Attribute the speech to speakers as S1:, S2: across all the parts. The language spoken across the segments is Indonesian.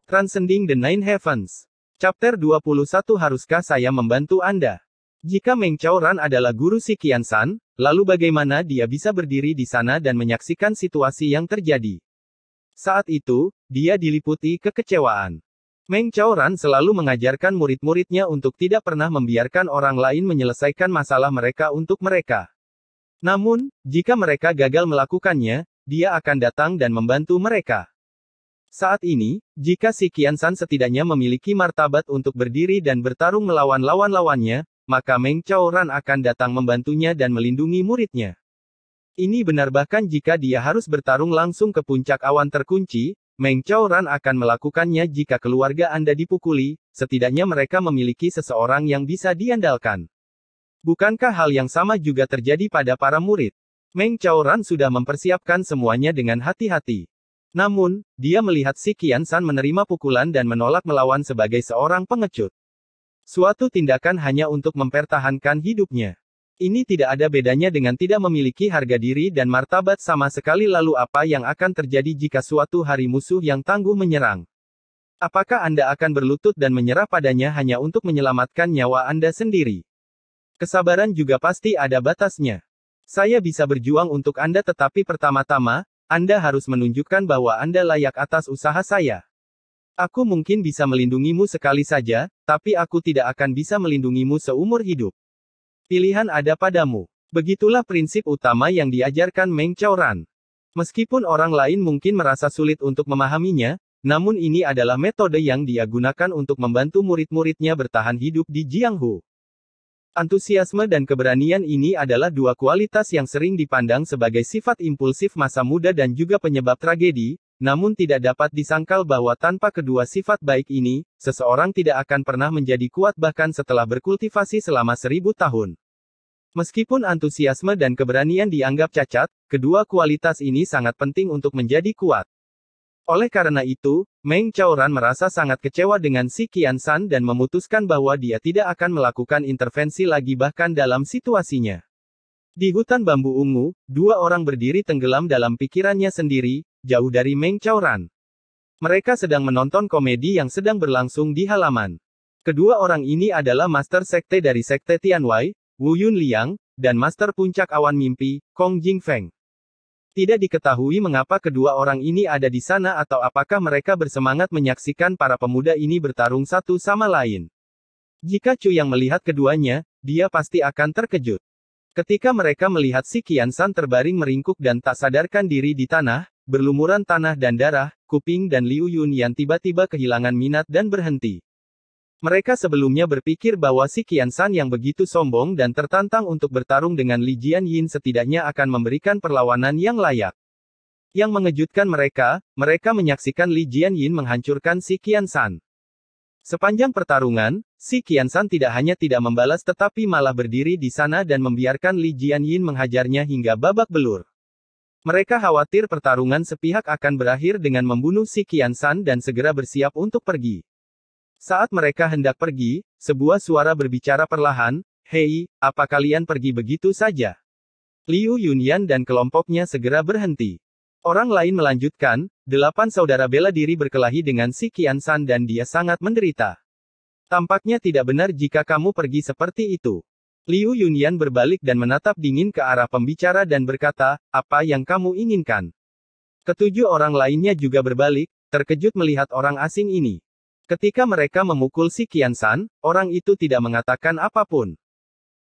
S1: Transcending the Nine Heavens. Chapter 21. Haruskah saya membantu Anda? Jika Meng Chaoran adalah guru Si Qiansan, lalu bagaimana dia bisa berdiri di sana dan menyaksikan situasi yang terjadi? Saat itu, dia diliputi kekecewaan. Meng Chaoran selalu mengajarkan murid-muridnya untuk tidak pernah membiarkan orang lain menyelesaikan masalah mereka untuk mereka. Namun, jika mereka gagal melakukannya, dia akan datang dan membantu mereka. Saat ini, jika Si Qiansan setidaknya memiliki martabat untuk berdiri dan bertarung melawan lawan-lawannya, maka Meng Chaoran akan datang membantunya dan melindungi muridnya. Ini benar bahkan jika dia harus bertarung langsung ke puncak awan terkunci, Meng Chaoran akan melakukannya jika keluarga Anda dipukuli, setidaknya mereka memiliki seseorang yang bisa diandalkan. Bukankah hal yang sama juga terjadi pada para murid? Meng Chaoran sudah mempersiapkan semuanya dengan hati-hati. Namun, dia melihat Si Qiansan menerima pukulan dan menolak melawan sebagai seorang pengecut. Suatu tindakan hanya untuk mempertahankan hidupnya. Ini tidak ada bedanya dengan tidak memiliki harga diri dan martabat sama sekali. Lalu apa yang akan terjadi jika suatu hari musuh yang tangguh menyerang? Apakah Anda akan berlutut dan menyerah padanya hanya untuk menyelamatkan nyawa Anda sendiri? Kesabaran juga pasti ada batasnya. Saya bisa berjuang untuk Anda, tetapi pertama-tama, Anda harus menunjukkan bahwa Anda layak atas usaha saya. Aku mungkin bisa melindungimu sekali saja, tapi aku tidak akan bisa melindungimu seumur hidup. Pilihan ada padamu. Begitulah prinsip utama yang diajarkan Meng Chaoran. Meskipun orang lain mungkin merasa sulit untuk memahaminya, namun ini adalah metode yang dia gunakan untuk membantu murid-muridnya bertahan hidup di Jianghu. Antusiasme dan keberanian ini adalah dua kualitas yang sering dipandang sebagai sifat impulsif masa muda dan juga penyebab tragedi, namun tidak dapat disangkal bahwa tanpa kedua sifat baik ini, seseorang tidak akan pernah menjadi kuat bahkan setelah berkultivasi selama 1000 tahun. Meskipun antusiasme dan keberanian dianggap cacat, kedua kualitas ini sangat penting untuk menjadi kuat. Oleh karena itu, Meng Chaoran merasa sangat kecewa dengan Si Qiansan dan memutuskan bahwa dia tidak akan melakukan intervensi lagi bahkan dalam situasinya. Di hutan bambu ungu, dua orang berdiri tenggelam dalam pikirannya sendiri, jauh dari Meng Chaoran. Mereka sedang menonton komedi yang sedang berlangsung di halaman. Kedua orang ini adalah Master Sekte dari Sekte Tianwei, Wu Yunliang, dan Master Puncak Awan Mimpi, Kong Jingfeng. Tidak diketahui mengapa kedua orang ini ada di sana atau apakah mereka bersemangat menyaksikan para pemuda ini bertarung satu sama lain. Jika Chu yang melihat keduanya, dia pasti akan terkejut. Ketika mereka melihat Si Qiansan terbaring meringkuk dan tak sadarkan diri di tanah, berlumuran tanah dan darah, Kuping dan Liu Yun yang tiba-tiba kehilangan minat dan berhenti. Mereka sebelumnya berpikir bahwa Si Qiansan yang begitu sombong dan tertantang untuk bertarung dengan Li Jianyin setidaknya akan memberikan perlawanan yang layak. Yang mengejutkan mereka menyaksikan Li Jianyin menghancurkan Si Qiansan. Sepanjang pertarungan, Si Qiansan tidak hanya tidak membalas tetapi malah berdiri di sana dan membiarkan Li Jianyin menghajarnya hingga babak belur. Mereka khawatir pertarungan sepihak akan berakhir dengan membunuh Si Qiansan dan segera bersiap untuk pergi. Saat mereka hendak pergi, sebuah suara berbicara perlahan, "Hei, apa kalian pergi begitu saja?" Liu Yunyan dan kelompoknya segera berhenti. Orang lain melanjutkan, 8 saudara bela diri berkelahi dengan Si Qiansan dan dia sangat menderita. Tampaknya tidak benar jika kamu pergi seperti itu. Liu Yunyan berbalik dan menatap dingin ke arah pembicara dan berkata, "Apa yang kamu inginkan?" Ketujuh orang lainnya juga berbalik, terkejut melihat orang asing ini. Ketika mereka memukul Si Qiansan, orang itu tidak mengatakan apapun.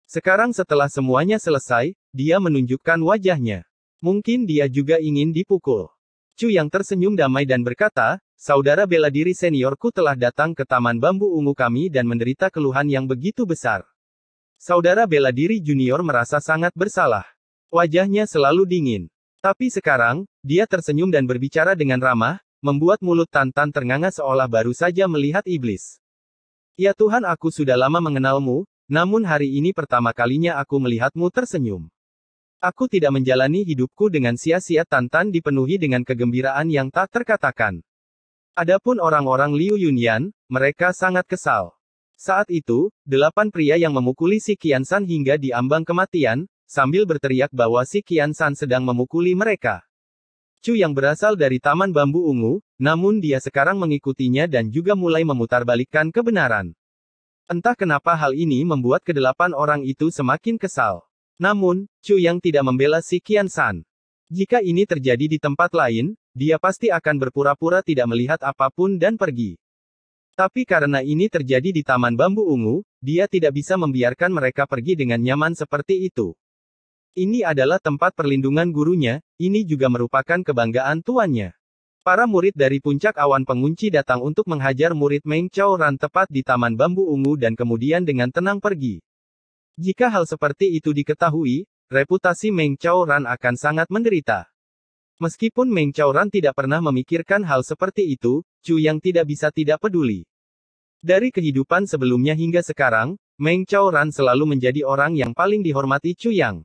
S1: Sekarang setelah semuanya selesai, dia menunjukkan wajahnya. Mungkin dia juga ingin dipukul. Chu yang tersenyum damai dan berkata, "Saudara bela diri seniorku telah datang ke taman bambu ungu kami dan menderita keluhan yang begitu besar." Saudara bela diri junior merasa sangat bersalah. Wajahnya selalu dingin. Tapi sekarang, dia tersenyum dan berbicara dengan ramah, membuat mulut Tantan ternganga seolah baru saja melihat iblis. "Ya Tuhan, aku sudah lama mengenalmu, namun hari ini pertama kalinya aku melihatmu tersenyum. Aku tidak menjalani hidupku dengan sia-sia." Tantan dipenuhi dengan kegembiraan yang tak terkatakan. Adapun orang-orang Liu Yunyan, mereka sangat kesal. Saat itu, 8 pria yang memukuli Si Qiansan hingga di ambang kematian, sambil berteriak bahwa Si Qiansan sedang memukuli mereka. Chu yang berasal dari Taman Bambu Ungu, namun dia sekarang mengikutinya dan juga mulai memutarbalikkan kebenaran. Entah kenapa hal ini membuat kedelapan orang itu semakin kesal. Namun, Chu Yang tidak membela si Qiansan. Jika ini terjadi di tempat lain, dia pasti akan berpura-pura tidak melihat apapun dan pergi. Tapi karena ini terjadi di Taman Bambu Ungu, dia tidak bisa membiarkan mereka pergi dengan nyaman seperti itu. Ini adalah tempat perlindungan gurunya, ini juga merupakan kebanggaan tuannya. Para murid dari puncak awan pengunci datang untuk menghajar murid Meng Chaoran tepat di Taman Bambu Ungu dan kemudian dengan tenang pergi. Jika hal seperti itu diketahui, reputasi Meng Chaoran akan sangat menderita. Meskipun Meng Chaoran tidak pernah memikirkan hal seperti itu, Chu Yang tidak bisa tidak peduli. Dari kehidupan sebelumnya hingga sekarang, Meng Chaoran selalu menjadi orang yang paling dihormati Chu Yang.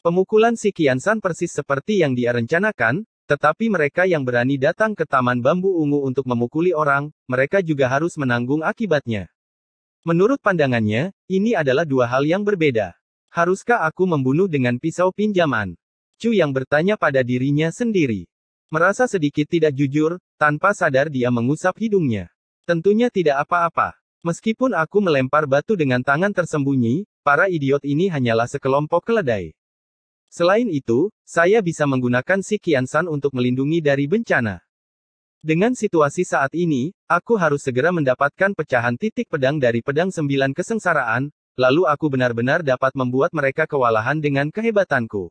S1: Pemukulan si Qiansan persis seperti yang dia rencanakan, tetapi mereka yang berani datang ke Taman Bambu Ungu untuk memukuli orang, mereka juga harus menanggung akibatnya. Menurut pandangannya, ini adalah dua hal yang berbeda. Haruskah aku membunuh dengan pisau pinjaman? Chu Yang bertanya pada dirinya sendiri. Merasa sedikit tidak jujur, tanpa sadar dia mengusap hidungnya. Tentunya tidak apa-apa. Meskipun aku melempar batu dengan tangan tersembunyi, para idiot ini hanyalah sekelompok keledai. Selain itu, saya bisa menggunakan si Qiansan untuk melindungi dari bencana. Dengan situasi saat ini, aku harus segera mendapatkan pecahan titik pedang dari pedang 9 kesengsaraan, lalu aku benar-benar dapat membuat mereka kewalahan dengan kehebatanku.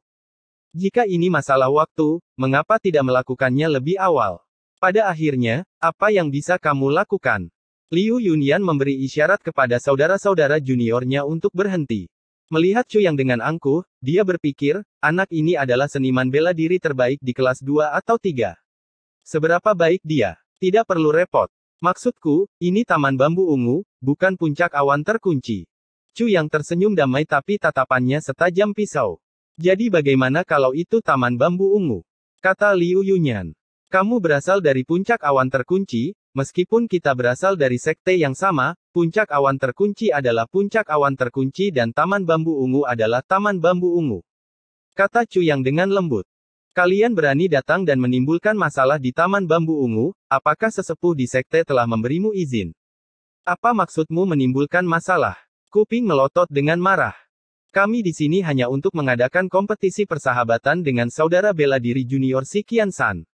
S1: Jika ini masalah waktu, mengapa tidak melakukannya lebih awal? Pada akhirnya, apa yang bisa kamu lakukan? Liu Yunyan memberi isyarat kepada saudara-saudara juniornya untuk berhenti. Melihat Chu Yang dengan angkuh, dia berpikir, anak ini adalah seniman bela diri terbaik di kelas 2 atau 3. Seberapa baik dia? Tidak perlu repot. Maksudku, ini Taman Bambu Ungu, bukan puncak awan terkunci. Chu Yang tersenyum damai tapi tatapannya setajam pisau. Jadi bagaimana kalau itu Taman Bambu Ungu? Kata Liu Yunyan. Kamu berasal dari puncak awan terkunci, meskipun kita berasal dari sekte yang sama, puncak awan terkunci adalah puncak awan terkunci dan Taman Bambu Ungu adalah Taman Bambu Ungu. Kata Chu Yang dengan lembut. Kalian berani datang dan menimbulkan masalah di Taman Bambu Ungu, apakah sesepuh di sekte telah memberimu izin? Apa maksudmu menimbulkan masalah? Kuping melotot dengan marah. Kami di sini hanya untuk mengadakan kompetisi persahabatan dengan saudara bela diri junior si Qiansan.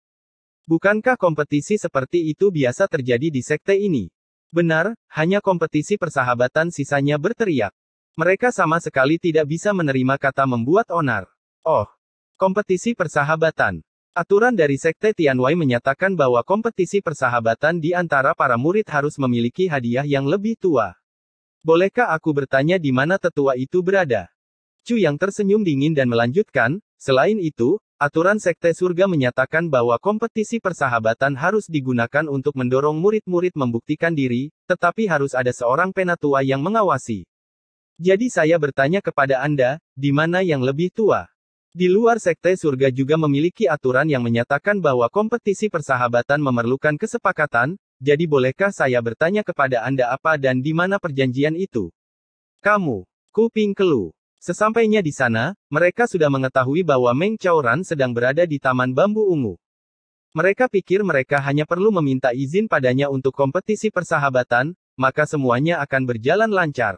S1: Bukankah kompetisi seperti itu biasa terjadi di sekte ini? Benar, hanya kompetisi persahabatan sisanya berteriak. Mereka sama sekali tidak bisa menerima kata membuat onar. Oh, kompetisi persahabatan. Aturan dari sekte Tianwei menyatakan bahwa kompetisi persahabatan di antara para murid harus memiliki hadiah yang lebih tua. Bolehkah aku bertanya di mana tetua itu berada? Chu Yang tersenyum dingin dan melanjutkan, selain itu, aturan sekte surga menyatakan bahwa kompetisi persahabatan harus digunakan untuk mendorong murid-murid membuktikan diri, tetapi harus ada seorang penatua yang mengawasi. Jadi saya bertanya kepada Anda, di mana yang lebih tua? Di luar sekte surga juga memiliki aturan yang menyatakan bahwa kompetisi persahabatan memerlukan kesepakatan, jadi bolehkah saya bertanya kepada Anda apa dan di mana perjanjian itu? Kamu, kuping kelu. Sesampainya di sana, mereka sudah mengetahui bahwa Meng Chaoran sedang berada di Taman Bambu Ungu. Mereka pikir mereka hanya perlu meminta izin padanya untuk kompetisi persahabatan, maka semuanya akan berjalan lancar.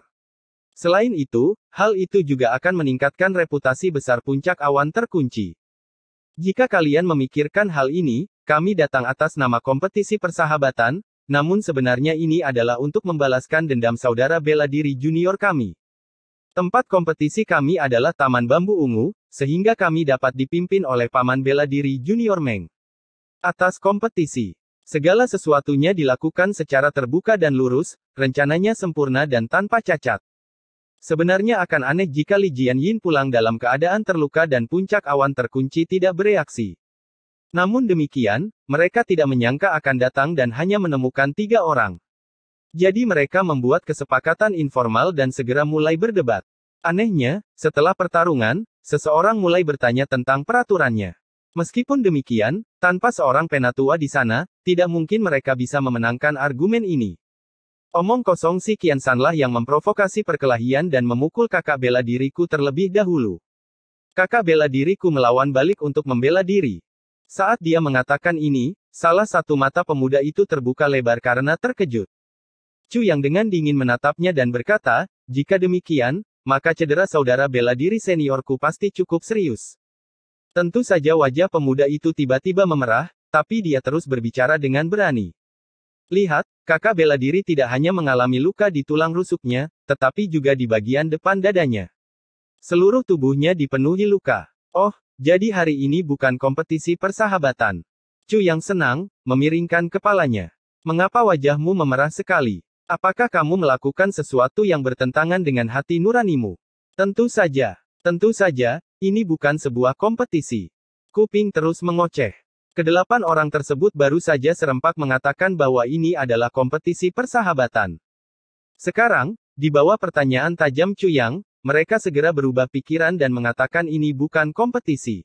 S1: Selain itu, hal itu juga akan meningkatkan reputasi besar puncak awan terkunci. Jika kalian memikirkan hal ini, kami datang atas nama kompetisi persahabatan, namun sebenarnya ini adalah untuk membalaskan dendam saudara bela diri junior kami. Tempat kompetisi kami adalah Taman Bambu Ungu, sehingga kami dapat dipimpin oleh paman bela diri junior Meng. Atas kompetisi, segala sesuatunya dilakukan secara terbuka dan lurus, rencananya sempurna dan tanpa cacat. Sebenarnya akan aneh jika Li Jianyin pulang dalam keadaan terluka dan puncak awan terkunci tidak bereaksi. Namun demikian, mereka tidak menyangka akan datang dan hanya menemukan 3 orang. Jadi mereka membuat kesepakatan informal dan segera mulai berdebat. Anehnya, setelah pertarungan, seseorang mulai bertanya tentang peraturannya. Meskipun demikian, tanpa seorang penatua di sana, tidak mungkin mereka bisa memenangkan argumen ini. Omong kosong si Qiansanlah yang memprovokasi perkelahian dan memukul kakak bela diriku terlebih dahulu. Kakak bela diriku melawan balik untuk membela diri. Saat dia mengatakan ini, salah satu mata pemuda itu terbuka lebar karena terkejut. Chu yang dengan dingin menatapnya dan berkata, jika demikian, maka cedera saudara bela diri seniorku pasti cukup serius. Tentu saja wajah pemuda itu tiba-tiba memerah, tapi dia terus berbicara dengan berani. Lihat, kakak bela diri tidak hanya mengalami luka di tulang rusuknya, tetapi juga di bagian depan dadanya. Seluruh tubuhnya dipenuhi luka. Oh, jadi hari ini bukan kompetisi persahabatan. Chu yang senang, memiringkan kepalanya. Mengapa wajahmu memerah sekali? Apakah kamu melakukan sesuatu yang bertentangan dengan hati nuranimu? Tentu saja, ini bukan sebuah kompetisi. Kuping terus mengoceh. Kedelapan orang tersebut baru saja serempak mengatakan bahwa ini adalah kompetisi persahabatan. Sekarang, di bawah pertanyaan tajam Chu Yang, mereka segera berubah pikiran dan mengatakan ini bukan kompetisi.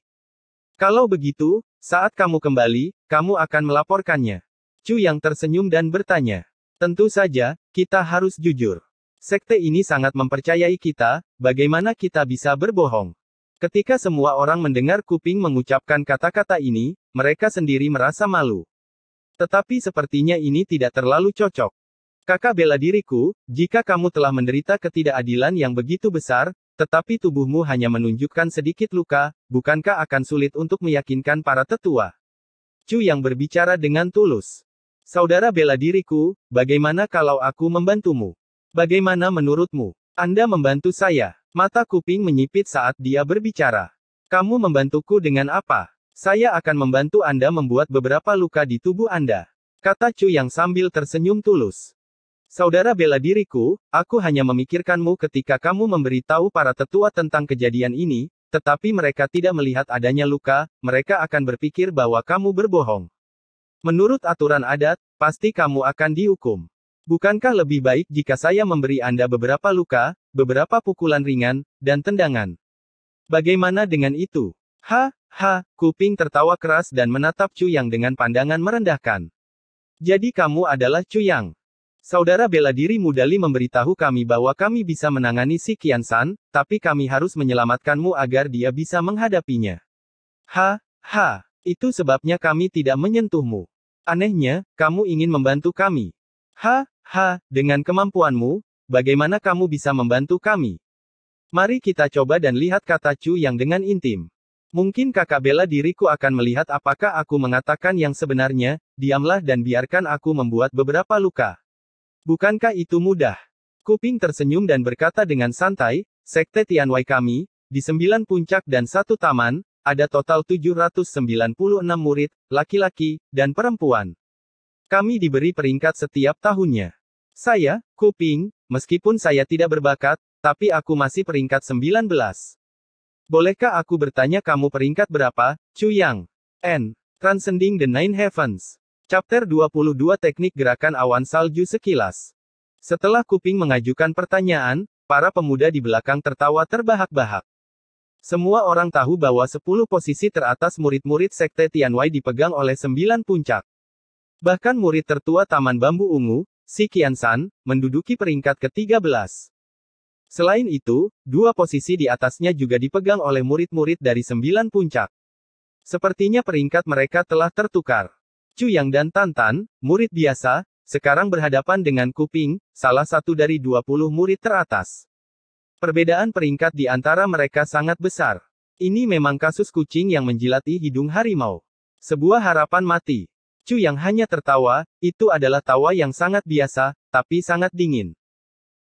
S1: Kalau begitu, saat kamu kembali, kamu akan melaporkannya. Chu Yang tersenyum dan bertanya. Tentu saja, kita harus jujur. Sekte ini sangat mempercayai kita, bagaimana kita bisa berbohong? Ketika semua orang mendengar Kuping mengucapkan kata-kata ini, mereka sendiri merasa malu. Tetapi sepertinya ini tidak terlalu cocok. Kakak bela diriku, jika kamu telah menderita ketidakadilan yang begitu besar, tetapi tubuhmu hanya menunjukkan sedikit luka, bukankah akan sulit untuk meyakinkan para tetua? Chu yang berbicara dengan tulus. Saudara bela diriku, bagaimana kalau aku membantumu? Bagaimana menurutmu? Anda membantu saya. Mata Kuping menyipit saat dia berbicara. Kamu membantuku dengan apa? Saya akan membantu Anda membuat beberapa luka di tubuh Anda. Kata Chu yang sambil tersenyum tulus. Saudara bela diriku, aku hanya memikirkanmu ketika kamu memberitahu para tetua tentang kejadian ini, tetapi mereka tidak melihat adanya luka, mereka akan berpikir bahwa kamu berbohong. Menurut aturan adat, pasti kamu akan dihukum. Bukankah lebih baik jika saya memberi Anda beberapa luka, beberapa pukulan ringan, dan tendangan? Bagaimana dengan itu? Kuping tertawa keras dan menatap Chu Yang dengan pandangan merendahkan. Jadi kamu adalah Chu Yang. Saudara bela diri Mudali memberitahu kami bahwa kami bisa menangani si Qiansan, tapi kami harus menyelamatkanmu agar dia bisa menghadapinya. Itu sebabnya kami tidak menyentuhmu. Anehnya, kamu ingin membantu kami. Dengan kemampuanmu, bagaimana kamu bisa membantu kami? Mari kita coba dan lihat, kata Chu yang dengan intim. Mungkin kakak bela diriku akan melihat apakah aku mengatakan yang sebenarnya, diamlah dan biarkan aku membuat beberapa luka. Bukankah itu mudah? Kuping tersenyum dan berkata dengan santai, Sekte Tianwei kami, di 9 puncak dan 1 taman, ada total 796 murid, laki-laki, dan perempuan. Kami diberi peringkat setiap tahunnya. Saya, Kuping, meskipun saya tidak berbakat, tapi aku masih peringkat 19. Bolehkah aku bertanya kamu peringkat berapa, Chu Yang? Transcending the Nine Heavens. Chapter 22 Teknik Gerakan Awan Salju Sekilas. Setelah Kuping mengajukan pertanyaan, para pemuda di belakang tertawa terbahak-bahak. Semua orang tahu bahwa 10 posisi teratas murid-murid Sekte Tianwei dipegang oleh 9 puncak. Bahkan murid tertua Taman Bambu Ungu, si Qiansan, menduduki peringkat ke-13. Selain itu, 2 posisi di atasnya juga dipegang oleh murid-murid dari 9 puncak. Sepertinya peringkat mereka telah tertukar. Chu Yang dan Tantan, murid biasa, sekarang berhadapan dengan Kuping, salah satu dari 20 murid teratas. Perbedaan peringkat di antara mereka sangat besar. Ini memang kasus kucing yang menjilati hidung harimau. Sebuah harapan mati. Chu yang hanya tertawa, itu adalah tawa yang sangat biasa, tapi sangat dingin.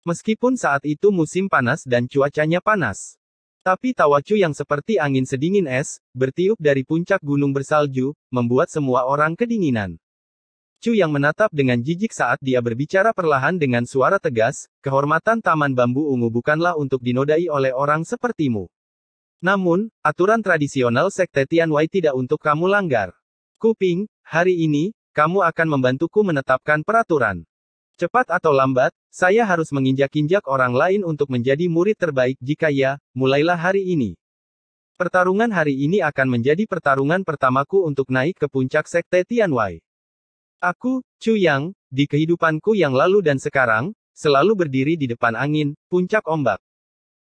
S1: Meskipun saat itu musim panas dan cuacanya panas. Tapi tawa Chu yang seperti angin sedingin es, bertiup dari puncak gunung bersalju, membuat semua orang kedinginan. Chu yang menatap dengan jijik saat dia berbicara perlahan dengan suara tegas, kehormatan Taman Bambu Ungu bukanlah untuk dinodai oleh orang sepertimu. Namun, aturan tradisional Sekte Tianwei tidak untuk kamu langgar. Kuping, hari ini, kamu akan membantuku menetapkan peraturan. Cepat atau lambat, saya harus menginjak-injak orang lain untuk menjadi murid terbaik jika ya, mulailah hari ini. Pertarungan hari ini akan menjadi pertarungan pertamaku untuk naik ke puncak Sekte Tianwei. Aku, Chu Yang, di kehidupanku yang lalu dan sekarang, selalu berdiri di depan angin, puncak ombak.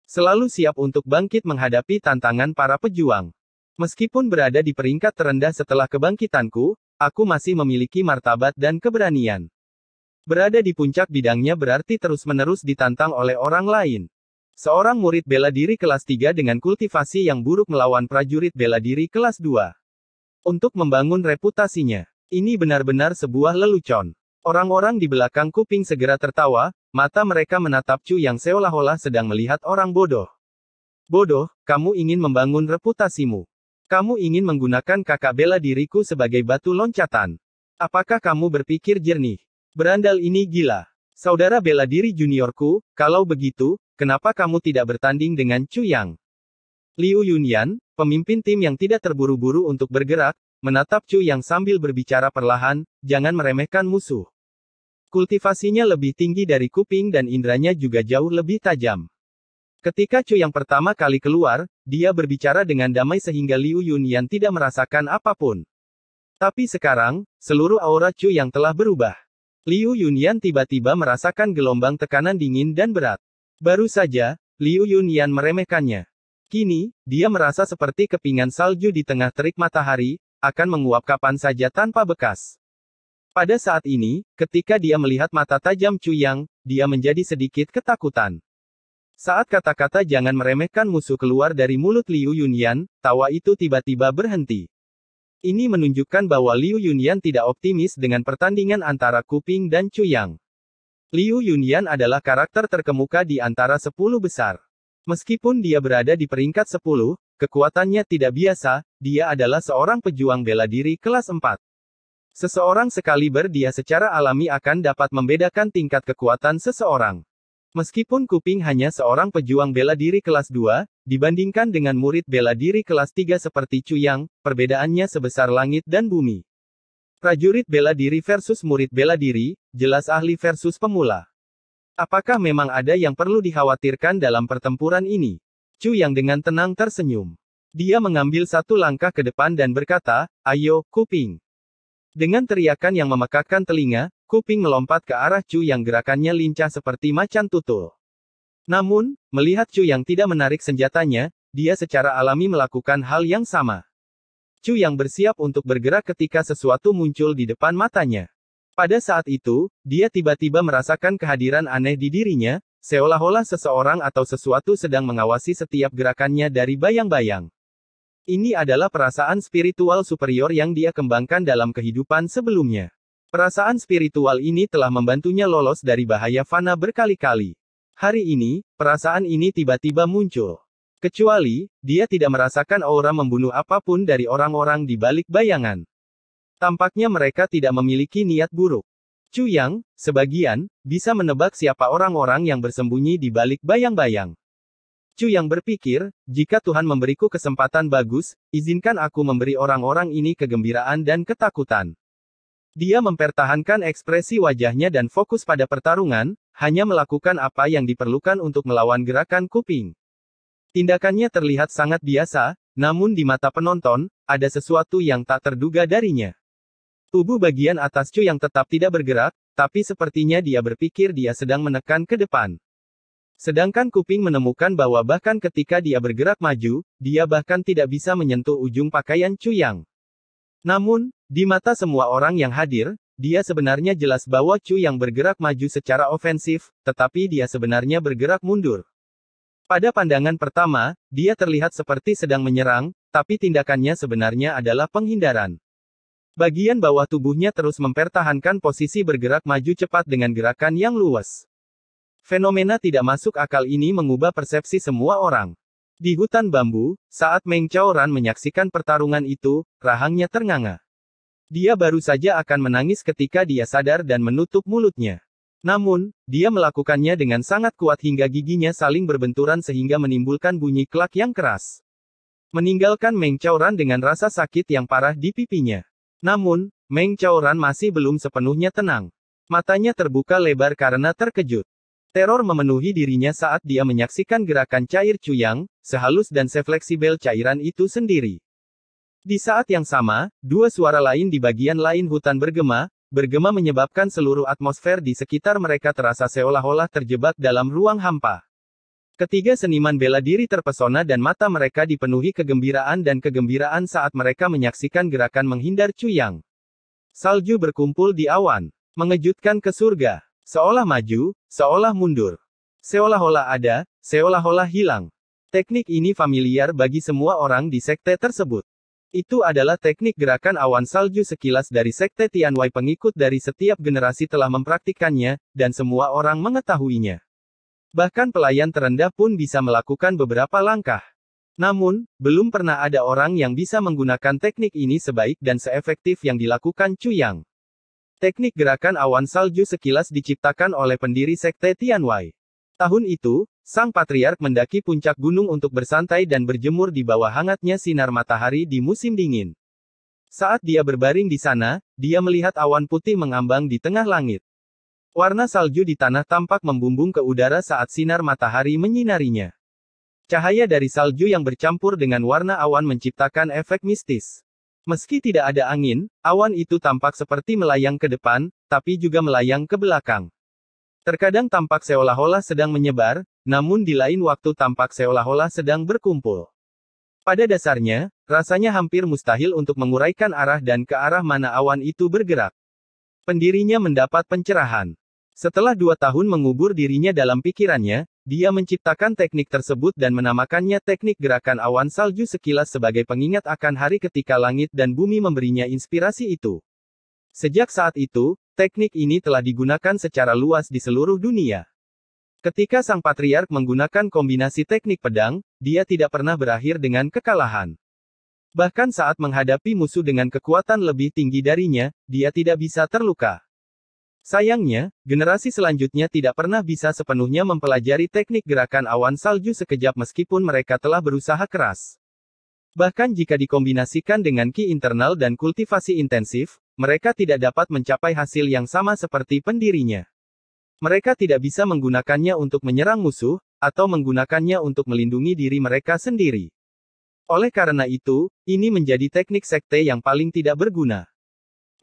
S1: Selalu siap untuk bangkit menghadapi tantangan para pejuang. Meskipun berada di peringkat terendah setelah kebangkitanku, aku masih memiliki martabat dan keberanian. Berada di puncak bidangnya berarti terus-menerus ditantang oleh orang lain. Seorang murid bela diri kelas 3 dengan kultivasi yang buruk melawan prajurit bela diri kelas 2. Untuk membangun reputasinya. Ini benar-benar sebuah lelucon. Orang-orang di belakang kuping segera tertawa, mata mereka menatap Chu Yang seolah-olah sedang melihat orang bodoh. Bodoh, kamu ingin membangun reputasimu. Kamu ingin menggunakan kakak bela diriku sebagai batu loncatan. Apakah kamu berpikir jernih? Berandal ini gila. Saudara bela diri juniorku, kalau begitu, kenapa kamu tidak bertanding dengan Chu Yang? Liu Yunyan, pemimpin tim yang tidak terburu-buru untuk bergerak, menatap Chu Yang sambil berbicara perlahan, jangan meremehkan musuh. Kultivasinya lebih tinggi dari kuping dan indranya juga jauh lebih tajam. Ketika Chu yang pertama kali keluar, dia berbicara dengan damai sehingga Liu Yunyan tidak merasakan apapun. Tapi sekarang, seluruh aura Chu yang telah berubah. Liu Yunyan tiba-tiba merasakan gelombang tekanan dingin dan berat. Baru saja, Liu Yunyan meremehkannya. Kini, dia merasa seperti kepingan salju di tengah terik matahari, akan menguap kapan saja tanpa bekas. Pada saat ini, ketika dia melihat mata tajam Chu Yang, dia menjadi sedikit ketakutan. Saat kata-kata jangan meremehkan musuh keluar dari mulut Liu Yunyan, tawa itu tiba-tiba berhenti. Ini menunjukkan bahwa Liu Yunyan tidak optimis dengan pertandingan antara Kuping dan Chu Yang. Liu Yunyan adalah karakter terkemuka di antara 10 besar. Meskipun dia berada di peringkat 10, kekuatannya tidak biasa, dia adalah seorang pejuang bela diri kelas 4. Seseorang sekaliber dia secara alami akan dapat membedakan tingkat kekuatan seseorang. Meskipun Kuping hanya seorang pejuang bela diri kelas 2, dibandingkan dengan murid bela diri kelas 3 seperti Chu Yang, perbedaannya sebesar langit dan bumi. Prajurit bela diri versus murid bela diri, jelas ahli versus pemula. Apakah memang ada yang perlu dikhawatirkan dalam pertempuran ini? Chu Yang dengan tenang tersenyum. Dia mengambil satu langkah ke depan dan berkata, ayo, Kuping. Dengan teriakan yang memekakkan telinga, Kuping melompat ke arah Chu yang gerakannya lincah seperti macan tutul. Namun, melihat Chu yang tidak menarik senjatanya, dia secara alami melakukan hal yang sama. Chu yang bersiap untuk bergerak ketika sesuatu muncul di depan matanya. Pada saat itu, dia tiba-tiba merasakan kehadiran aneh di dirinya, seolah-olah seseorang atau sesuatu sedang mengawasi setiap gerakannya dari bayang-bayang. Ini adalah perasaan spiritual superior yang dia kembangkan dalam kehidupan sebelumnya. Perasaan spiritual ini telah membantunya lolos dari bahaya fana berkali-kali. Hari ini, perasaan ini tiba-tiba muncul. Kecuali, dia tidak merasakan aura membunuh apapun dari orang-orang di balik bayangan. Tampaknya mereka tidak memiliki niat buruk. Chu Yang, sebagian, bisa menebak siapa orang-orang yang bersembunyi di balik bayang-bayang. Chu Yang berpikir, jika Tuhan memberiku kesempatan bagus, izinkan aku memberi orang-orang ini kegembiraan dan ketakutan. Dia mempertahankan ekspresi wajahnya dan fokus pada pertarungan, hanya melakukan apa yang diperlukan untuk melawan gerakan Kuping. Tindakannya terlihat sangat biasa, namun di mata penonton, ada sesuatu yang tak terduga darinya. Tubuh bagian atas Chu yang tetap tidak bergerak, tapi sepertinya dia berpikir dia sedang menekan ke depan. Sedangkan Kuping menemukan bahwa bahkan ketika dia bergerak maju, dia bahkan tidak bisa menyentuh ujung pakaian Chu Yang. Namun, di mata semua orang yang hadir, dia sebenarnya jelas bahwa Chu yang bergerak maju secara ofensif, tetapi dia sebenarnya bergerak mundur. Pada pandangan pertama, dia terlihat seperti sedang menyerang, tapi tindakannya sebenarnya adalah penghindaran. Bagian bawah tubuhnya terus mempertahankan posisi bergerak maju cepat dengan gerakan yang luwes. Fenomena tidak masuk akal ini mengubah persepsi semua orang. Di hutan bambu, saat Meng Chaoran menyaksikan pertarungan itu, rahangnya ternganga. Dia baru saja akan menangis ketika dia sadar dan menutup mulutnya. Namun, dia melakukannya dengan sangat kuat hingga giginya saling berbenturan sehingga menimbulkan bunyi klak yang keras. Meninggalkan Meng Chaoran dengan rasa sakit yang parah di pipinya. Namun, Meng Chaoran masih belum sepenuhnya tenang. Matanya terbuka lebar karena terkejut. Teror memenuhi dirinya saat dia menyaksikan gerakan cair Chu Yang, sehalus dan sefleksibel cairan itu sendiri. Di saat yang sama, dua suara lain di bagian lain hutan bergema menyebabkan seluruh atmosfer di sekitar mereka terasa seolah-olah terjebak dalam ruang hampa. Ketiga seniman bela diri terpesona dan mata mereka dipenuhi kegembiraan saat mereka menyaksikan gerakan menghindar Cuyang. Salju berkumpul di awan, mengejutkan ke surga, seolah maju, seolah mundur. Seolah-olah ada, seolah-olah hilang. Teknik ini familiar bagi semua orang di sekte tersebut. Itu adalah teknik gerakan awan salju sekilas dari sekte Tianwei. Pengikut dari setiap generasi telah mempraktikkannya, dan semua orang mengetahuinya. Bahkan pelayan terendah pun bisa melakukan beberapa langkah. Namun, belum pernah ada orang yang bisa menggunakan teknik ini sebaik dan seefektif yang dilakukan Cuyang. Teknik gerakan awan salju sekilas diciptakan oleh pendiri sekte Tianwei. Tahun itu, sang patriark mendaki puncak gunung untuk bersantai dan berjemur di bawah hangatnya sinar matahari di musim dingin. Saat dia berbaring di sana, dia melihat awan putih mengambang di tengah langit. Warna salju di tanah tampak membumbung ke udara saat sinar matahari menyinarinya. Cahaya dari salju yang bercampur dengan warna awan menciptakan efek mistis. Meski tidak ada angin, awan itu tampak seperti melayang ke depan, tapi juga melayang ke belakang. Terkadang tampak seolah-olah sedang menyebar, namun di lain waktu tampak seolah-olah sedang berkumpul. Pada dasarnya, rasanya hampir mustahil untuk menguraikan arah dan ke arah mana awan itu bergerak. Pendirinya mendapat pencerahan. Setelah 2 tahun mengubur dirinya dalam pikirannya, dia menciptakan teknik tersebut dan menamakannya teknik gerakan awan salju sekilas sebagai pengingat akan hari ketika langit dan bumi memberinya inspirasi itu. Sejak saat itu, teknik ini telah digunakan secara luas di seluruh dunia. Ketika sang patriark menggunakan kombinasi teknik pedang, dia tidak pernah berakhir dengan kekalahan. Bahkan saat menghadapi musuh dengan kekuatan lebih tinggi darinya, dia tidak bisa terluka. Sayangnya, generasi selanjutnya tidak pernah bisa sepenuhnya mempelajari teknik gerakan awan salju sekejap meskipun mereka telah berusaha keras. Bahkan jika dikombinasikan dengan ki internal dan kultivasi intensif, mereka tidak dapat mencapai hasil yang sama seperti pendirinya. Mereka tidak bisa menggunakannya untuk menyerang musuh, atau menggunakannya untuk melindungi diri mereka sendiri. Oleh karena itu, ini menjadi teknik sekte yang paling tidak berguna.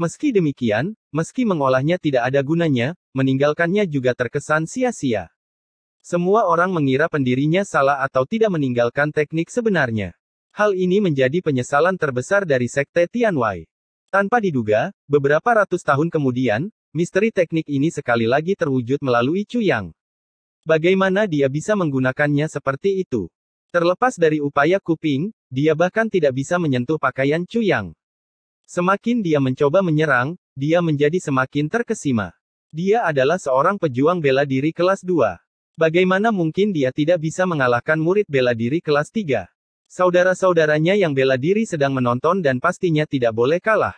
S1: Meski demikian, meski mengolahnya tidak ada gunanya, meninggalkannya juga terkesan sia-sia. Semua orang mengira pendirinya salah atau tidak meninggalkan teknik sebenarnya. Hal ini menjadi penyesalan terbesar dari sekte Tianwei. Tanpa diduga, beberapa ratus tahun kemudian, misteri teknik ini sekali lagi terwujud melalui Cuyang. Bagaimana dia bisa menggunakannya seperti itu? Terlepas dari upaya Kuping, dia bahkan tidak bisa menyentuh pakaian Cuyang. Semakin dia mencoba menyerang, dia menjadi semakin terkesima. Dia adalah seorang pejuang bela diri kelas 2. Bagaimana mungkin dia tidak bisa mengalahkan murid bela diri kelas 3? Saudara-saudaranya yang bela diri sedang menonton dan pastinya tidak boleh kalah.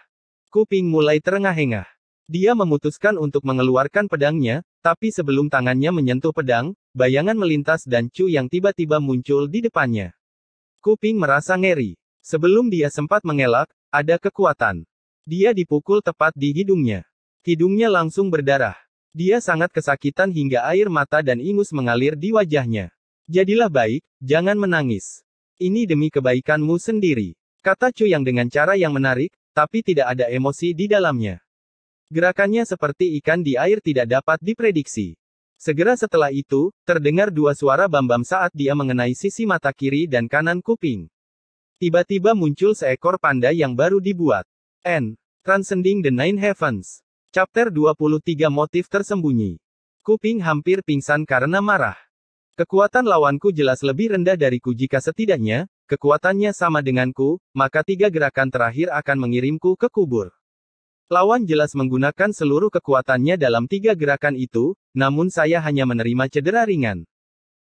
S1: Kuping mulai terengah-engah. Dia memutuskan untuk mengeluarkan pedangnya, tapi sebelum tangannya menyentuh pedang, bayangan melintas dan Cuyang tiba-tiba muncul di depannya. Kuping merasa ngeri. Sebelum dia sempat mengelak, ada kekuatan. Dia dipukul tepat di hidungnya. Hidungnya langsung berdarah. Dia sangat kesakitan hingga air mata dan ingus mengalir di wajahnya. Jadilah baik, jangan menangis. Ini demi kebaikanmu sendiri, kata Cuyang dengan cara yang menarik, tapi tidak ada emosi di dalamnya. Gerakannya seperti ikan di air tidak dapat diprediksi. Segera setelah itu, terdengar 2 suara bam-bam saat dia mengenai sisi mata kiri dan kanan Kuping. Tiba-tiba muncul seekor panda yang baru dibuat. Transcending the Nine Heavens. Chapter 23 Motif tersembunyi. Kuping hampir pingsan karena marah. Kekuatan lawanku jelas lebih rendah dariku. Jika setidaknya, kekuatannya sama denganku, maka 3 gerakan terakhir akan mengirimku ke kubur. Lawan jelas menggunakan seluruh kekuatannya dalam 3 gerakan itu, namun saya hanya menerima cedera ringan.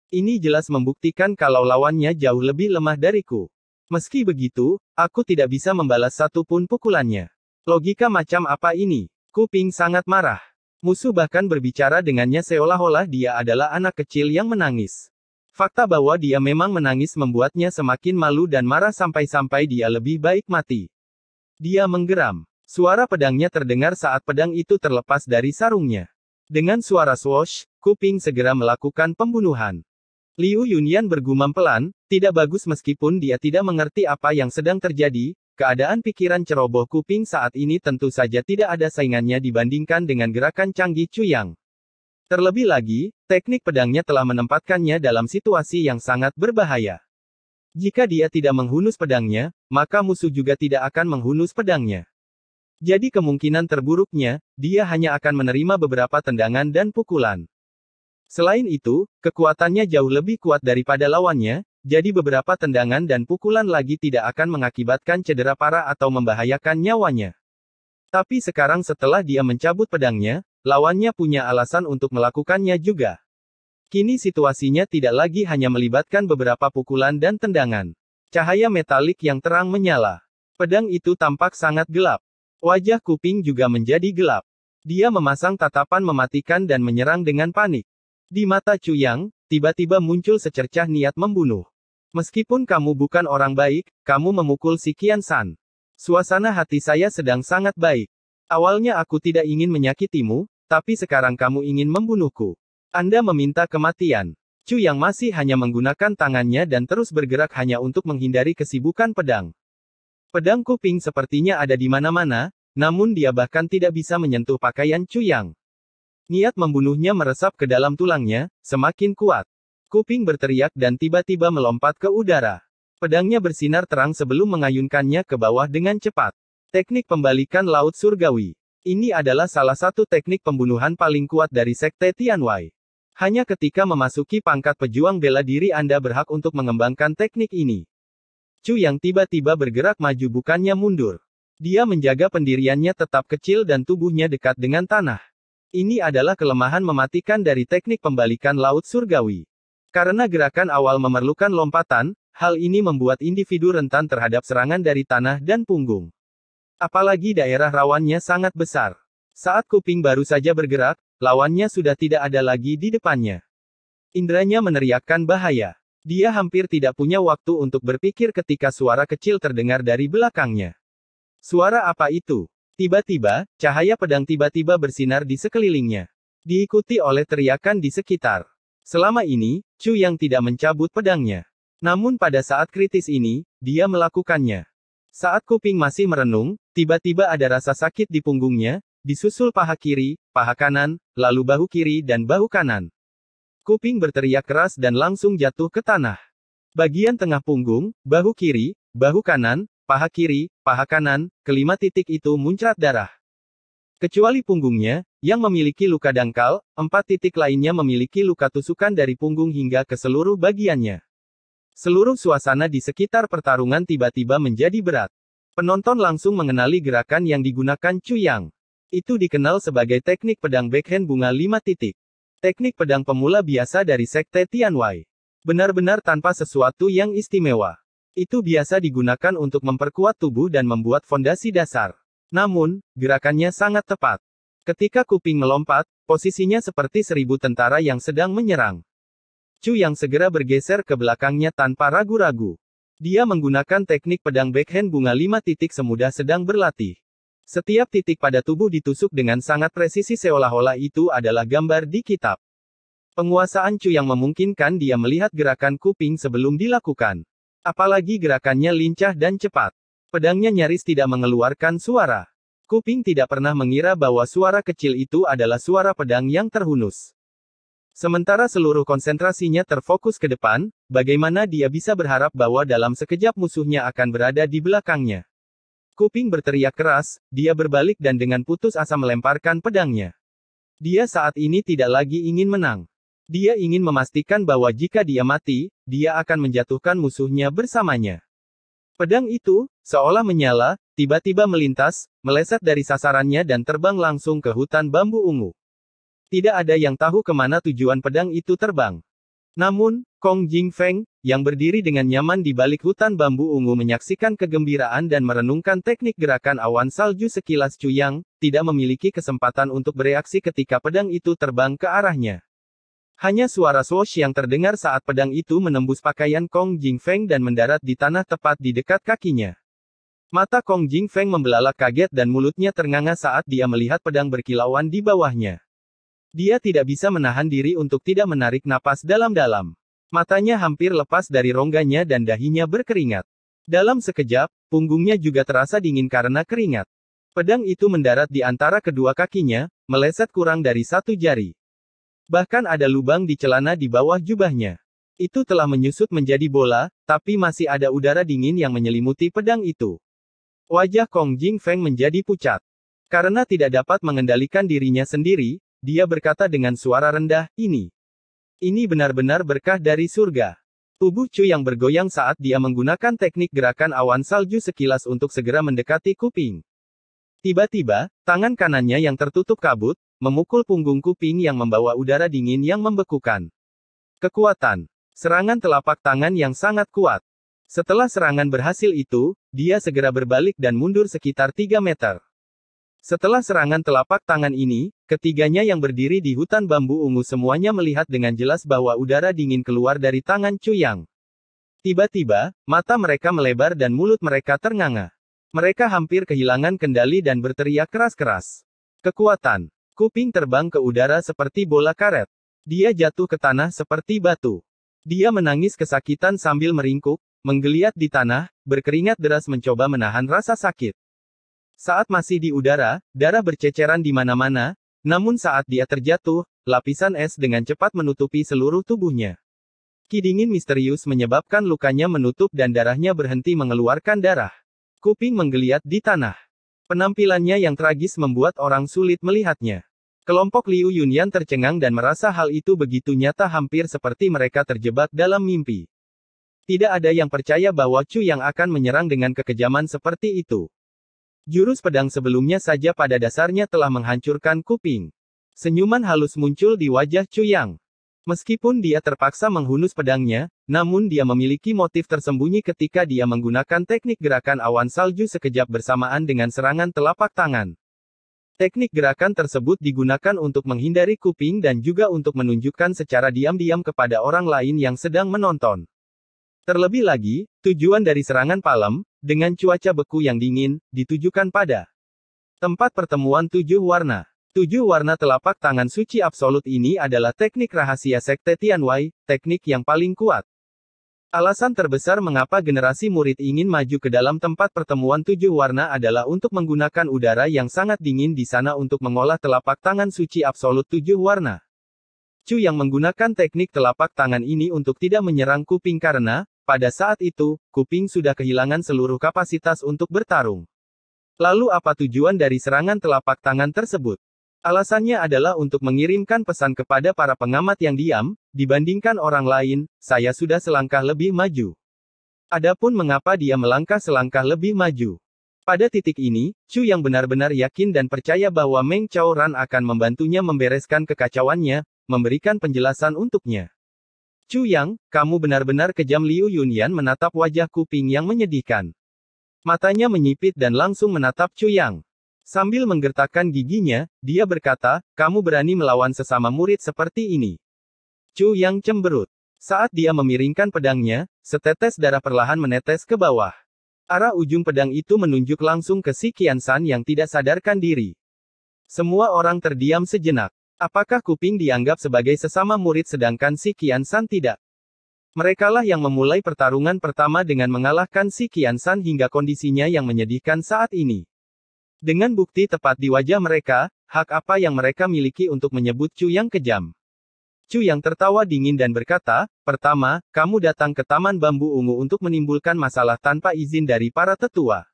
S1: Ini jelas membuktikan kalau lawannya jauh lebih lemah dariku. Meski begitu, aku tidak bisa membalas satu pun pukulannya. Logika macam apa ini? Kuping sangat marah. Musuh bahkan berbicara dengannya seolah-olah dia adalah anak kecil yang menangis. Fakta bahwa dia memang menangis membuatnya semakin malu dan marah sampai-sampai dia lebih baik mati. Dia menggeram. Suara pedangnya terdengar saat pedang itu terlepas dari sarungnya. Dengan suara swoosh, Kuping segera melakukan pembunuhan. Liu Yunyan bergumam pelan, tidak bagus. Meskipun dia tidak mengerti apa yang sedang terjadi, keadaan pikiran ceroboh Kuping saat ini tentu saja tidak ada saingannya dibandingkan dengan gerakan canggih Cuyang. Terlebih lagi, teknik pedangnya telah menempatkannya dalam situasi yang sangat berbahaya. Jika dia tidak menghunus pedangnya, maka musuh juga tidak akan menghunus pedangnya. Jadi kemungkinan terburuknya, dia hanya akan menerima beberapa tendangan dan pukulan. Selain itu, kekuatannya jauh lebih kuat daripada lawannya, jadi beberapa tendangan dan pukulan lagi tidak akan mengakibatkan cedera parah atau membahayakan nyawanya. Tapi sekarang setelah dia mencabut pedangnya, lawannya punya alasan untuk melakukannya juga. Kini situasinya tidak lagi hanya melibatkan beberapa pukulan dan tendangan. Cahaya metalik yang terang menyala. Pedang itu tampak sangat gelap. Wajah Kuping juga menjadi gelap. Dia memasang tatapan mematikan dan menyerang dengan panik. Di mata Chu Yang, tiba-tiba muncul secercah niat membunuh. Meskipun kamu bukan orang baik, kamu memukul si Qian San. Suasana hati saya sedang sangat baik. Awalnya aku tidak ingin menyakitimu, tapi sekarang kamu ingin membunuhku. Anda meminta kematian. Chu Yang masih hanya menggunakan tangannya dan terus bergerak hanya untuk menghindari kesibukan pedang. Pedang Kuping sepertinya ada di mana-mana, namun dia bahkan tidak bisa menyentuh pakaian Chu Yang. Niat membunuhnya meresap ke dalam tulangnya, semakin kuat. Kuping berteriak dan tiba-tiba melompat ke udara. Pedangnya bersinar terang sebelum mengayunkannya ke bawah dengan cepat. Teknik pembalikan laut surgawi. Ini adalah salah satu teknik pembunuhan paling kuat dari Sekte Tianwei. Hanya ketika memasuki pangkat pejuang bela diri Anda berhak untuk mengembangkan teknik ini. Chu Yang tiba-tiba bergerak maju bukannya mundur. Dia menjaga pendiriannya tetap kecil dan tubuhnya dekat dengan tanah. Ini adalah kelemahan mematikan dari teknik pembalikan laut surgawi. Karena gerakan awal memerlukan lompatan, hal ini membuat individu rentan terhadap serangan dari tanah dan punggung. Apalagi daerah rawannya sangat besar. Saat Kuping baru saja bergerak, lawannya sudah tidak ada lagi di depannya. Indranya meneriakkan bahaya. Dia hampir tidak punya waktu untuk berpikir ketika suara kecil terdengar dari belakangnya. Suara apa itu? Tiba-tiba, cahaya pedang tiba-tiba bersinar di sekelilingnya. Diikuti oleh teriakan di sekitar. Selama ini, Chu Yang tidak mencabut pedangnya. Namun pada saat kritis ini, dia melakukannya. Saat Kuping masih merenung, tiba-tiba ada rasa sakit di punggungnya, disusul paha kiri, paha kanan, lalu bahu kiri dan bahu kanan. Kuping berteriak keras dan langsung jatuh ke tanah. Bagian tengah punggung, bahu kiri, bahu kanan, paha kiri, paha kanan, kelima titik itu muncrat darah. Kecuali punggungnya, yang memiliki luka dangkal, 4 titik lainnya memiliki luka tusukan dari punggung hingga ke seluruh bagiannya. Seluruh suasana di sekitar pertarungan tiba-tiba menjadi berat. Penonton langsung mengenali gerakan yang digunakan Chu Yang. Itu dikenal sebagai teknik pedang backhand bunga 5 titik. Teknik pedang pemula biasa dari Sekte Tianwei. Benar-benar tanpa sesuatu yang istimewa. Itu biasa digunakan untuk memperkuat tubuh dan membuat fondasi dasar. Namun, gerakannya sangat tepat. Ketika Kuping melompat, posisinya seperti 1000 tentara yang sedang menyerang. Chu Yang segera bergeser ke belakangnya tanpa ragu-ragu. Dia menggunakan teknik pedang backhand bunga 5 titik semudah sedang berlatih. Setiap titik pada tubuh ditusuk dengan sangat presisi seolah-olah itu adalah gambar di kitab. Penguasaan Chu Yang memungkinkan dia melihat gerakan Kuping sebelum dilakukan. Apalagi gerakannya lincah dan cepat. Pedangnya nyaris tidak mengeluarkan suara. Kuping tidak pernah mengira bahwa suara kecil itu adalah suara pedang yang terhunus. Sementara seluruh konsentrasinya terfokus ke depan, bagaimana dia bisa berharap bahwa dalam sekejap musuhnya akan berada di belakangnya. Kuping berteriak keras, dia berbalik dan dengan putus asa melemparkan pedangnya. Dia saat ini tidak lagi ingin menang. Dia ingin memastikan bahwa jika dia mati, dia akan menjatuhkan musuhnya bersamanya. Pedang itu, seolah menyala, tiba-tiba melintas, meleset dari sasarannya dan terbang langsung ke hutan bambu ungu. Tidak ada yang tahu kemana tujuan pedang itu terbang. Namun, Kong Jingfeng, yang berdiri dengan nyaman di balik hutan bambu ungu menyaksikan kegembiraan dan merenungkan teknik gerakan awan salju sekilas Chu Yang, tidak memiliki kesempatan untuk bereaksi ketika pedang itu terbang ke arahnya. Hanya suara swoosh yang terdengar saat pedang itu menembus pakaian Kong Jingfeng dan mendarat di tanah tepat di dekat kakinya. Mata Kong Jingfeng membelalak kaget dan mulutnya ternganga saat dia melihat pedang berkilauan di bawahnya. Dia tidak bisa menahan diri untuk tidak menarik napas dalam-dalam. Matanya hampir lepas dari rongganya dan dahinya berkeringat. Dalam sekejap, punggungnya juga terasa dingin karena keringat. Pedang itu mendarat di antara kedua kakinya, meleset kurang dari 1 jari. Bahkan ada lubang di celana di bawah jubahnya. Itu telah menyusut menjadi bola, tapi masih ada udara dingin yang menyelimuti pedang itu. Wajah Kong Jingfeng menjadi pucat. Karena tidak dapat mengendalikan dirinya sendiri, dia berkata dengan suara rendah, ini benar-benar berkah dari surga. Tubuh Chu yang bergoyang saat dia menggunakan teknik gerakan awan salju sekilas untuk segera mendekati kuping. Tiba-tiba, tangan kanannya yang tertutup kabut, memukul punggung kuping yang membawa udara dingin yang membekukan. Kekuatan. Serangan telapak tangan yang sangat kuat. Setelah serangan berhasil itu, dia segera berbalik dan mundur sekitar 3 meter. Setelah serangan telapak tangan ini, ketiganya yang berdiri di hutan bambu ungu semuanya melihat dengan jelas bahwa udara dingin keluar dari tangan Chu Yang. Tiba-tiba, mata mereka melebar dan mulut mereka ternganga. Mereka hampir kehilangan kendali dan berteriak keras-keras. Kekuatan. Kuping terbang ke udara seperti bola karet. Dia jatuh ke tanah seperti batu. Dia menangis kesakitan sambil meringkuk, menggeliat di tanah, berkeringat deras mencoba menahan rasa sakit. Saat masih di udara, darah berceceran di mana-mana, namun saat dia terjatuh, lapisan es dengan cepat menutupi seluruh tubuhnya. Ki dingin misterius menyebabkan lukanya menutup dan darahnya berhenti mengeluarkan darah. Kuping menggeliat di tanah. Penampilannya yang tragis membuat orang sulit melihatnya. Kelompok Liu Yunyan tercengang dan merasa hal itu begitu nyata hampir seperti mereka terjebak dalam mimpi. Tidak ada yang percaya bahwa Chu Yang akan menyerang dengan kekejaman seperti itu. Jurus pedang sebelumnya saja pada dasarnya telah menghancurkan kuping. Senyuman halus muncul di wajah Chu Yang. Meskipun dia terpaksa menghunus pedangnya, namun dia memiliki motif tersembunyi ketika dia menggunakan teknik gerakan awan salju sekejap bersamaan dengan serangan telapak tangan. Teknik gerakan tersebut digunakan untuk menghindari kuping dan juga untuk menunjukkan secara diam-diam kepada orang lain yang sedang menonton. Terlebih lagi, tujuan dari serangan palem, dengan cuaca beku yang dingin, ditujukan pada tempat pertemuan 7 warna. 7 warna telapak tangan suci absolut ini adalah teknik rahasia Sekte Tianwei, teknik yang paling kuat. Alasan terbesar mengapa generasi murid ingin maju ke dalam tempat pertemuan 7 warna adalah untuk menggunakan udara yang sangat dingin di sana untuk mengolah telapak tangan suci absolut 7 warna. Chu yang menggunakan teknik telapak tangan ini untuk tidak menyerang kuping karena, pada saat itu, kuping sudah kehilangan seluruh kapasitas untuk bertarung. Lalu apa tujuan dari serangan telapak tangan tersebut? Alasannya adalah untuk mengirimkan pesan kepada para pengamat yang diam, dibandingkan orang lain, saya sudah selangkah lebih maju. Adapun mengapa dia melangkah selangkah lebih maju. Pada titik ini, Chu yang benar-benar yakin dan percaya bahwa Meng Chaoran akan membantunya membereskan kekacauannya, memberikan penjelasan untuknya. Chu Yang, kamu benar-benar kejam. Liu Yunyan menatap wajah kuping yang menyedihkan. Matanya menyipit dan langsung menatap Chu Yang. Sambil menggertakkan giginya, dia berkata, kamu berani melawan sesama murid seperti ini. Chu Yang cemberut. Saat dia memiringkan pedangnya, setetes darah perlahan menetes ke bawah. Arah ujung pedang itu menunjuk langsung ke si Qiansan yang tidak sadarkan diri. Semua orang terdiam sejenak. Apakah kuping dianggap sebagai sesama murid sedangkan si Qiansan tidak? Merekalah yang memulai pertarungan pertama dengan mengalahkan si Qiansan hingga kondisinya yang menyedihkan saat ini. Dengan bukti tepat di wajah mereka, hak apa yang mereka miliki untuk menyebut Chu Yang kejam? Chu Yang tertawa dingin dan berkata, pertama, kamu datang ke Taman Bambu Ungu untuk menimbulkan masalah tanpa izin dari para tetua.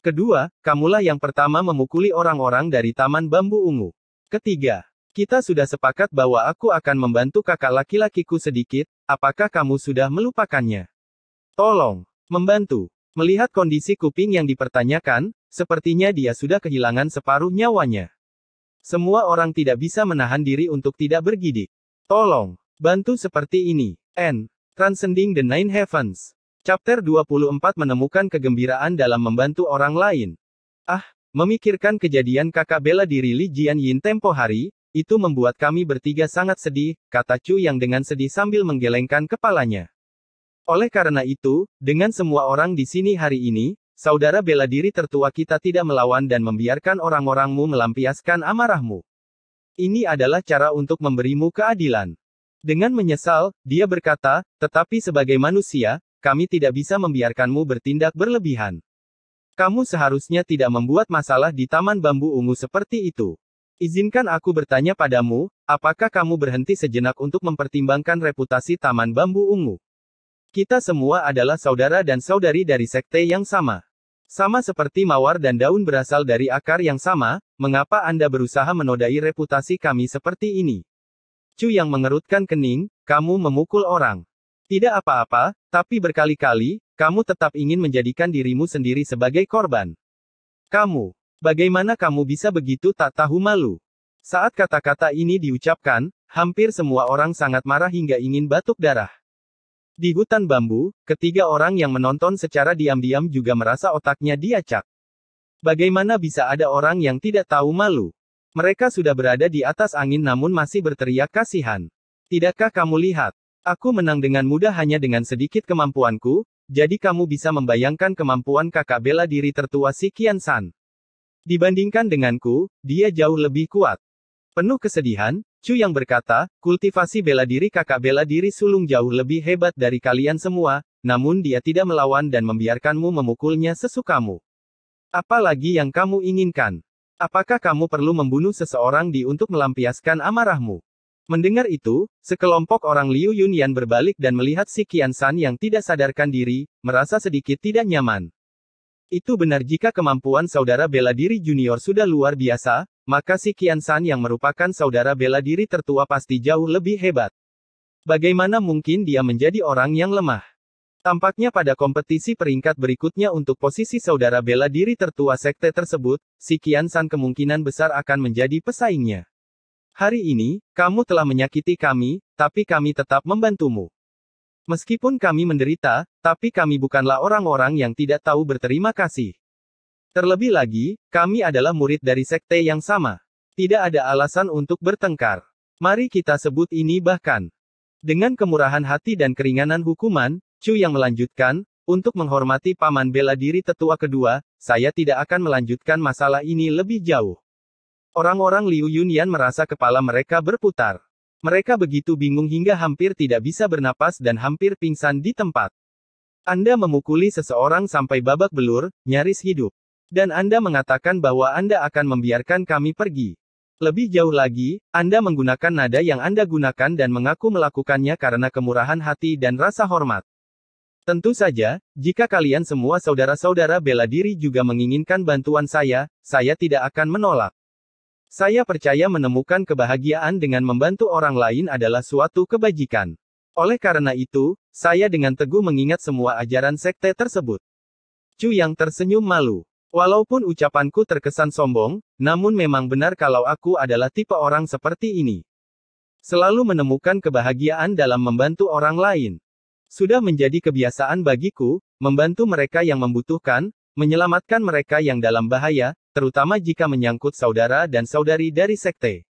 S1: Kedua, kamulah yang pertama memukuli orang-orang dari Taman Bambu Ungu. Ketiga, kita sudah sepakat bahwa aku akan membantu kakak laki-lakiku sedikit, apakah kamu sudah melupakannya? Tolong, membantu. Melihat kondisi kuping yang dipertanyakan, sepertinya dia sudah kehilangan separuh nyawanya. Semua orang tidak bisa menahan diri untuk tidak bergidik. Tolong, bantu seperti ini. Transcending the Nine Heavens. Chapter 24 menemukan kegembiraan dalam membantu orang lain. Memikirkan kejadian kakak bela diri Li Jianyin tempo hari, itu membuat kami bertiga sangat sedih, kata Chu Yang dengan sedih sambil menggelengkan kepalanya. Oleh karena itu, dengan semua orang di sini hari ini, saudara bela diri tertua kita tidak melawan dan membiarkan orang-orangmu melampiaskan amarahmu. Ini adalah cara untuk memberimu keadilan. Dengan menyesal, dia berkata, tetapi sebagai manusia, kami tidak bisa membiarkanmu bertindak berlebihan. Kamu seharusnya tidak membuat masalah di Taman Bambu Ungu seperti itu. Izinkan aku bertanya padamu, apakah kamu berhenti sejenak untuk mempertimbangkan reputasi Taman Bambu Ungu? Kita semua adalah saudara dan saudari dari sekte yang sama. Sama seperti mawar dan daun berasal dari akar yang sama, mengapa Anda berusaha menodai reputasi kami seperti ini? Chu yang mengerutkan kening, kamu memukul orang. Tidak apa-apa, tapi berkali-kali, kamu tetap ingin menjadikan dirimu sendiri sebagai korban. Kamu. Bagaimana kamu bisa begitu tak tahu malu? Saat kata-kata ini diucapkan, hampir semua orang sangat marah hingga ingin batuk darah. Di hutan bambu, ketiga orang yang menonton secara diam-diam juga merasa otaknya diacak. Bagaimana bisa ada orang yang tidak tahu malu? Mereka sudah berada di atas angin namun masih berteriak kasihan. Tidakkah kamu lihat? Aku menang dengan mudah hanya dengan sedikit kemampuanku, jadi kamu bisa membayangkan kemampuan kakak bela diri tertua si Qian San. Dibandingkan denganku, dia jauh lebih kuat. Penuh kesedihan, Chu yang berkata, kultivasi bela diri kakak bela diri sulung jauh lebih hebat dari kalian semua, namun dia tidak melawan dan membiarkanmu memukulnya sesukamu. Apalagi yang kamu inginkan? Apakah kamu perlu membunuh seseorang untuk melampiaskan amarahmu? Mendengar itu, sekelompok orang Liu Yunyan berbalik dan melihat si Qian San yang tidak sadarkan diri, merasa sedikit tidak nyaman. Itu benar jika kemampuan saudara bela diri junior sudah luar biasa, maka si Qian San yang merupakan saudara bela diri tertua pasti jauh lebih hebat. Bagaimana mungkin dia menjadi orang yang lemah? Tampaknya pada kompetisi peringkat berikutnya untuk posisi saudara bela diri tertua sekte tersebut, si Qian San kemungkinan besar akan menjadi pesaingnya. Hari ini, kamu telah menyakiti kami, tapi kami tetap membantumu. Meskipun kami menderita, tapi kami bukanlah orang-orang yang tidak tahu berterima kasih. Terlebih lagi, kami adalah murid dari sekte yang sama. Tidak ada alasan untuk bertengkar. Mari kita sebut ini bahkan. Dengan kemurahan hati dan keringanan hukuman, Chu yang melanjutkan, untuk menghormati paman bela diri tetua kedua, saya tidak akan melanjutkan masalah ini lebih jauh. Orang-orang Liu Yunyan merasa kepala mereka berputar. Mereka begitu bingung hingga hampir tidak bisa bernapas dan hampir pingsan di tempat. Anda memukuli seseorang sampai babak belur, nyaris hidup. Dan Anda mengatakan bahwa Anda akan membiarkan kami pergi. Lebih jauh lagi, Anda menggunakan nada yang Anda gunakan dan mengaku melakukannya karena kemurahan hati dan rasa hormat. Tentu saja, jika kalian semua saudara-saudara bela diri juga menginginkan bantuan saya tidak akan menolak. Saya percaya menemukan kebahagiaan dengan membantu orang lain adalah suatu kebajikan. Oleh karena itu, saya dengan teguh mengingat semua ajaran sekte tersebut. Chu yang tersenyum malu. Walaupun ucapanku terkesan sombong, namun memang benar kalau aku adalah tipe orang seperti ini. Selalu menemukan kebahagiaan dalam membantu orang lain. Sudah menjadi kebiasaan bagiku, membantu mereka yang membutuhkan, menyelamatkan mereka yang dalam bahaya, terutama jika menyangkut saudara dan saudari dari sekte.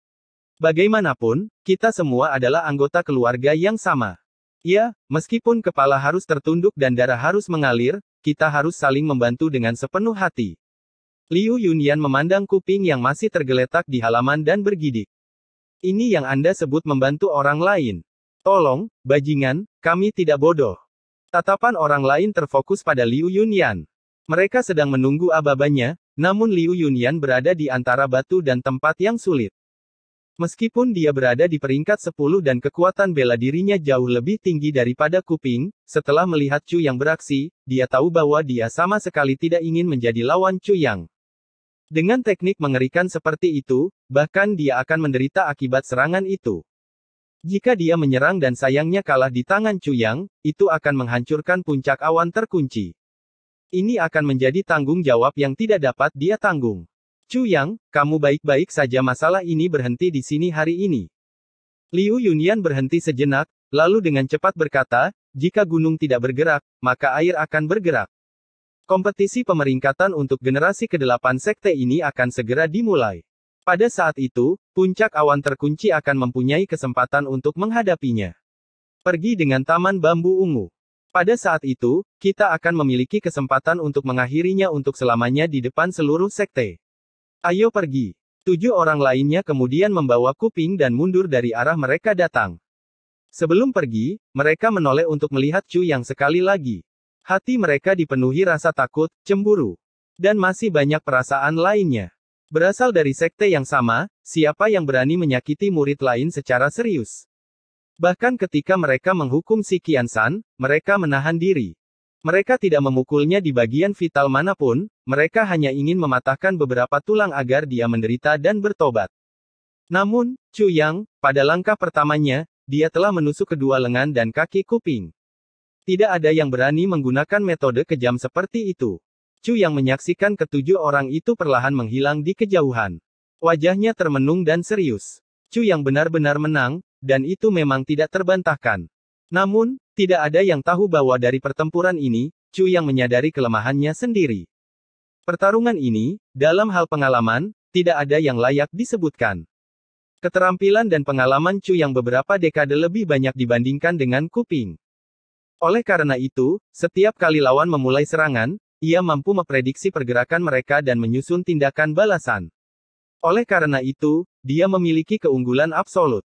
S1: Bagaimanapun, kita semua adalah anggota keluarga yang sama. Ya, meskipun kepala harus tertunduk dan darah harus mengalir, kita harus saling membantu dengan sepenuh hati. Liu Yunyan memandang kuping yang masih tergeletak di halaman dan bergidik. Ini yang Anda sebut membantu orang lain. Tolong, bajingan, kami tidak bodoh. Tatapan orang lain terfokus pada Liu Yunyan. Mereka sedang menunggu aba-abanya, namun Liu Yunyan berada di antara batu dan tempat yang sulit. Meskipun dia berada di peringkat 10 dan kekuatan bela dirinya jauh lebih tinggi daripada kuping, setelah melihat Chu yang beraksi, dia tahu bahwa dia sama sekali tidak ingin menjadi lawan Chu Yang. Dengan teknik mengerikan seperti itu, bahkan dia akan menderita akibat serangan itu. Jika dia menyerang dan sayangnya kalah di tangan Chu Yang, itu akan menghancurkan puncak awan terkunci. Ini akan menjadi tanggung jawab yang tidak dapat dia tanggung. Chu Yang, kamu baik-baik saja, masalah ini berhenti di sini hari ini. Liu Yunyan berhenti sejenak, lalu dengan cepat berkata, jika gunung tidak bergerak, maka air akan bergerak. Kompetisi pemeringkatan untuk generasi ke-8 sekte ini akan segera dimulai. Pada saat itu, puncak awan terkunci akan mempunyai kesempatan untuk menghadapinya. Pergi dengan Taman Bambu Ungu. Pada saat itu, kita akan memiliki kesempatan untuk mengakhirinya untuk selamanya di depan seluruh sekte. Ayo pergi. 7 orang lainnya kemudian membawa kuping dan mundur dari arah mereka datang. Sebelum pergi, mereka menoleh untuk melihat Chu Yang sekali lagi. Hati mereka dipenuhi rasa takut, cemburu, dan masih banyak perasaan lainnya. Berasal dari sekte yang sama, siapa yang berani menyakiti murid lain secara serius? Bahkan ketika mereka menghukum si Qiansan, mereka menahan diri. Mereka tidak memukulnya di bagian vital manapun, mereka hanya ingin mematahkan beberapa tulang agar dia menderita dan bertobat. Namun, Chu Yang, pada langkah pertamanya, dia telah menusuk kedua lengan dan kaki Kuping. Tidak ada yang berani menggunakan metode kejam seperti itu. Chu Yang menyaksikan ketujuh orang itu perlahan menghilang di kejauhan. Wajahnya termenung dan serius. Chu Yang benar-benar menang, dan itu memang tidak terbantahkan. Namun, tidak ada yang tahu bahwa dari pertempuran ini, Chu Yang menyadari kelemahannya sendiri. Pertarungan ini, dalam hal pengalaman, tidak ada yang layak disebutkan. Keterampilan dan pengalaman Chu Yang beberapa dekade lebih banyak dibandingkan dengan Kuping. Oleh karena itu, setiap kali lawan memulai serangan, ia mampu memprediksi pergerakan mereka dan menyusun tindakan balasan. Oleh karena itu, dia memiliki keunggulan absolut.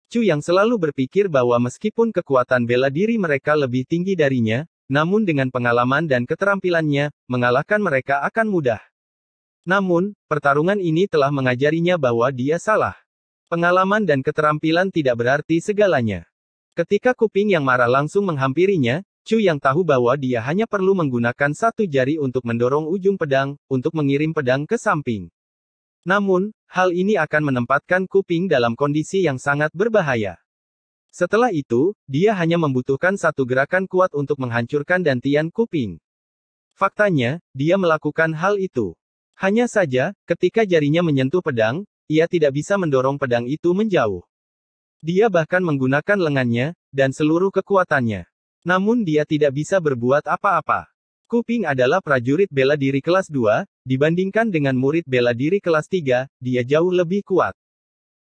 S1: Chu Yang selalu berpikir bahwa meskipun kekuatan bela diri mereka lebih tinggi darinya, namun dengan pengalaman dan keterampilannya, mengalahkan mereka akan mudah. Namun, pertarungan ini telah mengajarinya bahwa dia salah. Pengalaman dan keterampilan tidak berarti segalanya. Ketika Kuping yang marah langsung menghampirinya, Chu Yang tahu bahwa dia hanya perlu menggunakan satu jari untuk mendorong ujung pedang, untuk mengirim pedang ke samping. Namun, hal ini akan menempatkan Kuping dalam kondisi yang sangat berbahaya. Setelah itu, dia hanya membutuhkan satu gerakan kuat untuk menghancurkan dantian Kuping. Faktanya, dia melakukan hal itu. Hanya saja, ketika jarinya menyentuh pedang, ia tidak bisa mendorong pedang itu menjauh. Dia bahkan menggunakan lengannya, dan seluruh kekuatannya. Namun dia tidak bisa berbuat apa-apa. Kuping adalah prajurit bela diri kelas 2, dibandingkan dengan murid bela diri kelas 3, dia jauh lebih kuat.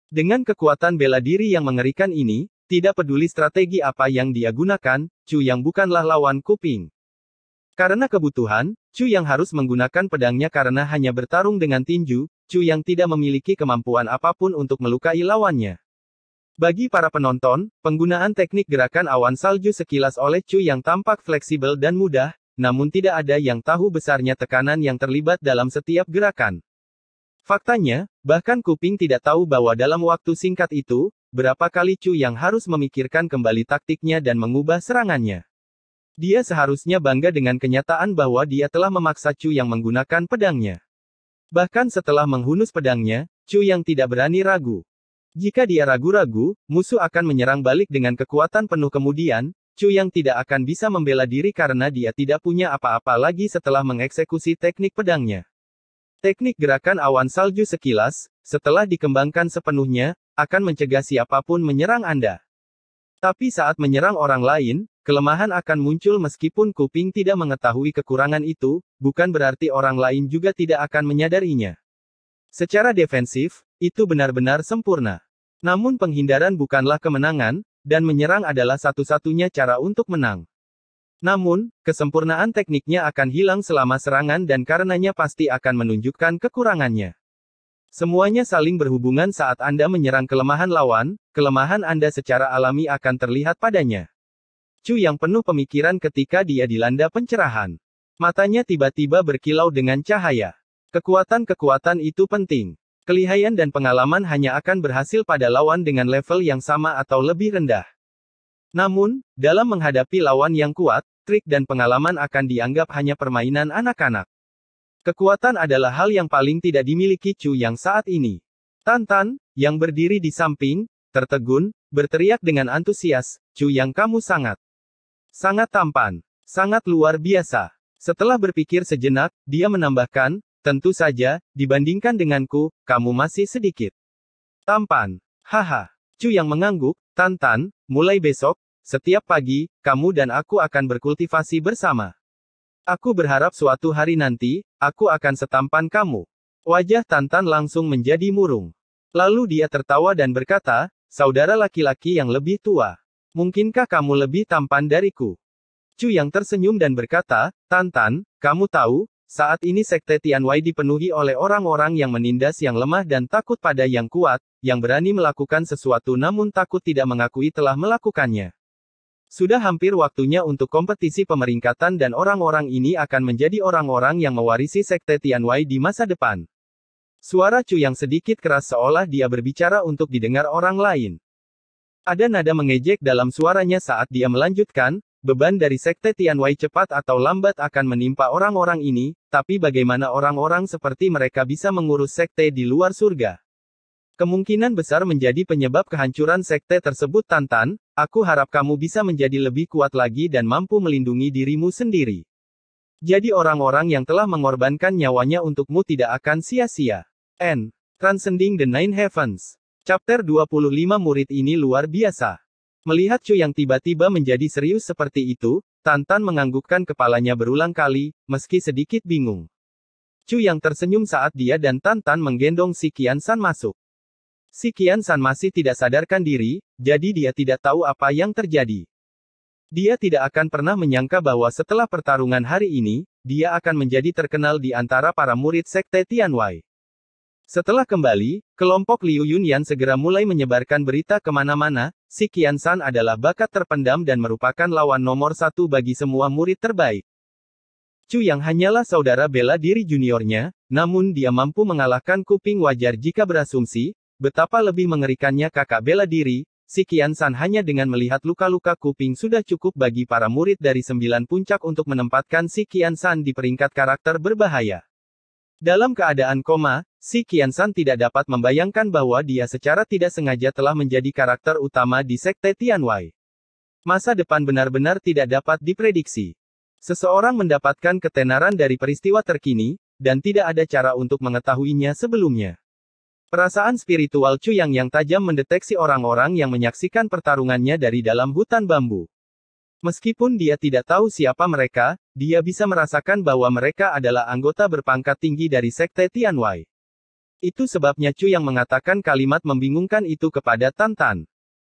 S1: Dengan kekuatan bela diri yang mengerikan ini, tidak peduli strategi apa yang dia gunakan, Chu Yang bukanlah lawan Kuping. Karena kebutuhan, Chu Yang harus menggunakan pedangnya karena hanya bertarung dengan tinju, Chu Yang tidak memiliki kemampuan apapun untuk melukai lawannya. Bagi para penonton, penggunaan teknik gerakan awan salju sekilas oleh Chu Yang tampak fleksibel dan mudah, namun tidak ada yang tahu besarnya tekanan yang terlibat dalam setiap gerakan. Faktanya, bahkan Kuping tidak tahu bahwa dalam waktu singkat itu, berapa kali Chu Yang harus memikirkan kembali taktiknya dan mengubah serangannya. Dia seharusnya bangga dengan kenyataan bahwa dia telah memaksa Chu Yang menggunakan pedangnya. Bahkan setelah menghunus pedangnya, Chu Yang tidak berani ragu. Jika dia ragu-ragu, musuh akan menyerang balik dengan kekuatan penuh kemudian, Chu Yang tidak akan bisa membela diri karena dia tidak punya apa-apa lagi setelah mengeksekusi teknik pedangnya. Teknik gerakan awan salju sekilas, setelah dikembangkan sepenuhnya, akan mencegah siapapun menyerang Anda. Tapi saat menyerang orang lain, kelemahan akan muncul meskipun Kuping tidak mengetahui kekurangan itu, bukan berarti orang lain juga tidak akan menyadarinya. Secara defensif, itu benar-benar sempurna. Namun penghindaran bukanlah kemenangan, dan menyerang adalah satu-satunya cara untuk menang. Namun, kesempurnaan tekniknya akan hilang selama serangan dan karenanya pasti akan menunjukkan kekurangannya. Semuanya saling berhubungan saat Anda menyerang kelemahan lawan, kelemahan Anda secara alami akan terlihat padanya. Chu Yang penuh pemikiran ketika dia dilanda pencerahan. Matanya tiba-tiba berkilau dengan cahaya. Kekuatan-kekuatan itu penting. Kelihayan dan pengalaman hanya akan berhasil pada lawan dengan level yang sama atau lebih rendah. Namun, dalam menghadapi lawan yang kuat, trik dan pengalaman akan dianggap hanya permainan anak-anak. Kekuatan adalah hal yang paling tidak dimiliki Chu Yang saat ini. Tan, yang berdiri di samping, tertegun, berteriak dengan antusias, "Chu Yang, kamu sangat tampan. Sangat luar biasa." Setelah berpikir sejenak, dia menambahkan, "Tentu saja, dibandingkan denganku, kamu masih sedikit tampan." Haha. Chu Yang mengangguk, Tan, mulai besok, setiap pagi, kamu dan aku akan berkultivasi bersama. Aku berharap suatu hari nanti, aku akan setampan kamu. Wajah Tan langsung menjadi murung. Lalu dia tertawa dan berkata, "Saudara laki-laki yang lebih tua. Mungkinkah kamu lebih tampan dariku?" Chu Yang tersenyum dan berkata, Tan, kamu tahu, saat ini Sekte Tianwei dipenuhi oleh orang-orang yang menindas yang lemah dan takut pada yang kuat, yang berani melakukan sesuatu namun takut tidak mengakui telah melakukannya. Sudah hampir waktunya untuk kompetisi pemeringkatan dan orang-orang ini akan menjadi orang-orang yang mewarisi Sekte Tianwei di masa depan. Suara Chu yang sedikit keras seolah dia berbicara untuk didengar orang lain. Ada nada mengejek dalam suaranya saat dia melanjutkan, beban dari Sekte Tianwei cepat atau lambat akan menimpa orang-orang ini, tapi bagaimana orang-orang seperti mereka bisa mengurus sekte di luar surga? Kemungkinan besar menjadi penyebab kehancuran sekte tersebut. Tantan, aku harap kamu bisa menjadi lebih kuat lagi dan mampu melindungi dirimu sendiri. Jadi orang-orang yang telah mengorbankan nyawanya untukmu tidak akan sia-sia. Transcending the Nine Heavens. Chapter 25. Murid ini luar biasa. Melihat Chu yang tiba-tiba menjadi serius seperti itu, Tantan menganggukkan kepalanya berulang kali, meski sedikit bingung. Chu yang tersenyum saat dia dan Tantan menggendong si Qian San masuk. Si Qian San masih tidak sadarkan diri, jadi dia tidak tahu apa yang terjadi. Dia tidak akan pernah menyangka bahwa setelah pertarungan hari ini, dia akan menjadi terkenal di antara para murid Sekte Tianwei. Setelah kembali, kelompok Liu Yunyan segera mulai menyebarkan berita kemana-mana, si Qian San adalah bakat terpendam dan merupakan lawan nomor satu bagi semua murid terbaik. Chu yang hanyalah saudara bela diri juniornya, namun dia mampu mengalahkan kuping wajar jika berasumsi, betapa lebih mengerikannya kakak bela diri, si Qian San hanya dengan melihat luka-luka kuping sudah cukup bagi para murid dari 9 puncak untuk menempatkan si Qian San di peringkat karakter berbahaya. Dalam keadaan koma, si Qian San tidak dapat membayangkan bahwa dia secara tidak sengaja telah menjadi karakter utama di Sekte Tianwei. Masa depan benar-benar tidak dapat diprediksi. Seseorang mendapatkan ketenaran dari peristiwa terkini, dan tidak ada cara untuk mengetahuinya sebelumnya. Perasaan spiritual Chu yang tajam mendeteksi orang-orang yang menyaksikan pertarungannya dari dalam hutan bambu. Meskipun dia tidak tahu siapa mereka, dia bisa merasakan bahwa mereka adalah anggota berpangkat tinggi dari Sekte Tianwei. Itu sebabnya Chu yang mengatakan kalimat membingungkan itu kepada Tantan.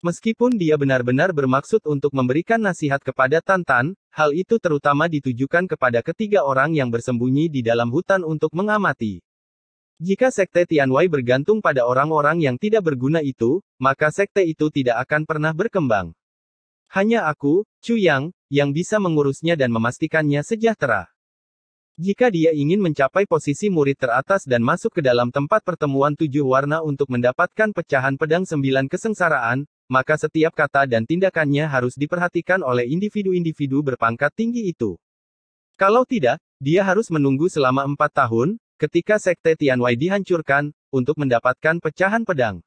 S1: Meskipun dia benar-benar bermaksud untuk memberikan nasihat kepada Tantan, hal itu terutama ditujukan kepada ketiga orang yang bersembunyi di dalam hutan untuk mengamati. Jika Sekte Tianwei bergantung pada orang-orang yang tidak berguna itu, maka sekte itu tidak akan pernah berkembang. Hanya aku, Chu yang bisa mengurusnya dan memastikannya sejahtera. Jika dia ingin mencapai posisi murid teratas dan masuk ke dalam tempat pertemuan 7 warna untuk mendapatkan pecahan pedang 9 kesengsaraan, maka setiap kata dan tindakannya harus diperhatikan oleh individu-individu berpangkat tinggi itu. Kalau tidak, dia harus menunggu selama 4 tahun, ketika Sekte Tianwei dihancurkan, untuk mendapatkan pecahan pedang.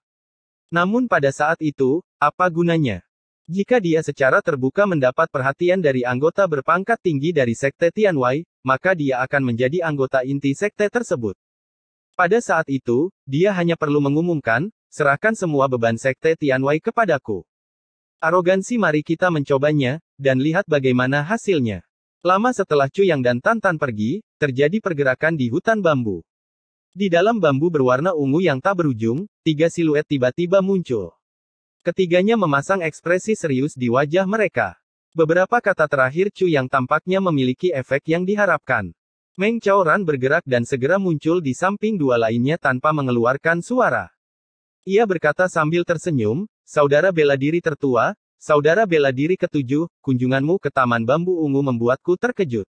S1: Namun pada saat itu, apa gunanya? Jika dia secara terbuka mendapat perhatian dari anggota berpangkat tinggi dari Sekte Tianwei, maka dia akan menjadi anggota inti sekte tersebut. Pada saat itu, dia hanya perlu mengumumkan, serahkan semua beban Sekte Tianwei kepadaku. Arogansi, mari kita mencobanya, dan lihat bagaimana hasilnya. Lama setelah Chu yang dan Tantan pergi, terjadi pergerakan di hutan bambu. Di dalam bambu berwarna ungu yang tak berujung, 3 siluet tiba-tiba muncul. Ketiganya memasang ekspresi serius di wajah mereka. Beberapa kata terakhir Chu yang tampaknya memiliki efek yang diharapkan. Meng Chaoran bergerak dan segera muncul di samping dua lainnya tanpa mengeluarkan suara. Ia berkata sambil tersenyum, saudara bela diri tertua, saudara bela diri ketujuh, kunjunganmu ke Taman Bambu Ungu membuatku terkejut.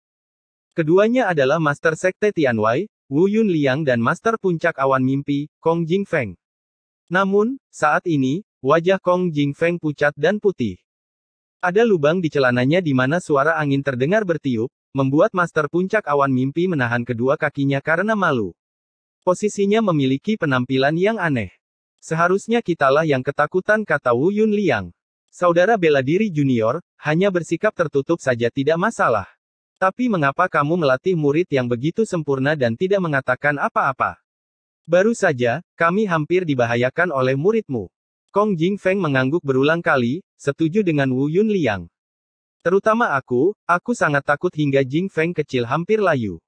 S1: Keduanya adalah Master Sekte Tianwei, Wu Yunliang dan Master Puncak Awan Mimpi, Kong Jingfeng. Namun, saat ini, wajah Kong Jingfeng pucat dan putih. Ada lubang di celananya di mana suara angin terdengar bertiup, membuat Master Puncak Awan Mimpi menahan kedua kakinya karena malu. Posisinya memiliki penampilan yang aneh. Seharusnya kitalah yang ketakutan, kata Wu Yunliang. Saudara bela diri junior, hanya bersikap tertutup saja tidak masalah. Tapi mengapa kamu melatih murid yang begitu sempurna dan tidak mengatakan apa-apa? Baru saja, kami hampir dibahayakan oleh muridmu. Kong Jingfeng mengangguk berulang kali, setuju dengan Wu Yunliang. Terutama aku sangat takut hingga Jingfeng kecil hampir layu.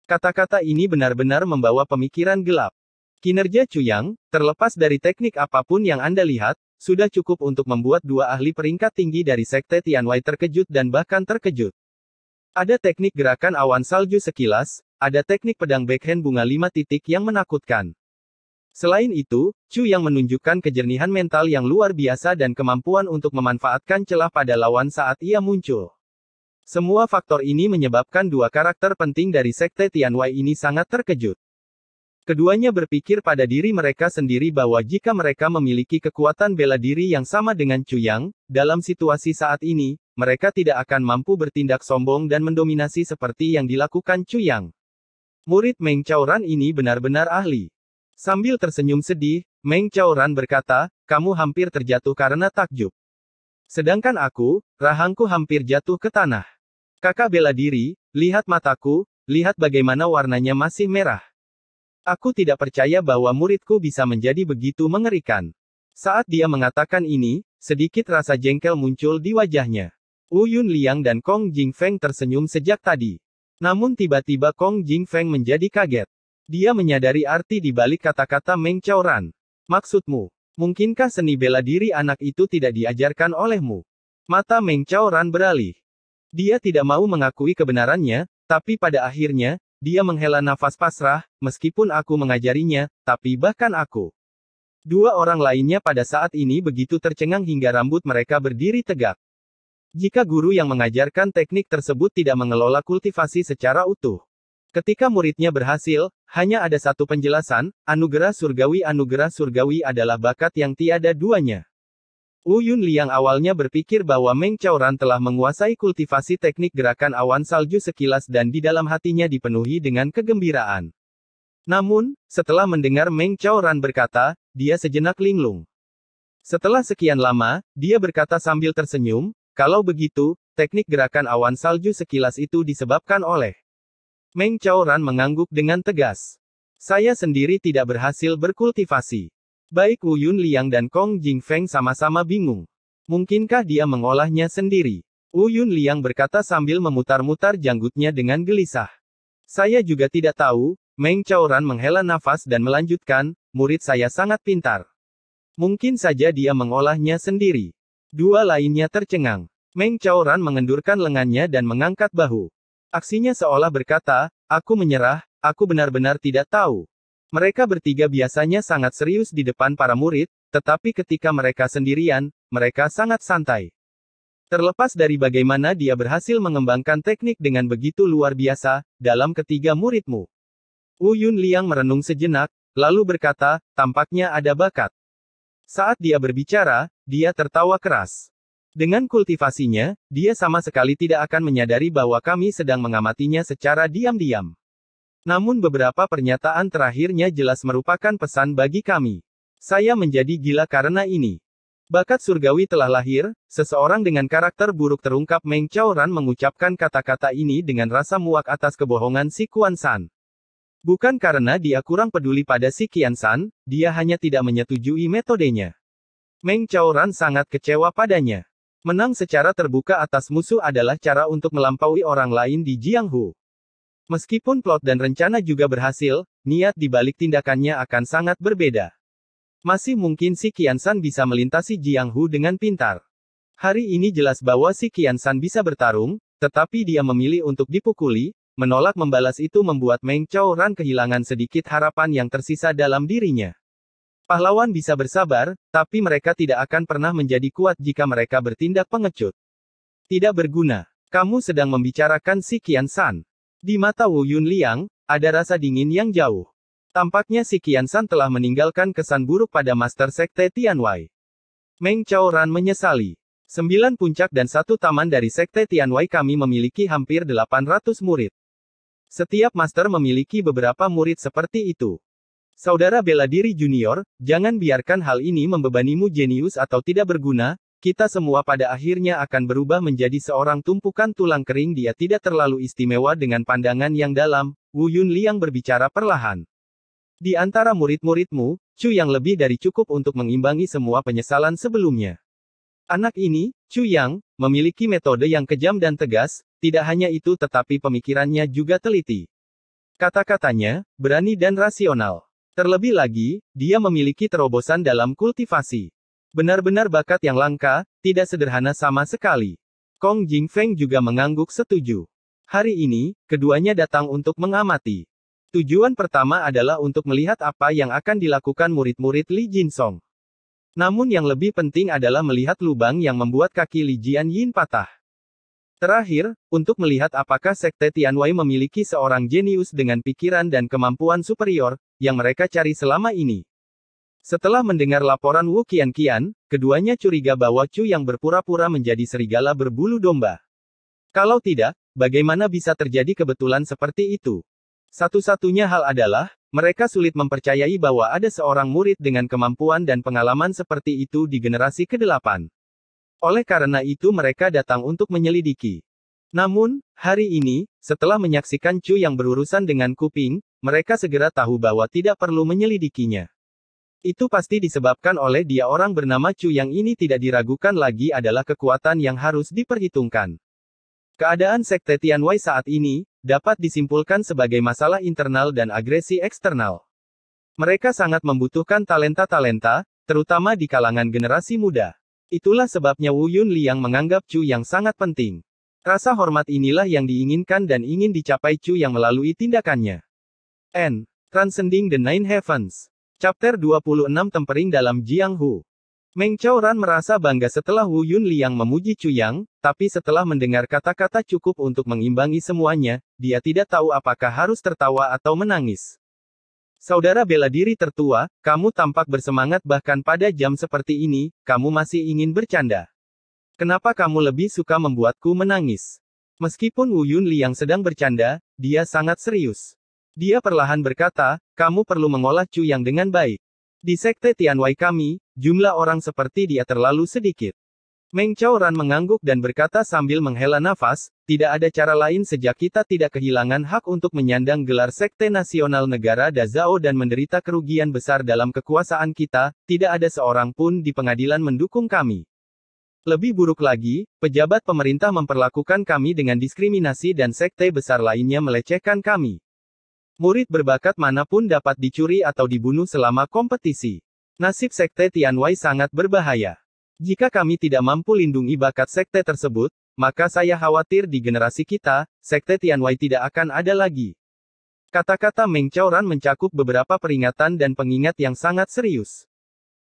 S1: Kata-kata ini benar-benar membawa pemikiran gelap. Kinerja Chu Yang, terlepas dari teknik apapun yang Anda lihat, sudah cukup untuk membuat dua ahli peringkat tinggi dari Sekte Tianwei terkejut dan bahkan terkejut. Ada teknik gerakan awan salju sekilas, ada teknik pedang backhand bunga 5 titik yang menakutkan. Selain itu, Chu yang menunjukkan kejernihan mental yang luar biasa dan kemampuan untuk memanfaatkan celah pada lawan saat ia muncul. Semua faktor ini menyebabkan dua karakter penting dari Sekte Tianwei ini sangat terkejut. Keduanya berpikir pada diri mereka sendiri bahwa jika mereka memiliki kekuatan bela diri yang sama dengan Chu Yang, dalam situasi saat ini, mereka tidak akan mampu bertindak sombong dan mendominasi seperti yang dilakukan Chu Yang. Murid Meng Chaoran ini benar-benar ahli. Sambil tersenyum sedih, Meng Chaoran berkata, kamu hampir terjatuh karena takjub. Sedangkan aku, rahangku hampir jatuh ke tanah. Kakak bela diri, lihat mataku, lihat bagaimana warnanya masih merah. Aku tidak percaya bahwa muridku bisa menjadi begitu mengerikan. Saat dia mengatakan ini, sedikit rasa jengkel muncul di wajahnya. Wu Yunliang dan Kong Jingfeng tersenyum sejak tadi. Namun tiba-tiba Kong Jingfeng menjadi kaget. Dia menyadari arti di balik kata-kata Meng Chaoran. Maksudmu, mungkinkah seni bela diri anak itu tidak diajarkan olehmu? Mata Meng Chaoran beralih. Dia tidak mau mengakui kebenarannya, tapi pada akhirnya, dia menghela nafas pasrah, meskipun aku mengajarinya, tapi bahkan aku. Dua orang lainnya pada saat ini begitu tercengang hingga rambut mereka berdiri tegak. Jika guru yang mengajarkan teknik tersebut tidak mengelola kultivasi secara utuh. Ketika muridnya berhasil, hanya ada satu penjelasan, anugerah surgawi adalah bakat yang tiada duanya. Wu Yunliang awalnya berpikir bahwa Meng Chaoran telah menguasai kultivasi teknik gerakan awan salju sekilas dan di dalam hatinya dipenuhi dengan kegembiraan. Namun, setelah mendengar Meng Chaoran berkata, dia sejenak linglung. Setelah sekian lama, dia berkata sambil tersenyum, kalau begitu, teknik gerakan awan salju sekilas itu disebabkan oleh. Meng Chaoran mengangguk dengan tegas. Saya sendiri tidak berhasil berkultivasi. Baik Wu Yunliang dan Kong Jingfeng sama-sama bingung. Mungkinkah dia mengolahnya sendiri? Wu Yunliang berkata sambil memutar-mutar janggutnya dengan gelisah. Saya juga tidak tahu. Meng Chaoran menghela nafas dan melanjutkan, murid saya sangat pintar. Mungkin saja dia mengolahnya sendiri. Dua lainnya tercengang. Meng Chaoran mengendurkan lengannya dan mengangkat bahu. Aksinya seolah berkata, aku menyerah, aku benar-benar tidak tahu. Mereka bertiga biasanya sangat serius di depan para murid, tetapi ketika mereka sendirian, mereka sangat santai. Terlepas dari bagaimana dia berhasil mengembangkan teknik dengan begitu luar biasa, dalam ketiga muridmu. Wu Yunliang merenung sejenak, lalu berkata, tampaknya ada bakat. Saat dia berbicara, dia tertawa keras. Dengan kultivasinya, dia sama sekali tidak akan menyadari bahwa kami sedang mengamatinya secara diam-diam. Namun beberapa pernyataan terakhirnya jelas merupakan pesan bagi kami. Saya menjadi gila karena ini. Bakat surgawi telah lahir, seseorang dengan karakter buruk terungkap. Meng Chaoran mengucapkan kata-kata ini dengan rasa muak atas kebohongan si Qian San. Bukan karena dia kurang peduli pada si Qian San, dia hanya tidak menyetujui metodenya. Meng Chaoran sangat kecewa padanya. Menang secara terbuka atas musuh adalah cara untuk melampaui orang lain di Jianghu. Meskipun plot dan rencana juga berhasil, niat di balik tindakannya akan sangat berbeda. Masih mungkin si Qian San bisa melintasi Jianghu dengan pintar. Hari ini jelas bahwa si Qian San bisa bertarung, tetapi dia memilih untuk dipukuli, menolak membalas itu membuat Meng Chaoran kehilangan sedikit harapan yang tersisa dalam dirinya. Pahlawan bisa bersabar, tapi mereka tidak akan pernah menjadi kuat jika mereka bertindak pengecut. Tidak berguna. Kamu sedang membicarakan si Qian San. Di mata Wu Yunliang, ada rasa dingin yang jauh. Tampaknya si Qian San telah meninggalkan kesan buruk pada Master Sekte Tianwei. Meng Chaoran menyesali. 9 puncak dan 1 taman dari Sekte Tianwei kami memiliki hampir 800 murid. Setiap master memiliki beberapa murid seperti itu. Saudara bela diri junior, jangan biarkan hal ini membebanimu jenius atau tidak berguna. Kita semua pada akhirnya akan berubah menjadi seorang tumpukan tulang kering. Dia tidak terlalu istimewa dengan pandangan yang dalam. Wu Yunliang berbicara perlahan. Di antara murid-muridmu, Chu yang lebih dari cukup untuk mengimbangi semua penyesalan sebelumnya. Anak ini, Chu Yang, memiliki metode yang kejam dan tegas, tidak hanya itu tetapi pemikirannya juga teliti. Kata-katanya, berani dan rasional. Terlebih lagi, dia memiliki terobosan dalam kultivasi. Benar-benar bakat yang langka, tidak sederhana sama sekali. Kong Jingfeng juga mengangguk setuju. Hari ini, keduanya datang untuk mengamati. Tujuan pertama adalah untuk melihat apa yang akan dilakukan murid-murid Li Jinsong. Namun yang lebih penting adalah melihat lubang yang membuat kaki Li Jianyin patah. Terakhir, untuk melihat apakah Sekte Tianwei memiliki seorang jenius dengan pikiran dan kemampuan superior, yang mereka cari selama ini. Setelah mendengar laporan Wu Qianqian, keduanya curiga bahwa Chu yang berpura-pura menjadi serigala berbulu domba. Kalau tidak, bagaimana bisa terjadi kebetulan seperti itu? Satu-satunya hal adalah, mereka sulit mempercayai bahwa ada seorang murid dengan kemampuan dan pengalaman seperti itu di generasi ke-8. Oleh karena itu mereka datang untuk menyelidiki. Namun, hari ini, setelah menyaksikan Chu yang berurusan dengan kuping, mereka segera tahu bahwa tidak perlu menyelidikinya. Itu pasti disebabkan oleh dia. Orang bernama Chu yang ini tidak diragukan lagi adalah kekuatan yang harus diperhitungkan. Keadaan Sekte Tianwei saat ini, dapat disimpulkan sebagai masalah internal dan agresi eksternal. Mereka sangat membutuhkan talenta-talenta, terutama di kalangan generasi muda. Itulah sebabnya Wu Yunliang menganggap Chu yang sangat penting. Rasa hormat inilah yang diinginkan dan ingin dicapai Chu yang melalui tindakannya. Transcending the Nine Heavens. Chapter 26 Tempering dalam Jianghu. Meng Chaoran merasa bangga setelah Wu Yunliang memuji Chu Yang, tapi setelah mendengar kata-kata cukup untuk mengimbangi semuanya, dia tidak tahu apakah harus tertawa atau menangis. Saudara bela diri tertua, kamu tampak bersemangat bahkan pada jam seperti ini, kamu masih ingin bercanda. Kenapa kamu lebih suka membuatku menangis? Meskipun Wu Yunliang sedang bercanda, dia sangat serius. Dia perlahan berkata, kamu perlu mengolah Chu Yang dengan baik. Di Sekte Tianwei kami, jumlah orang seperti dia terlalu sedikit. Meng Chaoran mengangguk dan berkata sambil menghela nafas, tidak ada cara lain sejak kita tidak kehilangan hak untuk menyandang gelar Sekte Nasional Negara Dazhao dan menderita kerugian besar dalam kekuasaan kita, tidak ada seorang pun di pengadilan mendukung kami. Lebih buruk lagi, pejabat pemerintah memperlakukan kami dengan diskriminasi dan sekte besar lainnya melecehkan kami. Murid berbakat manapun dapat dicuri atau dibunuh selama kompetisi. Nasib Sekte Tianwei sangat berbahaya. Jika kami tidak mampu lindungi bakat sekte tersebut, maka saya khawatir di generasi kita, Sekte Tianwei tidak akan ada lagi. Kata-kata Meng Chaoran mencakup beberapa peringatan dan pengingat yang sangat serius.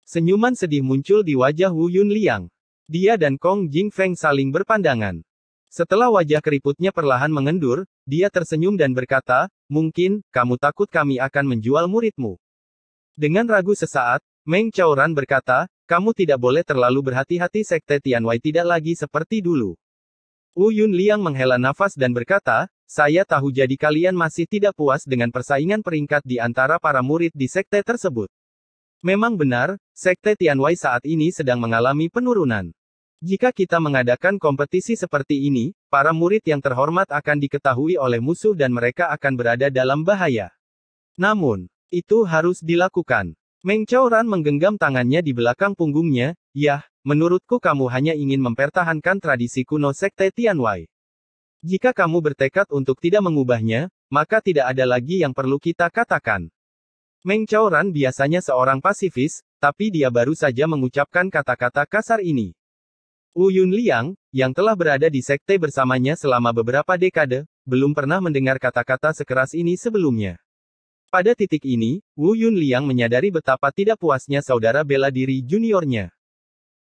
S1: Senyuman sedih muncul di wajah Wu Yunliang. Dia dan Kong Jingfeng saling berpandangan. Setelah wajah keriputnya perlahan mengendur, dia tersenyum dan berkata, mungkin, kamu takut kami akan menjual muridmu. Dengan ragu sesaat, Meng Chaoran berkata, kamu tidak boleh terlalu berhati-hati. Sekte Tianwei tidak lagi seperti dulu. Wu Yunliang menghela nafas dan berkata, saya tahu jadi kalian masih tidak puas dengan persaingan peringkat di antara para murid di sekte tersebut. Memang benar, Sekte Tianwei saat ini sedang mengalami penurunan. Jika kita mengadakan kompetisi seperti ini, para murid yang terhormat akan diketahui oleh musuh dan mereka akan berada dalam bahaya. Namun, itu harus dilakukan. Meng Chaoran menggenggam tangannya di belakang punggungnya, yah, menurutku kamu hanya ingin mempertahankan tradisi kuno Sekte Tianwei. Jika kamu bertekad untuk tidak mengubahnya, maka tidak ada lagi yang perlu kita katakan. Meng Chaoran biasanya seorang pasifis, tapi dia baru saja mengucapkan kata-kata kasar ini. Wu Yunliang, yang telah berada di sekte bersamanya selama beberapa dekade, belum pernah mendengar kata-kata sekeras ini sebelumnya. Pada titik ini, Wu Yunliang menyadari betapa tidak puasnya saudara bela diri juniornya.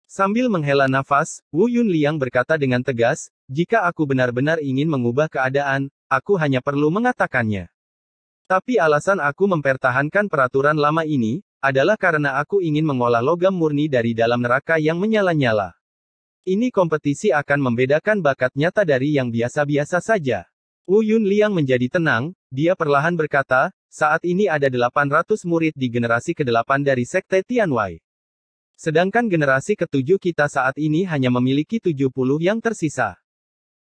S1: Sambil menghela nafas, Wu Yunliang berkata dengan tegas, jika aku benar-benar ingin mengubah keadaan, aku hanya perlu mengatakannya. Tapi alasan aku mempertahankan peraturan lama ini, adalah karena aku ingin mengolah logam murni dari dalam neraka yang menyala-nyala. Ini kompetisi akan membedakan bakat nyata dari yang biasa-biasa saja. Wu Yunliang menjadi tenang, dia perlahan berkata, saat ini ada 800 murid di generasi ke-8 dari Sekte Tianwei. Sedangkan generasi ke-7 kita saat ini hanya memiliki 70 yang tersisa.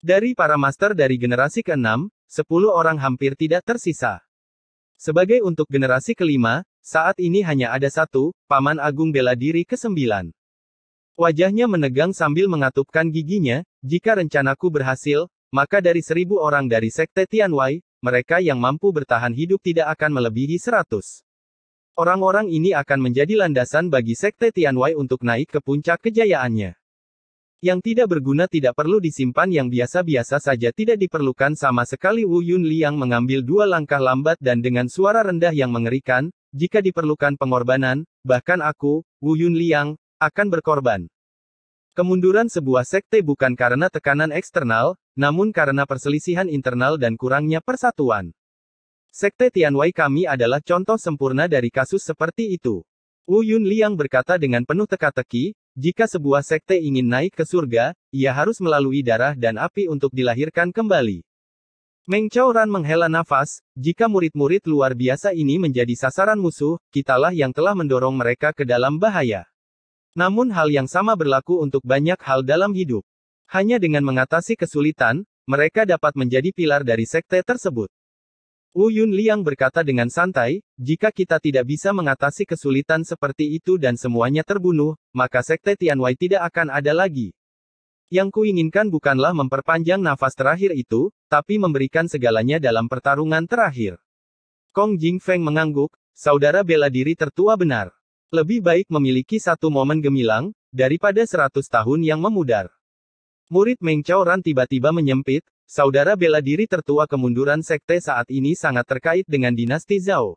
S1: Dari para master dari generasi ke-6, 10 orang hampir tidak tersisa. Sebagai untuk generasi ke-5, saat ini hanya ada satu, Paman Agung Bela Diri ke-9. Wajahnya menegang sambil mengatupkan giginya, jika rencanaku berhasil, maka dari 1000 orang dari Sekte Tianwei, mereka yang mampu bertahan hidup tidak akan melebihi 100. Orang-orang ini akan menjadi landasan bagi Sekte Tianwei untuk naik ke puncak kejayaannya. Yang tidak berguna tidak perlu disimpan, yang biasa-biasa saja tidak diperlukan sama sekali. Wu Yunliang mengambil 2 langkah lambat dan dengan suara rendah yang mengerikan, jika diperlukan pengorbanan, bahkan aku, Wu Yunliang, akan berkorban. Kemunduran sebuah sekte bukan karena tekanan eksternal, namun karena perselisihan internal dan kurangnya persatuan. Sekte Tianwei kami adalah contoh sempurna dari kasus seperti itu. Wu Yunliang berkata dengan penuh teka-teki, jika sebuah sekte ingin naik ke surga, ia harus melalui darah dan api untuk dilahirkan kembali. Meng Chaoran menghela nafas, jika murid-murid luar biasa ini menjadi sasaran musuh, kitalah yang telah mendorong mereka ke dalam bahaya. Namun hal yang sama berlaku untuk banyak hal dalam hidup. Hanya dengan mengatasi kesulitan, mereka dapat menjadi pilar dari sekte tersebut. Wu Yunliang berkata dengan santai, jika kita tidak bisa mengatasi kesulitan seperti itu dan semuanya terbunuh, maka sekte Tianwei tidak akan ada lagi. Yang kuinginkan bukanlah memperpanjang nafas terakhir itu, tapi memberikan segalanya dalam pertarungan terakhir. Kong Jingfeng mengangguk, saudara bela diri tertua benar. Lebih baik memiliki satu momen gemilang, daripada 100 tahun yang memudar. Murid Meng Chaoran tiba-tiba menyempit, saudara bela diri tertua kemunduran sekte saat ini sangat terkait dengan dinasti Zhao.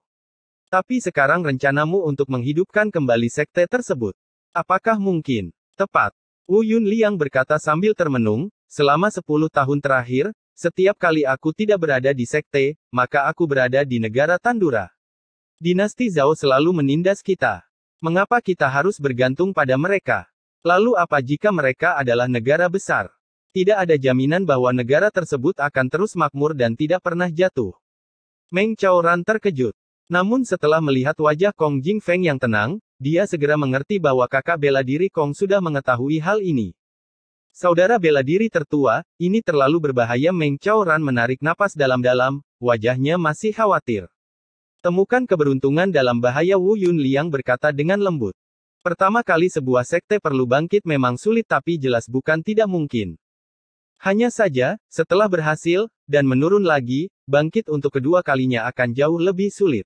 S1: Tapi sekarang rencanamu untuk menghidupkan kembali sekte tersebut. Apakah mungkin? Tepat. Wu Yunliang berkata sambil termenung, selama 10 tahun terakhir, setiap kali aku tidak berada di sekte, maka aku berada di negara Tandura. Dinasti Zhao selalu menindas kita. Mengapa kita harus bergantung pada mereka? Lalu apa jika mereka adalah negara besar? Tidak ada jaminan bahwa negara tersebut akan terus makmur dan tidak pernah jatuh. Meng Chaoran terkejut. Namun setelah melihat wajah Kong Jingfeng yang tenang, dia segera mengerti bahwa kakak bela diri Kong sudah mengetahui hal ini. Saudara bela diri tertua, ini terlalu berbahaya. Meng Chaoran menarik napas dalam-dalam, wajahnya masih khawatir. Temukan keberuntungan dalam bahaya. Wu Yunliang berkata dengan lembut. Pertama kali sebuah sekte perlu bangkit memang sulit tapi jelas bukan tidak mungkin. Hanya saja, setelah berhasil, dan menurun lagi, bangkit untuk kedua kalinya akan jauh lebih sulit.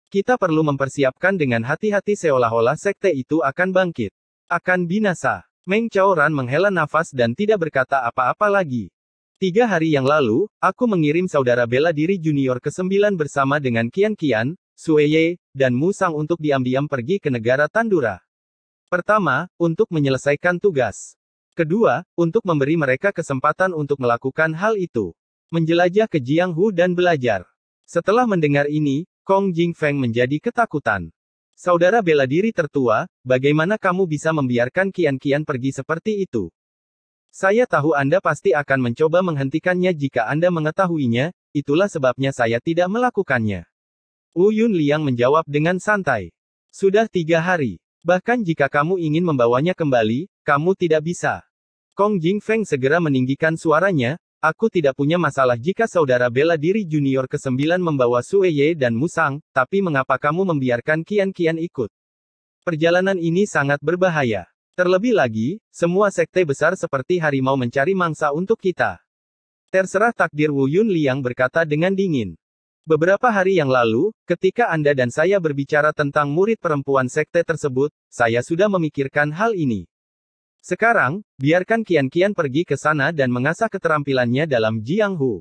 S1: Kita perlu mempersiapkan dengan hati-hati seolah-olah sekte itu akan bangkit. Akan binasa. Meng Chaoran menghela nafas dan tidak berkata apa-apa lagi. 3 hari yang lalu, aku mengirim saudara bela diri junior ke-9 bersama dengan Qian Qian, Sue Ye, dan Musang untuk diam-diam pergi ke negara Tandura. Pertama, untuk menyelesaikan tugas. Kedua, untuk memberi mereka kesempatan untuk melakukan hal itu. Menjelajah ke Jianghu dan belajar. Setelah mendengar ini, Kong Jingfeng menjadi ketakutan. Saudara bela diri tertua, bagaimana kamu bisa membiarkan Qian Qian pergi seperti itu? Saya tahu Anda pasti akan mencoba menghentikannya jika Anda mengetahuinya, itulah sebabnya saya tidak melakukannya. Wu Yunliang menjawab dengan santai. Sudah 3 hari. Bahkan jika kamu ingin membawanya kembali, kamu tidak bisa. Kong Jingfeng segera meninggikan suaranya, aku tidak punya masalah jika saudara bela diri junior ke-9 membawa Sue Ye dan Musang, tapi mengapa kamu membiarkan Qian Qian ikut? Perjalanan ini sangat berbahaya. Terlebih lagi, semua sekte besar seperti harimau mencari mangsa untuk kita. Terserah takdir. Wu Yunliang berkata dengan dingin. Beberapa hari yang lalu, ketika Anda dan saya berbicara tentang murid perempuan sekte tersebut, saya sudah memikirkan hal ini. Sekarang, biarkan Qian Qian pergi ke sana dan mengasah keterampilannya dalam Jianghu.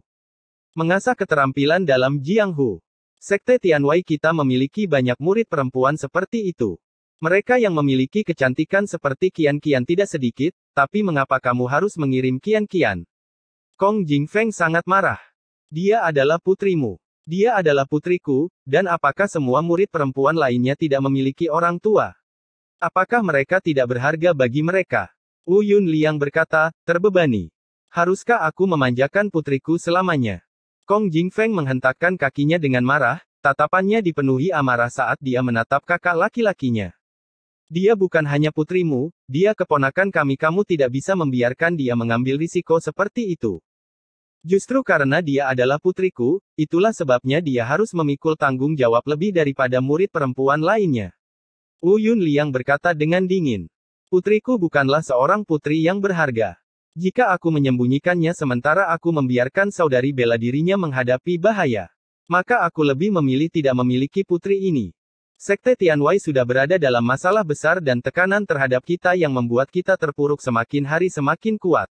S1: Mengasah keterampilan dalam Jianghu. Sekte Tianwei kita memiliki banyak murid perempuan seperti itu. Mereka yang memiliki kecantikan seperti Qian Qian tidak sedikit, tapi mengapa kamu harus mengirim Qian Qian? Kong Jingfeng sangat marah. Dia adalah putrimu. Dia adalah putriku, dan apakah semua murid perempuan lainnya tidak memiliki orang tua? Apakah mereka tidak berharga bagi mereka? Wu Yunliang berkata, terbebani. Haruskah aku memanjakan putriku selamanya? Kong Jingfeng menghentakkan kakinya dengan marah, tatapannya dipenuhi amarah saat dia menatap kakak laki-lakinya. Dia bukan hanya putrimu, dia keponakan kami. Kamu tidak bisa membiarkan dia mengambil risiko seperti itu. Justru karena dia adalah putriku, itulah sebabnya dia harus memikul tanggung jawab lebih daripada murid perempuan lainnya. Wu Yunliang berkata dengan dingin. Putriku bukanlah seorang putri yang berharga. Jika aku menyembunyikannya sementara aku membiarkan saudari bela dirinya menghadapi bahaya, maka aku lebih memilih tidak memiliki putri ini. Sekte Tianwei sudah berada dalam masalah besar dan tekanan terhadap kita yang membuat kita terpuruk semakin hari semakin kuat.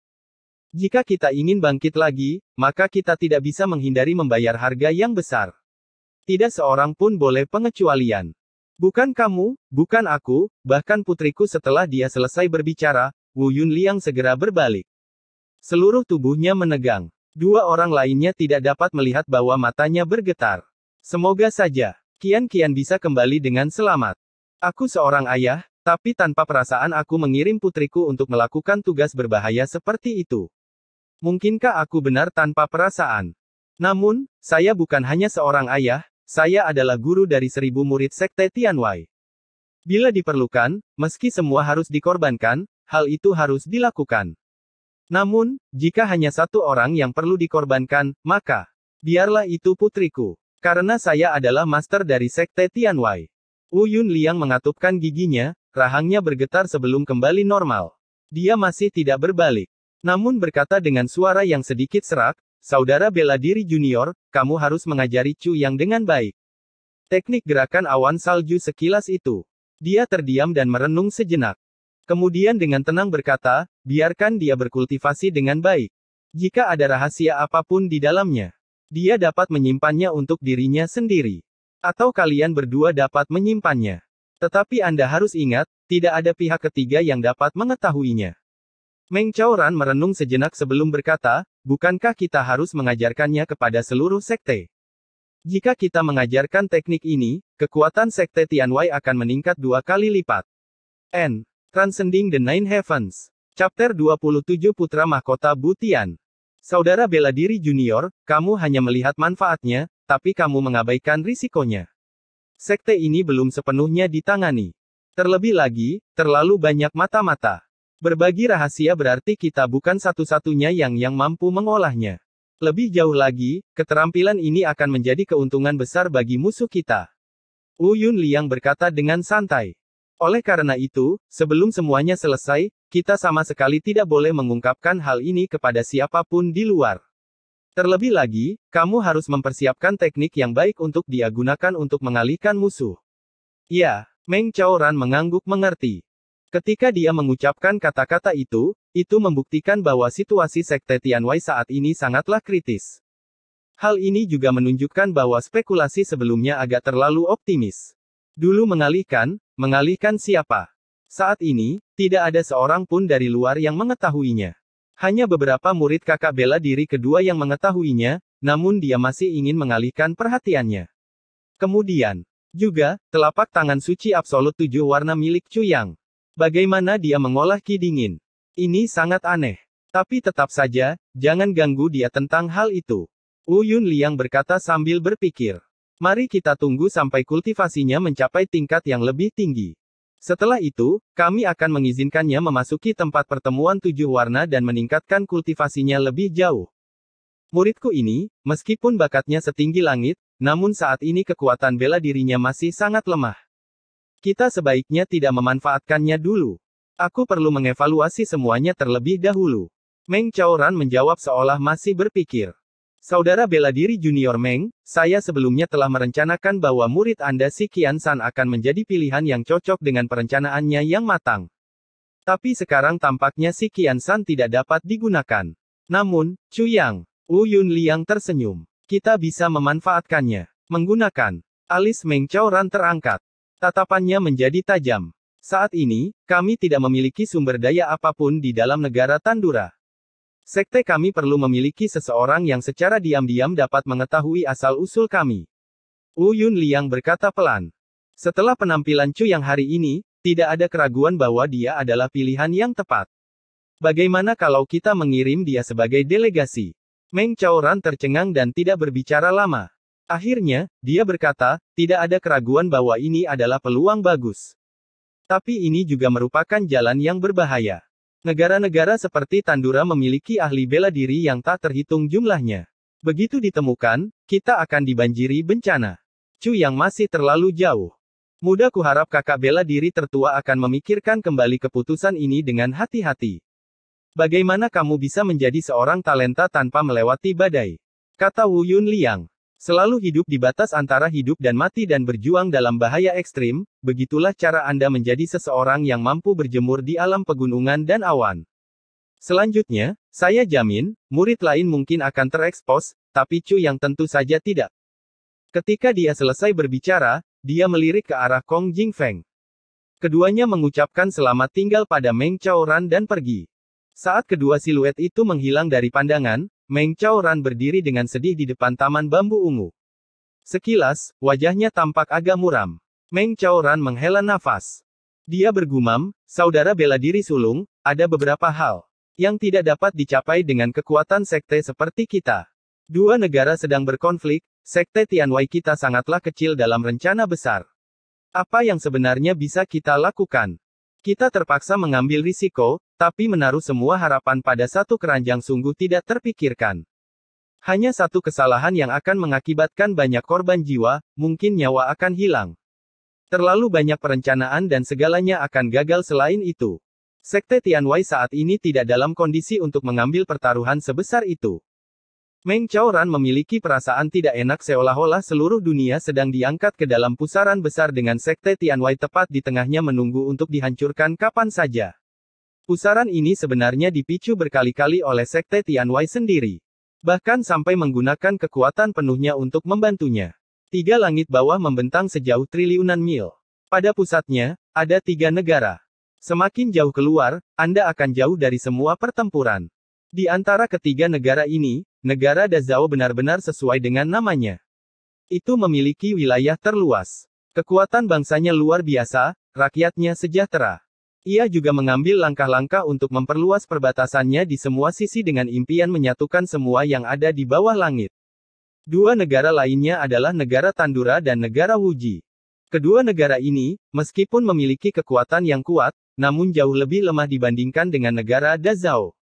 S1: Jika kita ingin bangkit lagi, maka kita tidak bisa menghindari membayar harga yang besar. Tidak seorang pun boleh pengecualian. Bukan kamu, bukan aku, bahkan putriku. Setelah dia selesai berbicara, Wu Yunliang segera berbalik. Seluruh tubuhnya menegang. Dua orang lainnya tidak dapat melihat bahwa matanya bergetar. Semoga saja, Qian bisa kembali dengan selamat. Aku seorang ayah, tapi tanpa perasaan aku mengirim putriku untuk melakukan tugas berbahaya seperti itu. Mungkinkah aku benar tanpa perasaan? Namun, saya bukan hanya seorang ayah, saya adalah guru dari 1000 murid Sekte Tianwei. Bila diperlukan, meski semua harus dikorbankan, hal itu harus dilakukan. Namun, jika hanya satu orang yang perlu dikorbankan, maka, biarlah itu putriku. Karena saya adalah master dari Sekte Tianwei. Wu Yunliang mengatupkan giginya, rahangnya bergetar sebelum kembali normal. Dia masih tidak berbalik. Namun berkata dengan suara yang sedikit serak, "Saudara bela diri junior, kamu harus mengajari Chu Yang dengan baik." Teknik gerakan awan salju sekilas itu. Dia terdiam dan merenung sejenak. Kemudian dengan tenang berkata, biarkan dia berkultivasi dengan baik. Jika ada rahasia apapun di dalamnya, dia dapat menyimpannya untuk dirinya sendiri. Atau kalian berdua dapat menyimpannya. Tetapi Anda harus ingat, tidak ada pihak ketiga yang dapat mengetahuinya. Meng Chaoran merenung sejenak sebelum berkata, bukankah kita harus mengajarkannya kepada seluruh sekte? Jika kita mengajarkan teknik ini, kekuatan Sekte Tianwei akan meningkat 2 kali lipat. Transcending the Nine Heavens. Chapter 27 Putra Mahkota Butian. Saudara bela diri junior, kamu hanya melihat manfaatnya, tapi kamu mengabaikan risikonya. Sekte ini belum sepenuhnya ditangani. Terlebih lagi, terlalu banyak mata-mata. Berbagi rahasia berarti kita bukan satu-satunya yang mampu mengolahnya. Lebih jauh lagi, keterampilan ini akan menjadi keuntungan besar bagi musuh kita. Wu Yunliang berkata dengan santai. Oleh karena itu, sebelum semuanya selesai, kita sama sekali tidak boleh mengungkapkan hal ini kepada siapapun di luar. Terlebih lagi, kamu harus mempersiapkan teknik yang baik untuk dia gunakan untuk mengalihkan musuh. Ya, Meng Chaoran mengangguk mengerti. Ketika dia mengucapkan kata-kata itu membuktikan bahwa situasi Sekte Tianwei saat ini sangatlah kritis. Hal ini juga menunjukkan bahwa spekulasi sebelumnya agak terlalu optimis. Dulu mengalihkan siapa? Saat ini, tidak ada seorang pun dari luar yang mengetahuinya. Hanya beberapa murid kakak bela diri kedua yang mengetahuinya, namun dia masih ingin mengalihkan perhatiannya. Kemudian, juga, telapak tangan suci absolut 7 warna milik Chu Yang. Bagaimana dia mengolah ki dingin? Ini sangat aneh. Tapi tetap saja, jangan ganggu dia tentang hal itu. Wu Yunliang berkata sambil berpikir. Mari kita tunggu sampai kultivasinya mencapai tingkat yang lebih tinggi. Setelah itu, kami akan mengizinkannya memasuki tempat pertemuan 7 warna dan meningkatkan kultivasinya lebih jauh. Muridku ini, meskipun bakatnya setinggi langit, namun saat ini kekuatan bela dirinya masih sangat lemah. Kita sebaiknya tidak memanfaatkannya dulu. Aku perlu mengevaluasi semuanya terlebih dahulu. Meng Chaoran menjawab seolah masih berpikir. Saudara bela diri junior Meng, saya sebelumnya telah merencanakan bahwa murid Anda si Qian-san akan menjadi pilihan yang cocok dengan perencanaannya yang matang. Tapi sekarang tampaknya si Qian-san tidak dapat digunakan. Namun, Chu Yang, Wu Yunliang tersenyum. Kita bisa memanfaatkannya. Menggunakan. Alis Meng Chaoran terangkat. Tatapannya menjadi tajam. Saat ini, kami tidak memiliki sumber daya apapun di dalam negara Tandura. Sekte kami perlu memiliki seseorang yang secara diam-diam dapat mengetahui asal-usul kami. Wu Yunliang berkata pelan. Setelah penampilan Chu yang hari ini, tidak ada keraguan bahwa dia adalah pilihan yang tepat. Bagaimana kalau kita mengirim dia sebagai delegasi? Meng Chaoran tercengang dan tidak berbicara lama. Akhirnya, dia berkata, tidak ada keraguan bahwa ini adalah peluang bagus. Tapi ini juga merupakan jalan yang berbahaya. Negara-negara seperti Tandura memiliki ahli bela diri yang tak terhitung jumlahnya. Begitu ditemukan, kita akan dibanjiri bencana. Chu yang masih terlalu jauh. Mudah kuharap kakak bela diri tertua akan memikirkan kembali keputusan ini dengan hati-hati. Bagaimana kamu bisa menjadi seorang talenta tanpa melewati badai? Kata Wu Yunliang. Selalu hidup di batas antara hidup dan mati dan berjuang dalam bahaya ekstrim, begitulah cara Anda menjadi seseorang yang mampu berjemur di alam pegunungan dan awan. Selanjutnya, saya jamin, murid lain mungkin akan terekspos, tapi Chu yang tentu saja tidak. Ketika dia selesai berbicara, dia melirik ke arah Kong Jingfeng. Keduanya mengucapkan selamat tinggal pada Meng Chaoran dan pergi. Saat kedua siluet itu menghilang dari pandangan, Meng Chaoran berdiri dengan sedih di depan taman bambu ungu. Sekilas, wajahnya tampak agak muram. Meng Chaoran menghela nafas. Dia bergumam, saudara bela diri sulung, ada beberapa hal yang tidak dapat dicapai dengan kekuatan sekte seperti kita. Dua negara sedang berkonflik, sekte Tianwei kita sangatlah kecil dalam rencana besar. Apa yang sebenarnya bisa kita lakukan? Kita terpaksa mengambil risiko, tapi menaruh semua harapan pada satu keranjang sungguh tidak terpikirkan. Hanya satu kesalahan yang akan mengakibatkan banyak korban jiwa, mungkin nyawa akan hilang. Terlalu banyak perencanaan dan segalanya akan gagal selain itu. Sekte Tianwei saat ini tidak dalam kondisi untuk mengambil pertaruhan sebesar itu. Meng Chaoran memiliki perasaan tidak enak seolah-olah seluruh dunia sedang diangkat ke dalam pusaran besar dengan sekte Tianwei tepat di tengahnya menunggu untuk dihancurkan kapan saja. Pusaran ini sebenarnya dipicu berkali-kali oleh sekte Tianwei sendiri. Bahkan sampai menggunakan kekuatan penuhnya untuk membantunya. Tiga langit bawah membentang sejauh triliunan mil. Pada pusatnya, ada tiga negara. Semakin jauh keluar, Anda akan jauh dari semua pertempuran. Di antara ketiga negara ini, negara Dazhao benar-benar sesuai dengan namanya. Itu memiliki wilayah terluas. Kekuatan bangsanya luar biasa, rakyatnya sejahtera. Ia juga mengambil langkah-langkah untuk memperluas perbatasannya di semua sisi dengan impian menyatukan semua yang ada di bawah langit. Dua negara lainnya adalah negara Tandura dan negara Wuji. Kedua negara ini, meskipun memiliki kekuatan yang kuat, namun jauh lebih lemah dibandingkan dengan negara Dazhao.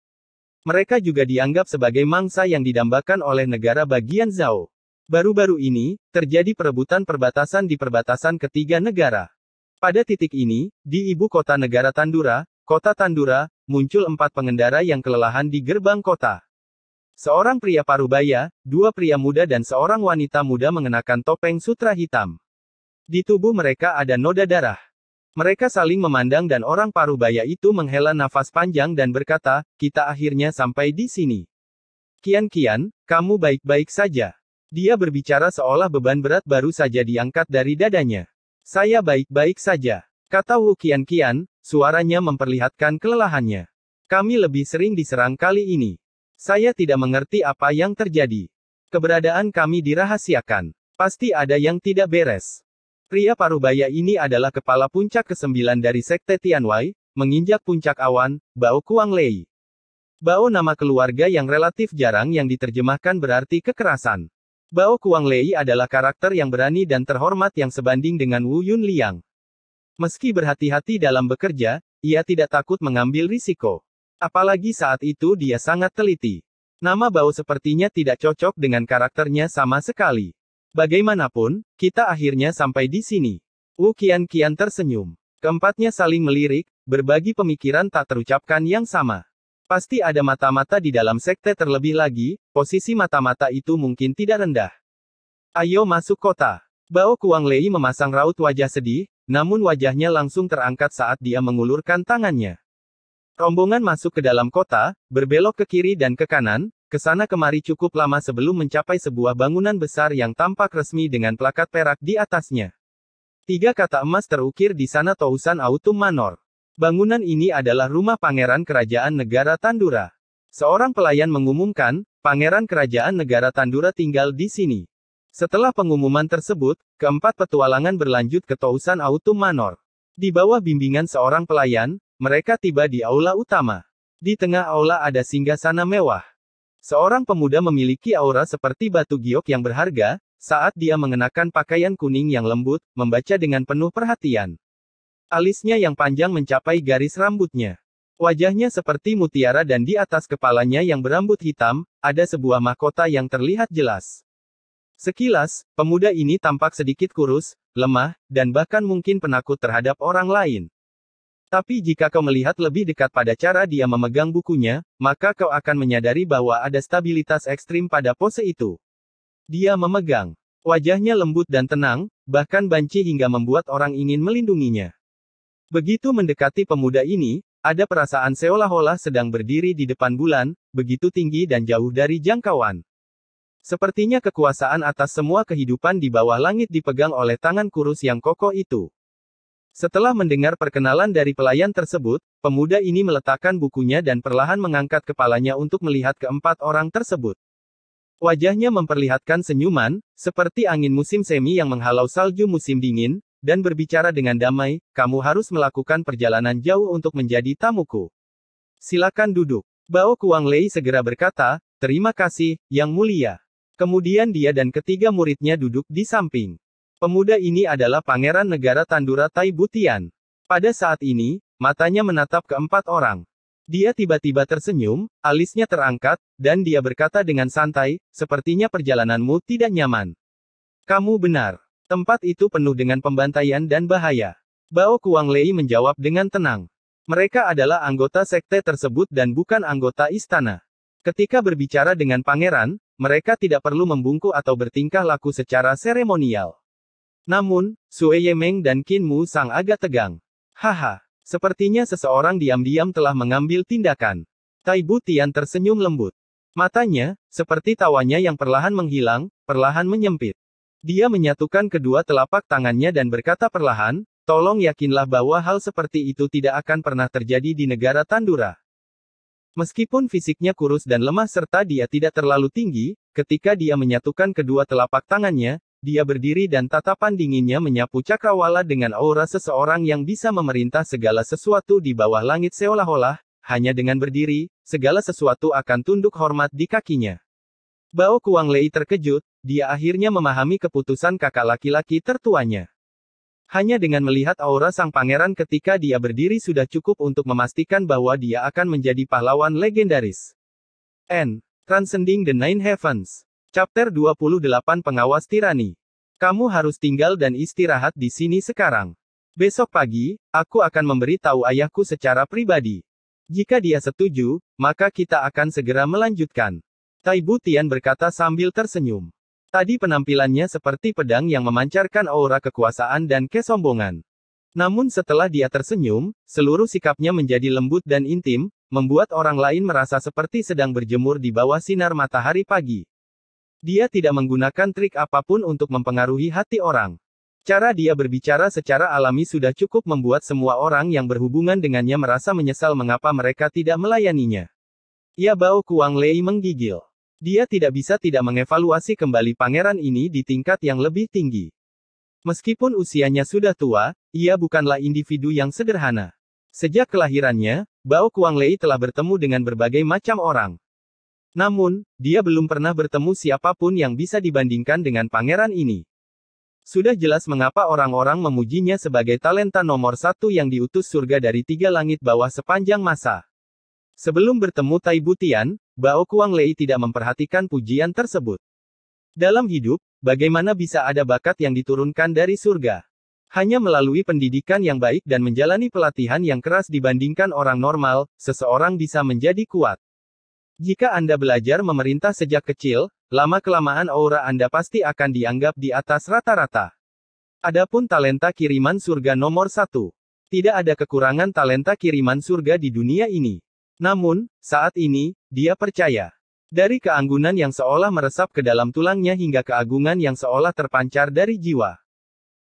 S1: Mereka juga dianggap sebagai mangsa yang didambakan oleh negara bagian Zhao. Baru-baru ini, terjadi perebutan perbatasan di perbatasan ketiga negara. Pada titik ini, di ibu kota negara Tandura, kota Tandura, muncul 4 pengendara yang kelelahan di gerbang kota. Seorang pria parubaya, 2 pria muda dan seorang wanita muda mengenakan topeng sutra hitam. Di tubuh mereka ada noda darah. Mereka saling memandang dan orang parubaya itu menghela nafas panjang dan berkata, kita akhirnya sampai di sini. Qian, kamu baik-baik saja. Dia berbicara seolah beban berat baru saja diangkat dari dadanya. Saya baik-baik saja, kata Wu Qian, suaranya memperlihatkan kelelahannya. Kami lebih sering diserang kali ini. Saya tidak mengerti apa yang terjadi. Keberadaan kami dirahasiakan. Pasti ada yang tidak beres. Pria parubaya ini adalah kepala puncak ke-9 dari sekte Tianwei, menginjak puncak awan, Bao Kuanglei. Bao nama keluarga yang relatif jarang yang diterjemahkan berarti kekerasan. Bao Kuanglei adalah karakter yang berani dan terhormat yang sebanding dengan Wu Yunliang. Meski berhati-hati dalam bekerja, ia tidak takut mengambil risiko. Apalagi saat itu dia sangat teliti. Nama Bao sepertinya tidak cocok dengan karakternya sama sekali. Bagaimanapun, kita akhirnya sampai di sini. Wu Qian tersenyum. Keempatnya saling melirik, berbagi pemikiran tak terucapkan yang sama. Pasti ada mata-mata di dalam sekte terlebih lagi, posisi mata-mata itu mungkin tidak rendah. Ayo masuk kota. Bao Kuanglei memasang raut wajah sedih, namun wajahnya langsung terangkat saat dia mengulurkan tangannya. Rombongan masuk ke dalam kota, berbelok ke kiri dan ke kanan, kesana kemari cukup lama sebelum mencapai sebuah bangunan besar yang tampak resmi dengan plakat perak di atasnya. 3 kata emas terukir di sana Tousan Autumn Manor. Bangunan ini adalah rumah pangeran kerajaan negara Tandura. Seorang pelayan mengumumkan, pangeran kerajaan negara Tandura tinggal di sini. Setelah pengumuman tersebut, keempat petualangan berlanjut ke Tousan Autumn Manor. Di bawah bimbingan seorang pelayan, mereka tiba di aula utama. Di tengah aula ada singgasana mewah. Seorang pemuda memiliki aura seperti batu giok yang berharga, saat dia mengenakan pakaian kuning yang lembut, membaca dengan penuh perhatian. Alisnya yang panjang mencapai garis rambutnya. Wajahnya seperti mutiara dan di atas kepalanya yang berambut hitam, ada sebuah mahkota yang terlihat jelas. Sekilas, pemuda ini tampak sedikit kurus, lemah, dan bahkan mungkin penakut terhadap orang lain. Tapi jika kau melihat lebih dekat pada cara dia memegang bukunya, maka kau akan menyadari bahwa ada stabilitas ekstrim pada pose itu. Dia memegang. Wajahnya lembut dan tenang, bahkan banci hingga membuat orang ingin melindunginya. Begitu mendekati pemuda ini, ada perasaan seolah-olah sedang berdiri di depan bulan, begitu tinggi dan jauh dari jangkauan. Sepertinya kekuasaan atas semua kehidupan di bawah langit dipegang oleh tangan kurus yang kokoh itu. Setelah mendengar perkenalan dari pelayan tersebut, pemuda ini meletakkan bukunya dan perlahan mengangkat kepalanya untuk melihat keempat orang tersebut. Wajahnya memperlihatkan senyuman, seperti angin musim semi yang menghalau salju musim dingin, dan berbicara dengan damai, "Kamu harus melakukan perjalanan jauh untuk menjadi tamuku. Silakan duduk." Bao Kuanglei segera berkata, "Terima kasih, Yang Mulia." Kemudian dia dan ketiga muridnya duduk di samping. Pemuda ini adalah Pangeran Negara Tandura Tai Butian. Pada saat ini, matanya menatap keempat orang. Dia tiba-tiba tersenyum, alisnya terangkat, dan dia berkata dengan santai, "Sepertinya perjalananmu tidak nyaman." "Kamu benar. Tempat itu penuh dengan pembantaian dan bahaya." Bao Kuanglei menjawab dengan tenang. Mereka adalah anggota sekte tersebut dan bukan anggota istana. Ketika berbicara dengan pangeran, mereka tidak perlu membungkuk atau bertingkah laku secara seremonial. Namun, Sue Yemeng dan Qin Mu Sang agak tegang. "Haha, sepertinya seseorang diam-diam telah mengambil tindakan." Tai Butian tersenyum lembut. Matanya, seperti tawanya yang perlahan menghilang, perlahan menyempit. Dia menyatukan kedua telapak tangannya dan berkata perlahan, "Tolong yakinlah bahwa hal seperti itu tidak akan pernah terjadi di negara Tandura." Meskipun fisiknya kurus dan lemah serta dia tidak terlalu tinggi, ketika dia menyatukan kedua telapak tangannya, dia berdiri dan tatapan dinginnya menyapu cakrawala dengan aura seseorang yang bisa memerintah segala sesuatu di bawah langit seolah-olah, hanya dengan berdiri, segala sesuatu akan tunduk hormat di kakinya. Bao Kuanglei terkejut, dia akhirnya memahami keputusan kakak laki-laki tertuanya. Hanya dengan melihat aura sang pangeran ketika dia berdiri sudah cukup untuk memastikan bahwa dia akan menjadi pahlawan legendaris. Transcending the Nine Heavens. Chapter 28 Pengawas Tirani. Kamu harus tinggal dan istirahat di sini sekarang. Besok pagi, aku akan memberi tahu ayahku secara pribadi. Jika dia setuju, maka kita akan segera melanjutkan. Tai Butian berkata sambil tersenyum. Tadi penampilannya seperti pedang yang memancarkan aura kekuasaan dan kesombongan. Namun setelah dia tersenyum, seluruh sikapnya menjadi lembut dan intim, membuat orang lain merasa seperti sedang berjemur di bawah sinar matahari pagi. Dia tidak menggunakan trik apapun untuk mempengaruhi hati orang. Cara dia berbicara secara alami sudah cukup membuat semua orang yang berhubungan dengannya merasa menyesal mengapa mereka tidak melayaninya. Ya, Bao Kuanglei menggigil. Dia tidak bisa tidak mengevaluasi kembali pangeran ini di tingkat yang lebih tinggi. Meskipun usianya sudah tua, ia bukanlah individu yang sederhana. Sejak kelahirannya, Bao Kuanglei telah bertemu dengan berbagai macam orang. Namun, dia belum pernah bertemu siapapun yang bisa dibandingkan dengan pangeran ini. Sudah jelas mengapa orang-orang memujinya sebagai talenta nomor satu yang diutus surga dari tiga langit bawah sepanjang masa. Sebelum bertemu Tai Butian, Bao Kuanglei tidak memperhatikan pujian tersebut. Dalam hidup, bagaimana bisa ada bakat yang diturunkan dari surga? Hanya melalui pendidikan yang baik dan menjalani pelatihan yang keras dibandingkan orang normal, seseorang bisa menjadi kuat. Jika Anda belajar memerintah sejak kecil, lama-kelamaan aura Anda pasti akan dianggap di atas rata-rata. Adapun talenta kiriman surga nomor satu. Tidak ada kekurangan talenta kiriman surga di dunia ini. Namun, saat ini, dia percaya. Dari keanggunan yang seolah meresap ke dalam tulangnya hingga keagungan yang seolah terpancar dari jiwa.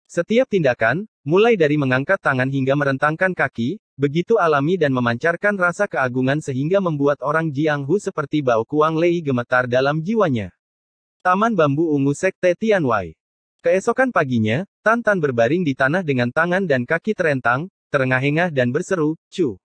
S1: Setiap tindakan, mulai dari mengangkat tangan hingga merentangkan kaki, begitu alami dan memancarkan rasa keagungan sehingga membuat orang Jianghu seperti Bao Kuanglei gemetar dalam jiwanya. Taman Bambu Ungu Sekte Tianwei. Keesokan paginya, Tan Tan berbaring di tanah dengan tangan dan kaki terentang, terengah-engah dan berseru, "Chu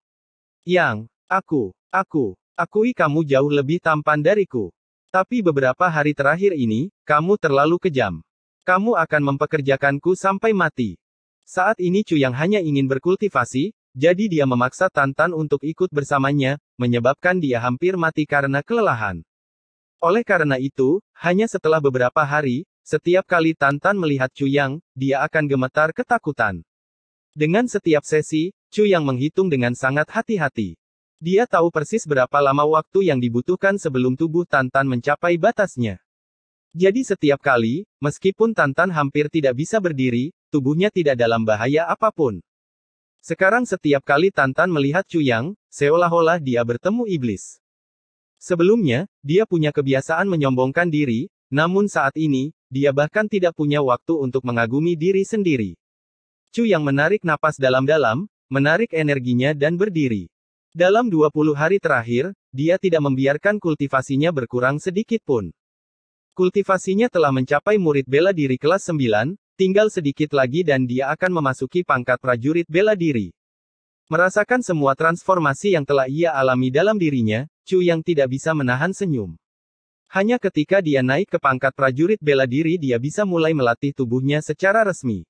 S1: Yang, akui kamu jauh lebih tampan dariku. Tapi beberapa hari terakhir ini, kamu terlalu kejam. Kamu akan mempekerjakanku sampai mati." Saat ini Chu Yang hanya ingin berkultivasi, jadi dia memaksa Tan Tan untuk ikut bersamanya, menyebabkan dia hampir mati karena kelelahan. Oleh karena itu, hanya setelah beberapa hari, setiap kali Tan Tan melihat Chu Yang, dia akan gemetar ketakutan. Dengan setiap sesi, Chu Yang menghitung dengan sangat hati-hati. Dia tahu persis berapa lama waktu yang dibutuhkan sebelum tubuh Tan Tan mencapai batasnya. Jadi setiap kali, meskipun Tan Tan hampir tidak bisa berdiri, tubuhnya tidak dalam bahaya apapun. Sekarang setiap kali Tan Tan melihat Chu Yang, seolah-olah dia bertemu iblis. Sebelumnya, dia punya kebiasaan menyombongkan diri, namun saat ini, dia bahkan tidak punya waktu untuk mengagumi diri sendiri. Chu Yang menarik napas dalam-dalam, menarik energinya dan berdiri. Dalam 20 hari terakhir, dia tidak membiarkan kultivasinya berkurang sedikit pun. Kultivasinya telah mencapai murid bela diri kelas 9, tinggal sedikit lagi dan dia akan memasuki pangkat prajurit bela diri. Merasakan semua transformasi yang telah ia alami dalam dirinya, Chu Yang tidak bisa menahan senyum. Hanya ketika dia naik ke pangkat prajurit bela diri dia bisa mulai melatih tubuhnya secara resmi.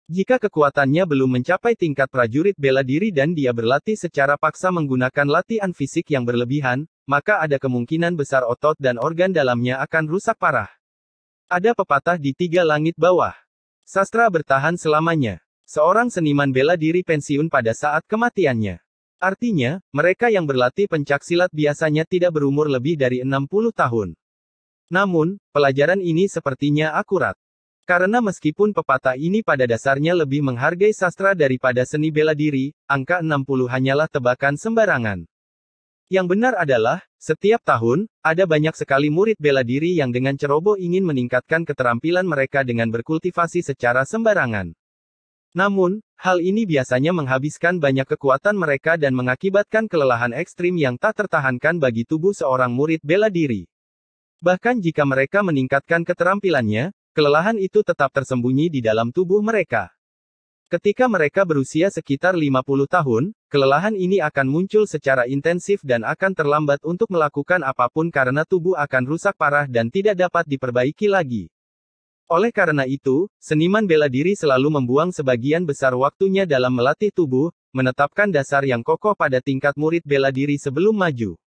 S1: Jika kekuatannya belum mencapai tingkat prajurit bela diri dan dia berlatih secara paksa menggunakan latihan fisik yang berlebihan, maka ada kemungkinan besar otot dan organ dalamnya akan rusak parah. Ada pepatah di 3 langit bawah. Sastra bertahan selamanya. Seorang seniman bela diri pensiun pada saat kematiannya. Artinya, mereka yang berlatih pencaksilat biasanya tidak berumur lebih dari 60 tahun. Namun, pelajaran ini sepertinya akurat. Karena meskipun pepatah ini pada dasarnya lebih menghargai sastra daripada seni bela diri, angka 60 hanyalah tebakan sembarangan. Yang benar adalah, setiap tahun, ada banyak sekali murid bela diri yang dengan ceroboh ingin meningkatkan keterampilan mereka dengan berkultivasi secara sembarangan. Namun, hal ini biasanya menghabiskan banyak kekuatan mereka dan mengakibatkan kelelahan ekstrim yang tak tertahankan bagi tubuh seorang murid bela diri. Bahkan jika mereka meningkatkan keterampilannya, kelelahan itu tetap tersembunyi di dalam tubuh mereka. Ketika mereka berusia sekitar 50 tahun, kelelahan ini akan muncul secara intensif dan akan terlambat untuk melakukan apapun karena tubuh akan rusak parah dan tidak dapat diperbaiki lagi. Oleh karena itu, seniman bela diri selalu membuang sebagian besar waktunya dalam melatih tubuh, menetapkan dasar yang kokoh pada tingkat murid bela diri sebelum maju.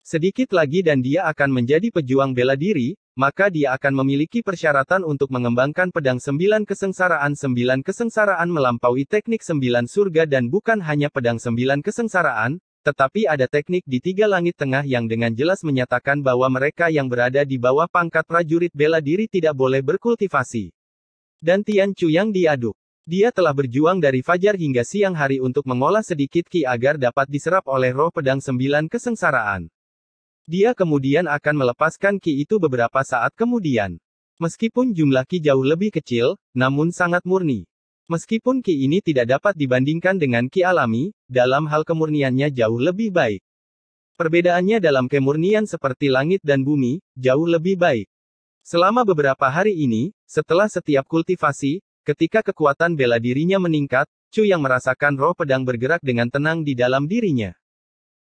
S1: Sedikit lagi dan dia akan menjadi pejuang bela diri, maka dia akan memiliki persyaratan untuk mengembangkan pedang 9 kesengsaraan. 9 kesengsaraan melampaui teknik 9 surga dan bukan hanya pedang 9 kesengsaraan, tetapi ada teknik di 3 langit tengah yang dengan jelas menyatakan bahwa mereka yang berada di bawah pangkat prajurit bela diri tidak boleh berkultivasi. Dan Tian Chu yang diaduk. Dia telah berjuang dari fajar hingga siang hari untuk mengolah sedikit ki agar dapat diserap oleh roh pedang 9 kesengsaraan. Dia kemudian akan melepaskan ki itu beberapa saat kemudian. Meskipun jumlah ki jauh lebih kecil, namun sangat murni. Meskipun ki ini tidak dapat dibandingkan dengan ki alami, dalam hal kemurniannya jauh lebih baik. Perbedaannya dalam kemurnian seperti langit dan bumi, jauh lebih baik. Selama beberapa hari ini, setelah setiap kultivasi, ketika kekuatan bela dirinya meningkat, Chu yang merasakan roh pedang bergerak dengan tenang di dalam dirinya.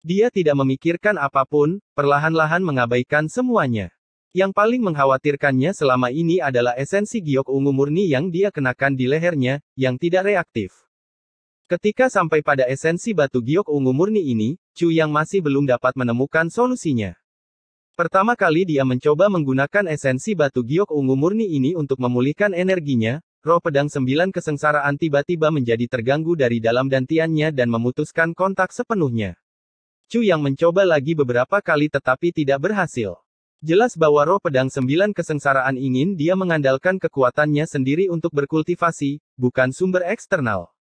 S1: Dia tidak memikirkan apapun, perlahan-lahan mengabaikan semuanya. Yang paling mengkhawatirkannya selama ini adalah esensi giok ungu murni yang dia kenakan di lehernya, yang tidak reaktif. Ketika sampai pada esensi batu giok ungu murni ini, Chu yang masih belum dapat menemukan solusinya. Pertama kali dia mencoba menggunakan esensi batu giok ungu murni ini untuk memulihkan energinya, roh pedang 9 kesengsaraan tiba-tiba menjadi terganggu dari dalam dantiannya dan memutuskan kontak sepenuhnya. Chu yang mencoba lagi beberapa kali tetapi tidak berhasil. Jelas bahwa roh pedang 9 kesengsaraan ingin dia mengandalkan kekuatannya sendiri untuk berkultivasi, bukan sumber eksternal.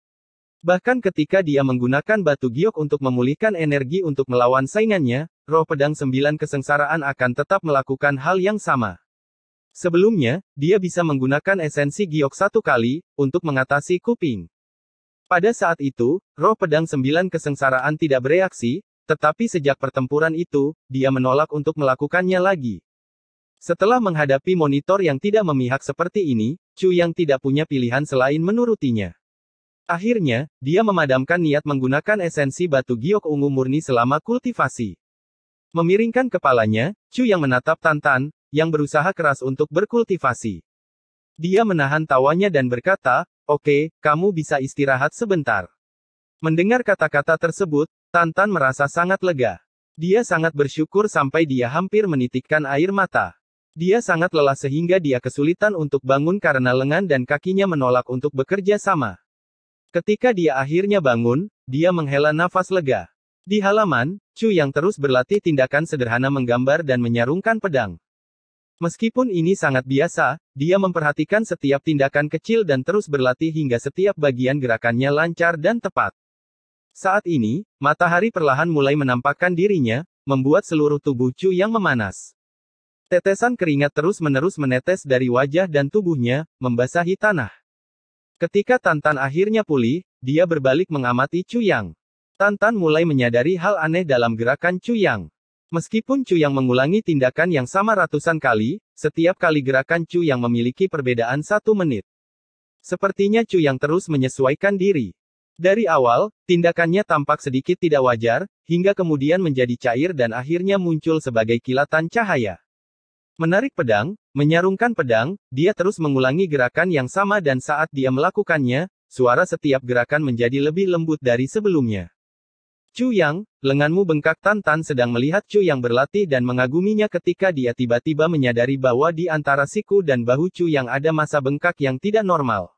S1: Bahkan ketika dia menggunakan batu giok untuk memulihkan energi untuk melawan saingannya, roh pedang 9 kesengsaraan akan tetap melakukan hal yang sama. Sebelumnya, dia bisa menggunakan esensi giok 1 kali, untuk mengatasi kuping. Pada saat itu, roh pedang 9 kesengsaraan tidak bereaksi, tetapi sejak pertempuran itu, dia menolak untuk melakukannya lagi. Setelah menghadapi monitor yang tidak memihak seperti ini, Chu yang tidak punya pilihan selain menurutinya. Akhirnya, dia memadamkan niat menggunakan esensi batu giok ungu murni selama kultivasi. Memiringkan kepalanya, Chu yang menatap Tantan, yang berusaha keras untuk berkultivasi. Dia menahan tawanya dan berkata, "Oke, kamu bisa istirahat sebentar." Mendengar kata-kata tersebut, Tantan merasa sangat lega. Dia sangat bersyukur sampai dia hampir menitikkan air mata. Dia sangat lelah sehingga dia kesulitan untuk bangun karena lengan dan kakinya menolak untuk bekerja sama. Ketika dia akhirnya bangun, dia menghela nafas lega. Di halaman, Chu yang terus berlatih tindakan sederhana menggambar dan menyarungkan pedang. Meskipun ini sangat biasa, dia memperhatikan setiap tindakan kecil dan terus berlatih hingga setiap bagian gerakannya lancar dan tepat. Saat ini, matahari perlahan mulai menampakkan dirinya, membuat seluruh tubuh Chu yang memanas. Tetesan keringat terus-menerus menetes dari wajah dan tubuhnya, membasahi tanah. Ketika Tantan akhirnya pulih, dia berbalik mengamati Chu Yang. Tantan mulai menyadari hal aneh dalam gerakan Chu Yang. Meskipun Chu Yang mengulangi tindakan yang sama ratusan kali, setiap kali gerakan Chu Yang memiliki perbedaan 1 menit. Sepertinya Chu Yang terus menyesuaikan diri. Dari awal, tindakannya tampak sedikit tidak wajar, hingga kemudian menjadi cair dan akhirnya muncul sebagai kilatan cahaya. Menarik pedang, menyarungkan pedang, dia terus mengulangi gerakan yang sama dan saat dia melakukannya, suara setiap gerakan menjadi lebih lembut dari sebelumnya. Chu Yang, lenganmu bengkak. Tantan sedang melihat Chu Yang berlatih dan mengaguminya ketika dia tiba-tiba menyadari bahwa di antara siku dan bahu Chu Yang ada massa bengkak yang tidak normal.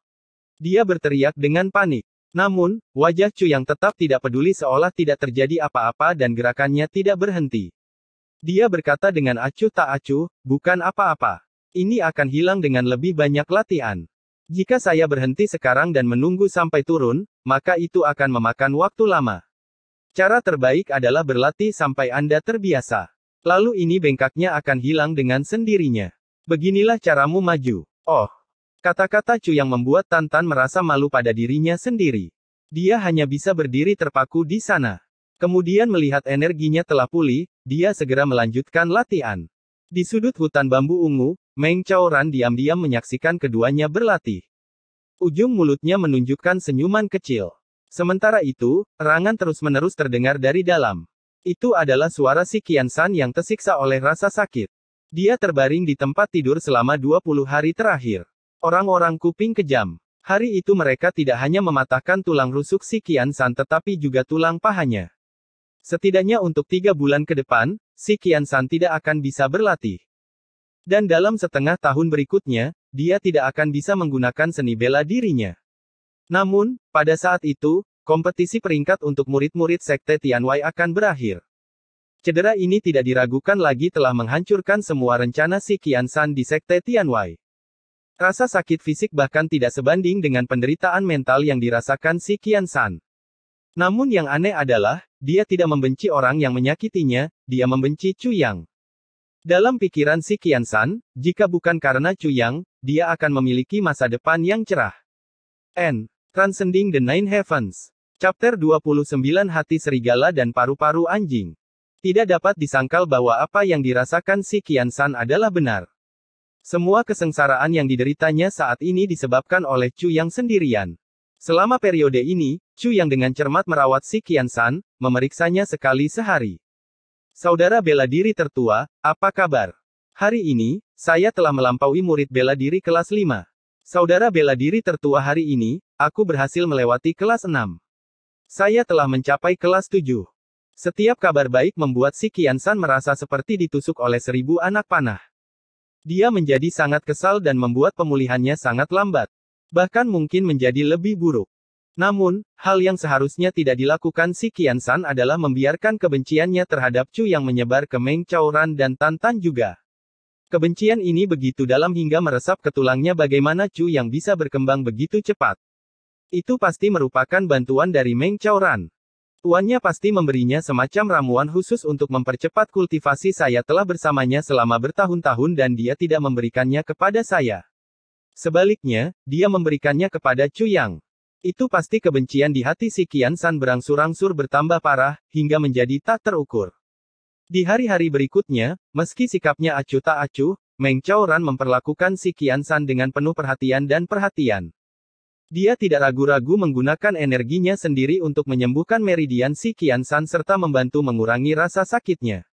S1: Dia berteriak dengan panik. Namun, wajah Chu Yang tetap tidak peduli seolah tidak terjadi apa-apa dan gerakannya tidak berhenti. Dia berkata dengan acuh tak acuh, bukan apa-apa. Ini akan hilang dengan lebih banyak latihan. Jika saya berhenti sekarang dan menunggu sampai turun, maka itu akan memakan waktu lama. Cara terbaik adalah berlatih sampai Anda terbiasa. Lalu ini bengkaknya akan hilang dengan sendirinya. Beginilah caramu maju. Oh. Kata-kata Chu yang membuat Tantan merasa malu pada dirinya sendiri. Dia hanya bisa berdiri terpaku di sana. Kemudian melihat energinya telah pulih, dia segera melanjutkan latihan. Di sudut hutan bambu ungu, Meng Chaoran diam-diam menyaksikan keduanya berlatih. Ujung mulutnya menunjukkan senyuman kecil. Sementara itu, erangan terus-menerus terdengar dari dalam. Itu adalah suara si Qiansan yang tersiksa oleh rasa sakit. Dia terbaring di tempat tidur selama 20 hari terakhir. Orang-orang kuping kejam. Hari itu mereka tidak hanya mematahkan tulang rusuk si Qiansan tetapi juga tulang pahanya. Setidaknya untuk 3 bulan ke depan, si Qiansan tidak akan bisa berlatih. Dan dalam setengah tahun berikutnya, dia tidak akan bisa menggunakan seni bela dirinya. Namun, pada saat itu, kompetisi peringkat untuk murid-murid Sekte Tianwei akan berakhir. Cedera ini tidak diragukan lagi telah menghancurkan semua rencana si Qiansan di Sekte Tianwei. Rasa sakit fisik bahkan tidak sebanding dengan penderitaan mental yang dirasakan si Qiansan. Namun yang aneh adalah, dia tidak membenci orang yang menyakitinya, dia membenci Chu Yang. Dalam pikiran si Qiansan, jika bukan karena Chu Yang, dia akan memiliki masa depan yang cerah. Transcending the Nine Heavens. Chapter 29 Hati Serigala dan Paru-Paru Anjing. Tidak dapat disangkal bahwa apa yang dirasakan si Qiansan adalah benar. Semua kesengsaraan yang dideritanya saat ini disebabkan oleh Chu Yang sendirian. Selama periode ini, Chu Yang dengan cermat merawat si Qiansan, memeriksanya sekali sehari. Saudara bela diri tertua, apa kabar? Hari ini, saya telah melampaui murid bela diri kelas 5. Saudara bela diri tertua hari ini, aku berhasil melewati kelas 6. Saya telah mencapai kelas 7. Setiap kabar baik membuat si Qiansan merasa seperti ditusuk oleh 1000 anak panah. Dia menjadi sangat kesal dan membuat pemulihannya sangat lambat. Bahkan mungkin menjadi lebih buruk. Namun, hal yang seharusnya tidak dilakukan si Qiansan adalah membiarkan kebenciannya terhadap Chu yang menyebar ke Meng Chaoran dan Tantan juga. Kebencian ini begitu dalam hingga meresap ke tulangnya. Bagaimana Chu yang bisa berkembang begitu cepat? Itu pasti merupakan bantuan dari Meng Chaoran. Tuannya pasti memberinya semacam ramuan khusus untuk mempercepat kultivasi. Saya telah bersamanya selama bertahun-tahun dan dia tidak memberikannya kepada saya. Sebaliknya, dia memberikannya kepada Chu Yang. Itu pasti kebencian di hati si Qiansan berangsur-angsur bertambah parah, hingga menjadi tak terukur. Di hari-hari berikutnya, meski sikapnya acuh tak acuh, Meng Chaoran memperlakukan si Qiansan dengan penuh perhatian dan perhatian. Dia tidak ragu-ragu menggunakan energinya sendiri untuk menyembuhkan meridian si Qiansan serta membantu mengurangi rasa sakitnya.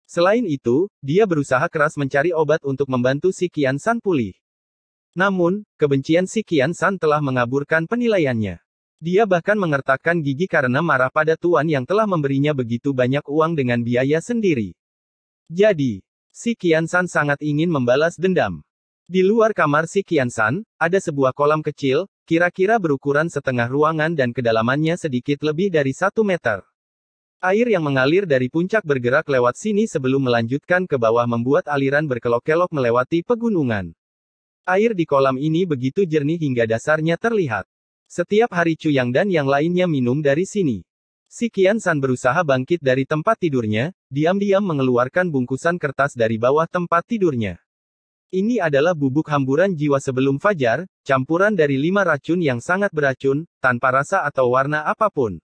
S1: Selain itu, dia berusaha keras mencari obat untuk membantu si Qiansan pulih. Namun, kebencian si Qiansan telah mengaburkan penilaiannya. Dia bahkan mengertakkan gigi karena marah pada tuan yang telah memberinya begitu banyak uang dengan biaya sendiri. Jadi, si Qiansan sangat ingin membalas dendam. Di luar kamar si Qiansan, ada sebuah kolam kecil, kira-kira berukuran setengah ruangan dan kedalamannya sedikit lebih dari 1 meter. Air yang mengalir dari puncak bergerak lewat sini sebelum melanjutkan ke bawah membuat aliran berkelok-kelok melewati pegunungan. Air di kolam ini begitu jernih hingga dasarnya terlihat. Setiap hari Chu Yang dan yang lainnya minum dari sini. Si Qiansan berusaha bangkit dari tempat tidurnya, diam-diam mengeluarkan bungkusan kertas dari bawah tempat tidurnya. Ini adalah bubuk hamburan jiwa sebelum fajar, campuran dari 5 racun yang sangat beracun, tanpa rasa atau warna apapun.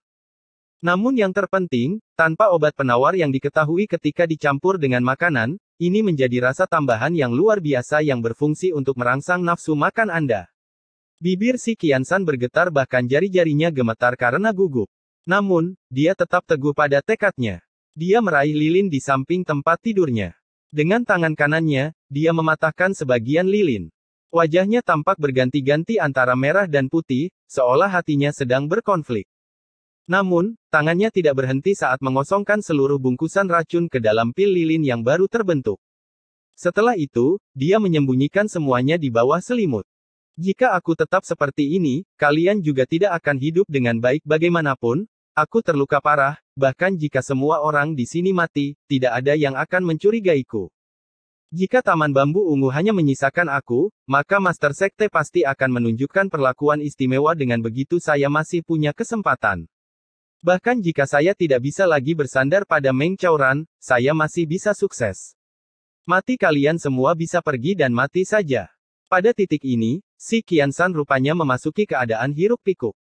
S1: Namun yang terpenting, tanpa obat penawar yang diketahui ketika dicampur dengan makanan, ini menjadi rasa tambahan yang luar biasa yang berfungsi untuk merangsang nafsu makan Anda. Bibir si Qiansan bergetar bahkan jari-jarinya gemetar karena gugup. Namun, dia tetap teguh pada tekadnya. Dia meraih lilin di samping tempat tidurnya. Dengan tangan kanannya, dia mematahkan sebagian lilin. Wajahnya tampak berganti-ganti antara merah dan putih, seolah hatinya sedang berkonflik. Namun, tangannya tidak berhenti saat mengosongkan seluruh bungkusan racun ke dalam pil lilin yang baru terbentuk. Setelah itu, dia menyembunyikan semuanya di bawah selimut. Jika aku tetap seperti ini, kalian juga tidak akan hidup dengan baik bagaimanapun. Aku terluka parah, bahkan jika semua orang di sini mati, tidak ada yang akan mencurigaiku. Jika Taman Bambu Ungu hanya menyisakan aku, maka Master Sekte pasti akan menunjukkan perlakuan istimewa. Dengan begitu saya masih punya kesempatan. Bahkan jika saya tidak bisa lagi bersandar pada Meng Chaoran, saya masih bisa sukses. Mati kalian semua bisa pergi dan mati saja. Pada titik ini, si Qiansan rupanya memasuki keadaan hiruk-pikuk.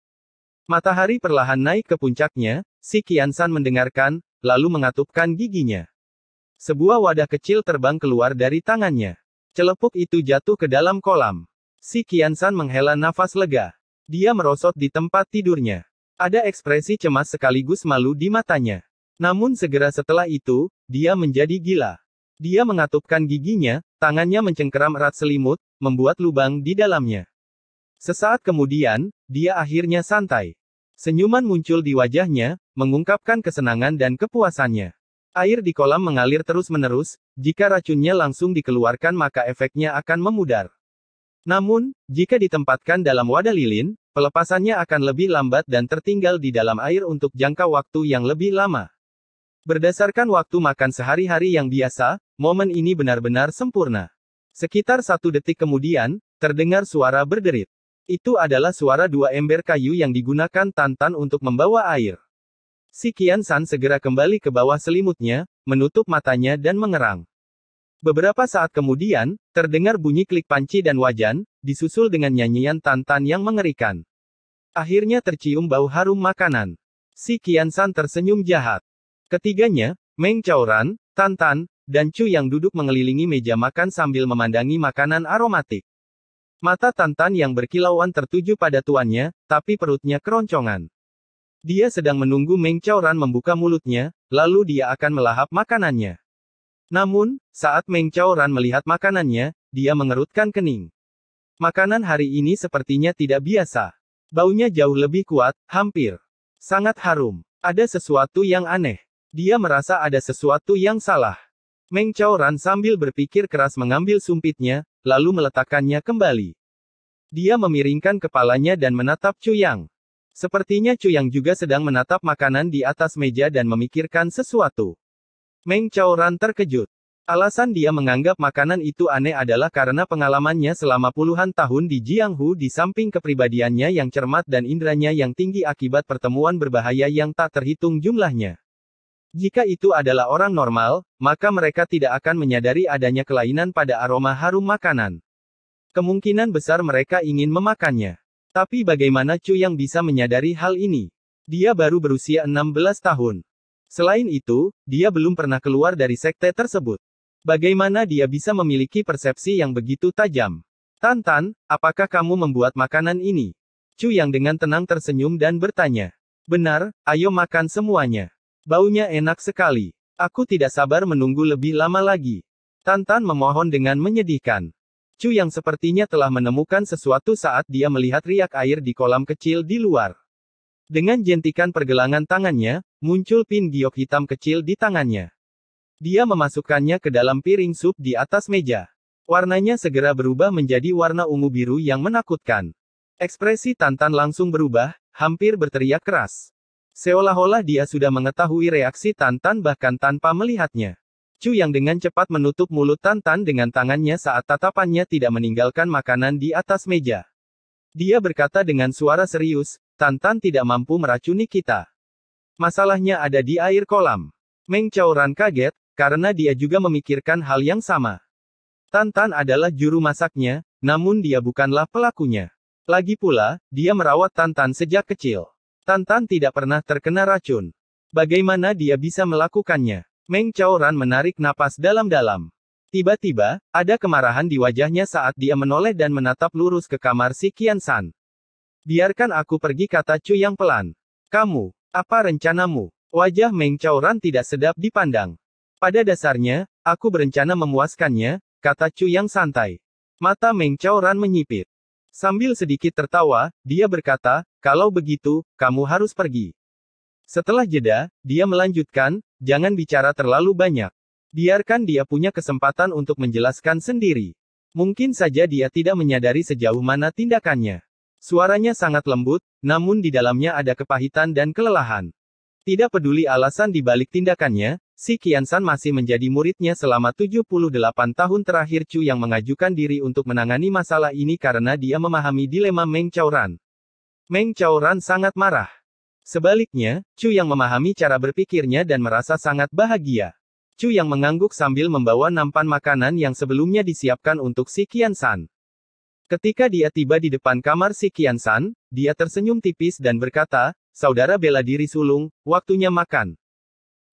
S1: Matahari perlahan naik ke puncaknya, si Qiansan mendengarkan, lalu mengatupkan giginya. Sebuah wadah kecil terbang keluar dari tangannya. Celepuk itu jatuh ke dalam kolam. Si Qiansan menghela nafas lega. Dia merosot di tempat tidurnya. Ada ekspresi cemas sekaligus malu di matanya. Namun segera setelah itu, dia menjadi gila. Dia mengatupkan giginya, tangannya mencengkeram erat selimut, membuat lubang di dalamnya. Sesaat kemudian, dia akhirnya santai. Senyuman muncul di wajahnya, mengungkapkan kesenangan dan kepuasannya. Air di kolam mengalir terus-menerus, jika racunnya langsung dikeluarkan maka efeknya akan memudar. Namun, jika ditempatkan dalam wadah lilin, pelepasannya akan lebih lambat dan tertinggal di dalam air untuk jangka waktu yang lebih lama. Berdasarkan waktu makan sehari-hari yang biasa, momen ini benar-benar sempurna. Sekitar 1 detik kemudian, terdengar suara berderit. Itu adalah suara 2 ember kayu yang digunakan Tantan untuk membawa air. Si Qiansan segera kembali ke bawah selimutnya, menutup matanya dan mengerang. Beberapa saat kemudian, terdengar bunyi klik panci dan wajan, disusul dengan nyanyian Tantan yang mengerikan. Akhirnya tercium bau harum makanan. Si Qiansan tersenyum jahat. Ketiganya, Meng Chaoran, Tantan, dan Chu yang duduk mengelilingi meja makan sambil memandangi makanan aromatik. Mata Tantan yang berkilauan tertuju pada tuannya, tapi perutnya keroncongan. Dia sedang menunggu Meng Chaoran membuka mulutnya, lalu dia akan melahap makanannya. Namun, saat Meng Chaoran melihat makanannya, dia mengerutkan kening. Makanan hari ini sepertinya tidak biasa. Baunya jauh lebih kuat, hampir sangat harum. Ada sesuatu yang aneh. Dia merasa ada sesuatu yang salah. Meng Chaoran sambil berpikir keras mengambil sumpitnya, lalu meletakkannya kembali. Dia memiringkan kepalanya dan menatap Chu Yang. Sepertinya Chu Yang juga sedang menatap makanan di atas meja dan memikirkan sesuatu. Meng Chaoran terkejut. Alasan dia menganggap makanan itu aneh adalah karena pengalamannya selama puluhan tahun di Jianghu di samping kepribadiannya yang cermat dan indranya yang tinggi akibat pertemuan berbahaya yang tak terhitung jumlahnya. Jika itu adalah orang normal, maka mereka tidak akan menyadari adanya kelainan pada aroma harum makanan. Kemungkinan besar mereka ingin memakannya. Tapi bagaimana Chu yang bisa menyadari hal ini? Dia baru berusia 16 tahun. Selain itu, dia belum pernah keluar dari sekte tersebut. Bagaimana dia bisa memiliki persepsi yang begitu tajam? Tantan, apakah kamu membuat makanan ini? Chu yang dengan tenang tersenyum dan bertanya. Benar, ayo makan semuanya. Baunya enak sekali. Aku tidak sabar menunggu lebih lama lagi. Tantan memohon dengan menyedihkan. Chu yang sepertinya telah menemukan sesuatu saat dia melihat riak air di kolam kecil di luar. Dengan jentikan pergelangan tangannya, muncul pin giok hitam kecil di tangannya. Dia memasukkannya ke dalam piring sup di atas meja. Warnanya segera berubah menjadi warna ungu biru yang menakutkan. Ekspresi Tantan langsung berubah, hampir berteriak keras. Seolah-olah dia sudah mengetahui reaksi Tantan bahkan tanpa melihatnya. Chu yang dengan cepat menutup mulut Tantan dengan tangannya saat tatapannya tidak meninggalkan makanan di atas meja. Dia berkata dengan suara serius, Tantan tidak mampu meracuni kita. Masalahnya ada di air kolam. Meng Chaoran kaget, karena dia juga memikirkan hal yang sama. Tantan adalah juru masaknya, namun dia bukanlah pelakunya. Lagi pula, dia merawat Tantan sejak kecil. Tantan tidak pernah terkena racun. Bagaimana dia bisa melakukannya? Meng Chaoran menarik napas dalam-dalam. Tiba-tiba, ada kemarahan di wajahnya saat dia menoleh dan menatap lurus ke kamar si Qian San. Biarkan aku pergi, kata Chu yang pelan. Kamu, apa rencanamu? Wajah Meng Chaoran tidak sedap dipandang. Pada dasarnya, aku berencana memuaskannya, kata Chu yang santai. Mata Meng Chaoran menyipit. Sambil sedikit tertawa, dia berkata, kalau begitu, kamu harus pergi. Setelah jeda, dia melanjutkan, jangan bicara terlalu banyak. Biarkan dia punya kesempatan untuk menjelaskan sendiri. Mungkin saja dia tidak menyadari sejauh mana tindakannya. Suaranya sangat lembut, namun di dalamnya ada kepahitan dan kelelahan. Tidak peduli alasan di balik tindakannya, si Qian San masih menjadi muridnya selama 78 tahun terakhir. Chu yang mengajukan diri untuk menangani masalah ini karena dia memahami dilema Meng Chaoran. Meng Chaoran sangat marah. Sebaliknya, Chu yang memahami cara berpikirnya dan merasa sangat bahagia. Chu yang mengangguk sambil membawa nampan makanan yang sebelumnya disiapkan untuk si Qian San. Ketika dia tiba di depan kamar si Qian San, dia tersenyum tipis dan berkata, saudara bela diri sulung, waktunya makan.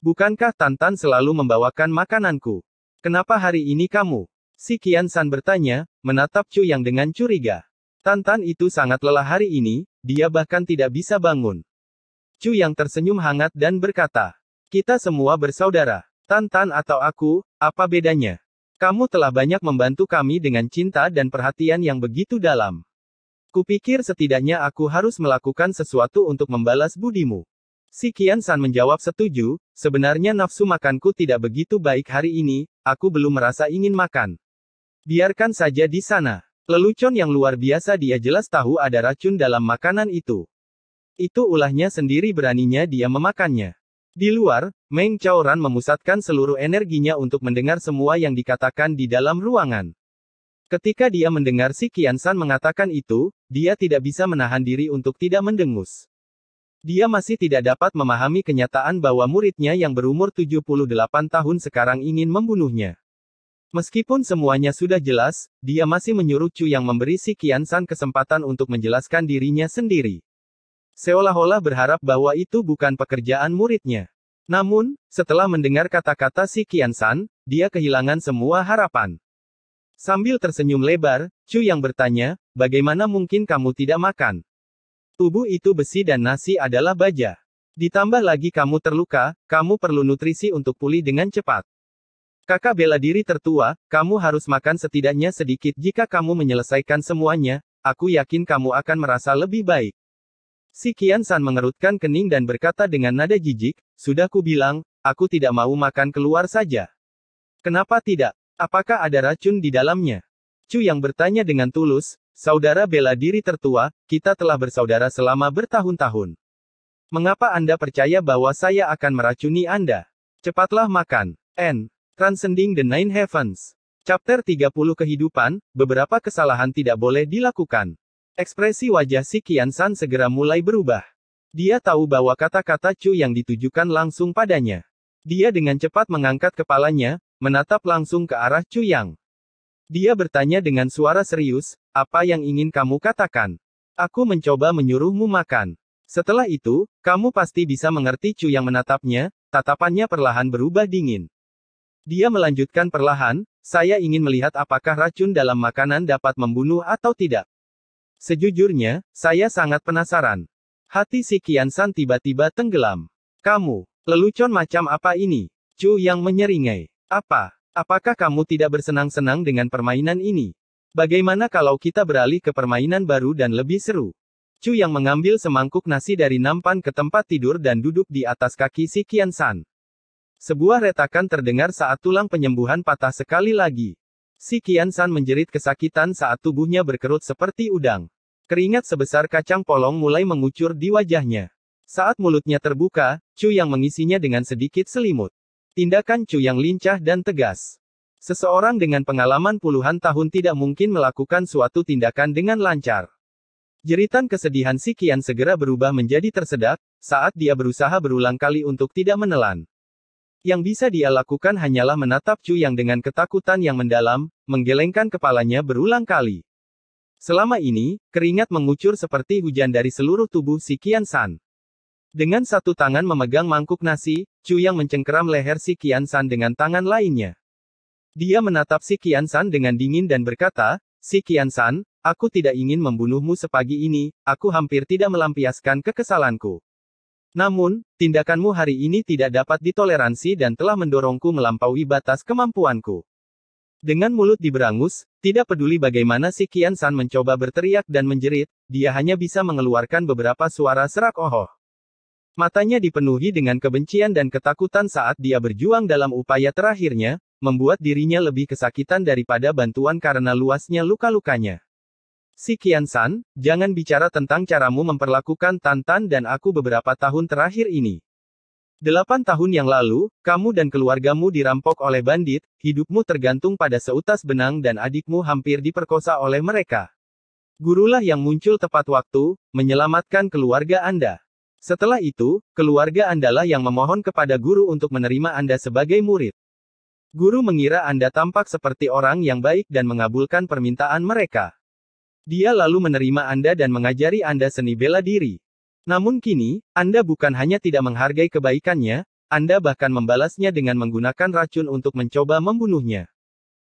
S1: Bukankah Tantan selalu membawakan makananku? Kenapa hari ini kamu? Si Qian San bertanya, menatap Chu yang dengan curiga. Tantan itu sangat lelah hari ini, dia bahkan tidak bisa bangun. Chu yang tersenyum hangat dan berkata, kita semua bersaudara. Tantan atau aku, apa bedanya? Kamu telah banyak membantu kami dengan cinta dan perhatian yang begitu dalam. Kupikir setidaknya aku harus melakukan sesuatu untuk membalas budimu. Si Qian San menjawab setuju, sebenarnya nafsu makanku tidak begitu baik hari ini, aku belum merasa ingin makan. Biarkan saja di sana. Lelucon yang luar biasa, dia jelas tahu ada racun dalam makanan itu. Itu ulahnya sendiri, beraninya dia memakannya. Di luar, Meng Chaoran memusatkan seluruh energinya untuk mendengar semua yang dikatakan di dalam ruangan. Ketika dia mendengar si Qian San mengatakan itu, dia tidak bisa menahan diri untuk tidak mendengus. Dia masih tidak dapat memahami kenyataan bahwa muridnya yang berumur 78 tahun sekarang ingin membunuhnya. Meskipun semuanya sudah jelas, dia masih menyuruh Chu yang memberi si Qian San kesempatan untuk menjelaskan dirinya sendiri. Seolah-olah berharap bahwa itu bukan pekerjaan muridnya. Namun, setelah mendengar kata-kata si Qian San, dia kehilangan semua harapan. Sambil tersenyum lebar, Chu yang bertanya, bagaimana mungkin kamu tidak makan? Tubuh itu besi dan nasi adalah baja. Ditambah lagi kamu terluka, kamu perlu nutrisi untuk pulih dengan cepat. Kakak bela diri tertua, kamu harus makan setidaknya sedikit. Jika kamu menyelesaikan semuanya, aku yakin kamu akan merasa lebih baik. Si Qian San mengerutkan kening dan berkata dengan nada jijik, sudah kubilang, aku tidak mau makan, keluar saja. Kenapa tidak? Apakah ada racun di dalamnya? Chu yang bertanya dengan tulus, saudara bela diri tertua, kita telah bersaudara selama bertahun-tahun. Mengapa Anda percaya bahwa saya akan meracuni Anda? Cepatlah makan. Transcending the Nine Heavens. Chapter 30 Kehidupan, beberapa kesalahan tidak boleh dilakukan. Ekspresi wajah si Qian San segera mulai berubah. Dia tahu bahwa kata-kata Chu yang ditujukan langsung padanya. Dia dengan cepat mengangkat kepalanya, menatap langsung ke arah Chu Yang. Dia bertanya dengan suara serius, apa yang ingin kamu katakan? Aku mencoba menyuruhmu makan. Setelah itu, kamu pasti bisa mengerti. Chu yang menatapnya, tatapannya perlahan berubah dingin. Dia melanjutkan perlahan, saya ingin melihat apakah racun dalam makanan dapat membunuh atau tidak. Sejujurnya, saya sangat penasaran. Hati si Qian San tiba-tiba tenggelam. Kamu, lelucon macam apa ini? Chu yang menyeringai. Apakah kamu tidak bersenang-senang dengan permainan ini? Bagaimana kalau kita beralih ke permainan baru dan lebih seru? Chu yang mengambil semangkuk nasi dari nampan ke tempat tidur dan duduk di atas kaki si Qian San. Sebuah retakan terdengar saat tulang penyembuhan patah sekali lagi. Si Qian San menjerit kesakitan saat tubuhnya berkerut seperti udang. Keringat sebesar kacang polong mulai mengucur di wajahnya. Saat mulutnya terbuka, Chu yang mengisinya dengan sedikit selimut. Tindakan Chu yang lincah dan tegas. Seseorang dengan pengalaman puluhan tahun tidak mungkin melakukan suatu tindakan dengan lancar. Jeritan kesedihan si Qian segera berubah menjadi tersedak, saat dia berusaha berulang kali untuk tidak menelan. Yang bisa dia lakukan hanyalah menatap Chu Yang dengan ketakutan yang mendalam, menggelengkan kepalanya berulang kali. Selama ini, keringat mengucur seperti hujan dari seluruh tubuh si Qian San. Dengan satu tangan memegang mangkuk nasi, Chu Yang mencengkeram leher si Qian San dengan tangan lainnya. Dia menatap si Qian San dengan dingin dan berkata, "Si Qian San, aku tidak ingin membunuhmu sepagi ini, aku hampir tidak melampiaskan kekesalanku. Namun, tindakanmu hari ini tidak dapat ditoleransi dan telah mendorongku melampaui batas kemampuanku." Dengan mulut diberangus, tidak peduli bagaimana si Qian San mencoba berteriak dan menjerit, dia hanya bisa mengeluarkan beberapa suara serak "Oh." Matanya dipenuhi dengan kebencian dan ketakutan saat dia berjuang dalam upaya terakhirnya, membuat dirinya lebih kesakitan daripada bantuan karena luasnya luka-lukanya. Si Qian San, jangan bicara tentang caramu memperlakukan Tan dan aku beberapa tahun terakhir ini. 8 tahun yang lalu, kamu dan keluargamu dirampok oleh bandit, hidupmu tergantung pada seutas benang dan adikmu hampir diperkosa oleh mereka. Gurulah yang muncul tepat waktu, menyelamatkan keluarga Anda. Setelah itu, keluarga Andalah yang memohon kepada guru untuk menerima Anda sebagai murid. Guru mengira Anda tampak seperti orang yang baik dan mengabulkan permintaan mereka. Dia lalu menerima Anda dan mengajari Anda seni bela diri. Namun kini, Anda bukan hanya tidak menghargai kebaikannya, Anda bahkan membalasnya dengan menggunakan racun untuk mencoba membunuhnya.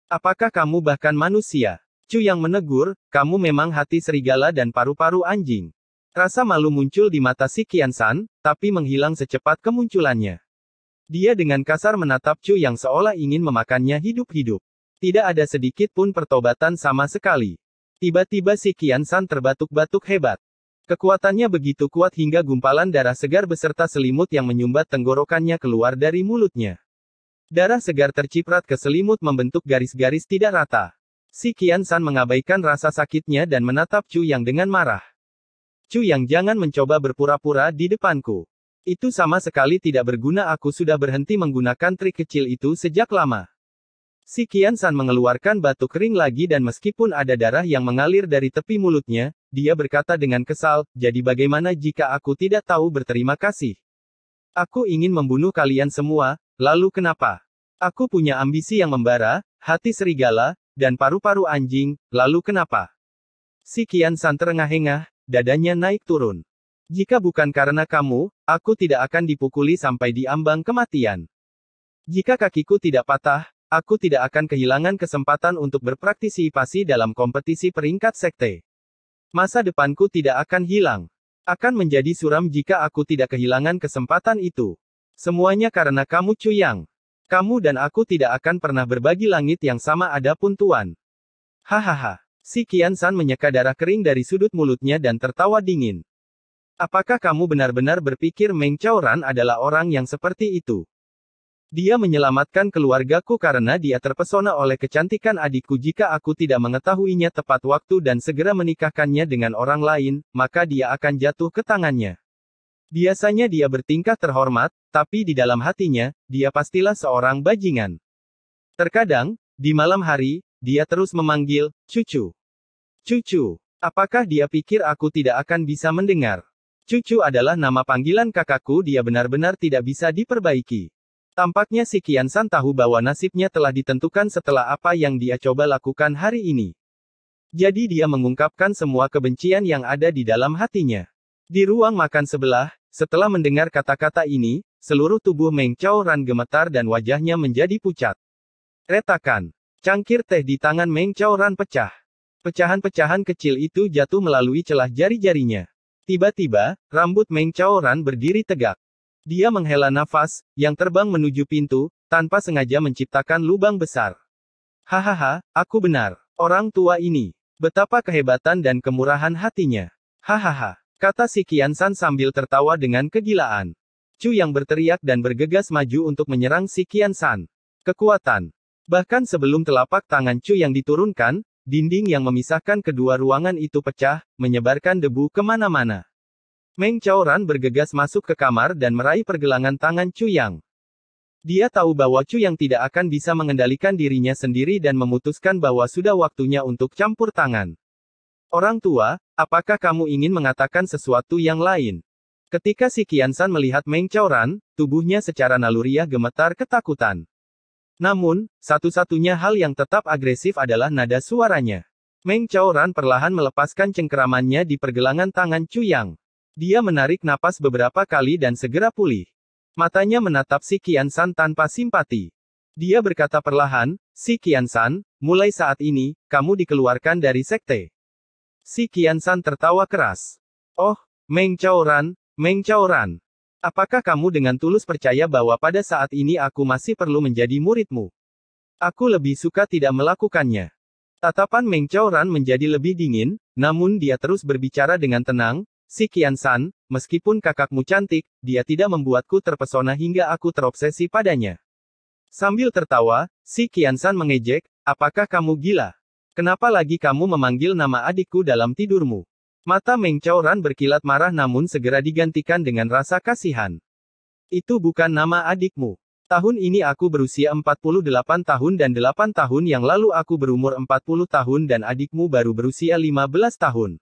S1: Apakah kamu bahkan manusia? Chu Yang menegur, kamu memang hati serigala dan paru-paru anjing. Rasa malu muncul di mata si Qian San, tapi menghilang secepat kemunculannya. Dia dengan kasar menatap Chu Yang seolah ingin memakannya hidup-hidup. Tidak ada sedikit pun pertobatan sama sekali. Tiba-tiba si Qian San terbatuk-batuk hebat. Kekuatannya begitu kuat hingga gumpalan darah segar beserta selimut yang menyumbat tenggorokannya keluar dari mulutnya. Darah segar terciprat ke selimut membentuk garis-garis tidak rata. Si Qian San mengabaikan rasa sakitnya dan menatap Chu Yang dengan marah. Chu Yang, jangan mencoba berpura-pura di depanku. Itu sama sekali tidak berguna, aku sudah berhenti menggunakan trik kecil itu sejak lama. Si Qian San mengeluarkan batuk kering lagi dan meskipun ada darah yang mengalir dari tepi mulutnya, dia berkata dengan kesal, jadi bagaimana jika aku tidak tahu berterima kasih? Aku ingin membunuh kalian semua, lalu kenapa? Aku punya ambisi yang membara, hati serigala, dan paru-paru anjing, lalu kenapa? Si Qian San terengah-engah, dadanya naik turun. Jika bukan karena kamu, aku tidak akan dipukuli sampai di ambang kematian. Jika kakiku tidak patah, aku tidak akan kehilangan kesempatan untuk berpartisipasi dalam kompetisi peringkat sekte. Masa depanku tidak akan hilang. Akan menjadi suram jika aku tidak kehilangan kesempatan itu. Semuanya karena kamu Chu Yang. Kamu dan aku tidak akan pernah berbagi langit yang sama adapun Tuan. Hahaha. Si Qian San menyeka darah kering dari sudut mulutnya dan tertawa dingin. Apakah kamu benar-benar berpikir Meng Chaoran adalah orang yang seperti itu? Dia menyelamatkan keluargaku karena dia terpesona oleh kecantikan adikku. Jika aku tidak mengetahuinya tepat waktu dan segera menikahkannya dengan orang lain, maka dia akan jatuh ke tangannya. Biasanya dia bertingkah terhormat, tapi di dalam hatinya, dia pastilah seorang bajingan. Terkadang, di malam hari, dia terus memanggil, "Cucu. Cucu." Apakah dia pikir aku tidak akan bisa mendengar? Cucu adalah nama panggilan kakakku, dia benar-benar tidak bisa diperbaiki. Tampaknya si Qian San tahu bahwa nasibnya telah ditentukan setelah apa yang dia coba lakukan hari ini. Jadi dia mengungkapkan semua kebencian yang ada di dalam hatinya. Di ruang makan sebelah, setelah mendengar kata-kata ini, seluruh tubuh Meng Chaoran gemetar dan wajahnya menjadi pucat. Retakan. Cangkir teh di tangan Meng Chaoran pecah. Pecahan-pecahan kecil itu jatuh melalui celah jari-jarinya. Tiba-tiba, rambut Meng Chaoran berdiri tegak. Dia menghela nafas, yang terbang menuju pintu, tanpa sengaja menciptakan lubang besar. Hahaha, aku benar. Orang tua ini. Betapa kehebatan dan kemurahan hatinya. Hahaha, kata si Qian San sambil tertawa dengan kegilaan. Chu Yang berteriak dan bergegas maju untuk menyerang si Qian San. Kekuatan. Bahkan sebelum telapak tangan Chu Yang diturunkan, dinding yang memisahkan kedua ruangan itu pecah, menyebarkan debu kemana-mana. Meng Chaoran bergegas masuk ke kamar dan meraih pergelangan tangan Chu Yang. Dia tahu bahwa Chu Yang tidak akan bisa mengendalikan dirinya sendiri dan memutuskan bahwa sudah waktunya untuk campur tangan. Orang tua, apakah kamu ingin mengatakan sesuatu yang lain? Ketika si Qiansan melihat Meng Chaoran, tubuhnya secara naluriah gemetar ketakutan. Namun, satu-satunya hal yang tetap agresif adalah nada suaranya. Meng Chaoran perlahan melepaskan cengkeramannya di pergelangan tangan Chu Yang. Dia menarik napas beberapa kali dan segera pulih. Matanya menatap si Qiansan tanpa simpati. Dia berkata perlahan, "Si Qiansan, mulai saat ini, kamu dikeluarkan dari sekte." Si Qiansan tertawa keras. "Oh, Meng Chaoran, Meng Chaoran. Apakah kamu dengan tulus percaya bahwa pada saat ini aku masih perlu menjadi muridmu? Aku lebih suka tidak melakukannya." Tatapan Meng Chaoran menjadi lebih dingin, namun dia terus berbicara dengan tenang, "Si Qiansan, meskipun kakakmu cantik, dia tidak membuatku terpesona hingga aku terobsesi padanya." Sambil tertawa, si Qiansan mengejek, "Apakah kamu gila? Kenapa lagi kamu memanggil nama adikku dalam tidurmu?" Mata Meng Chaoran berkilat marah namun segera digantikan dengan rasa kasihan. "Itu bukan nama adikmu. Tahun ini aku berusia 48 tahun dan 8 tahun yang lalu aku berumur 40 tahun dan adikmu baru berusia 15 tahun.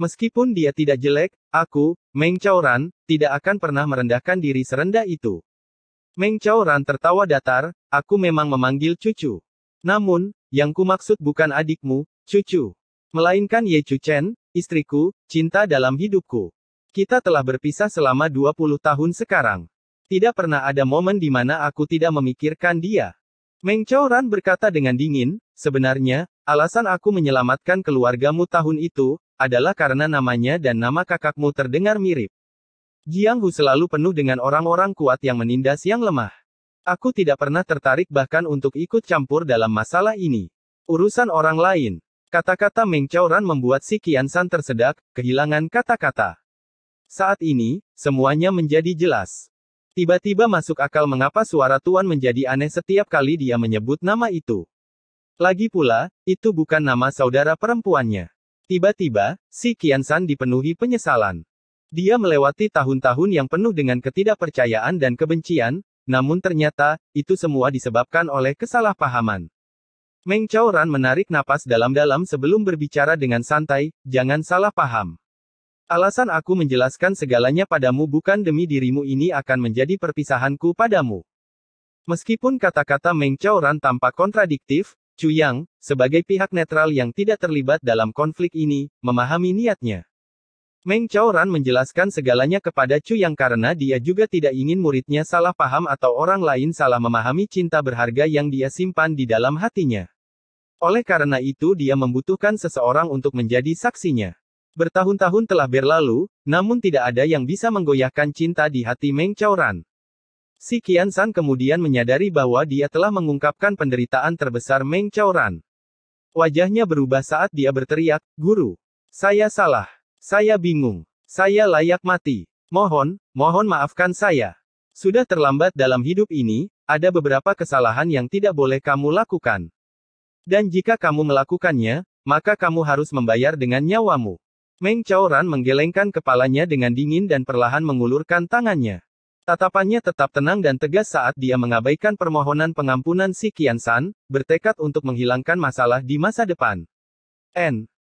S1: Meskipun dia tidak jelek, aku, Meng Chaoran, tidak akan pernah merendahkan diri serendah itu." Meng Chaoran tertawa datar, "Aku memang memanggil cucu. Namun, yang kumaksud bukan adikmu, cucu. Melainkan Ye Chu Chen, istriku, cinta dalam hidupku. Kita telah berpisah selama 20 tahun sekarang. Tidak pernah ada momen di mana aku tidak memikirkan dia." Meng Chaoran berkata dengan dingin, "Sebenarnya, alasan aku menyelamatkan keluargamu tahun itu, adalah karena namanya dan nama kakakmu terdengar mirip. Jiang Hu selalu penuh dengan orang-orang kuat yang menindas yang lemah. Aku tidak pernah tertarik bahkan untuk ikut campur dalam masalah ini. Urusan orang lain." Kata-kata Meng Chaoran membuat si Qiansan tersedak, kehilangan kata-kata. Saat ini, semuanya menjadi jelas. Tiba-tiba masuk akal mengapa suara Tuan menjadi aneh setiap kali dia menyebut nama itu. Lagi pula, itu bukan nama saudara perempuannya. Tiba-tiba, si Qiansan dipenuhi penyesalan. Dia melewati tahun-tahun yang penuh dengan ketidakpercayaan dan kebencian, namun ternyata, itu semua disebabkan oleh kesalahpahaman. Meng Chaoran menarik napas dalam-dalam sebelum berbicara dengan santai, "Jangan salah paham. Alasan aku menjelaskan segalanya padamu bukan demi dirimu, ini akan menjadi perpisahanku padamu." Meskipun kata-kata Meng Chaoran tampak kontradiktif, Chu Yang, sebagai pihak netral yang tidak terlibat dalam konflik ini, memahami niatnya. Meng Chaoran menjelaskan segalanya kepada Chu Yang karena dia juga tidak ingin muridnya salah paham atau orang lain salah memahami cinta berharga yang dia simpan di dalam hatinya. Oleh karena itu dia membutuhkan seseorang untuk menjadi saksinya. Bertahun-tahun telah berlalu, namun tidak ada yang bisa menggoyahkan cinta di hati Meng Chaoran. Si Qiansan kemudian menyadari bahwa dia telah mengungkapkan penderitaan terbesar Meng Chaoran. Wajahnya berubah saat dia berteriak, "Guru! Saya salah. Saya bingung. Saya layak mati. Mohon maafkan saya. Sudah terlambat dalam hidup ini, ada beberapa kesalahan yang tidak boleh kamu lakukan. Dan jika kamu melakukannya, maka kamu harus membayar dengan nyawamu." Meng Chaoran menggelengkan kepalanya dengan dingin dan perlahan mengulurkan tangannya. Tatapannya tetap tenang dan tegas saat dia mengabaikan permohonan pengampunan si Qiansan, bertekad untuk menghilangkan masalah di masa depan.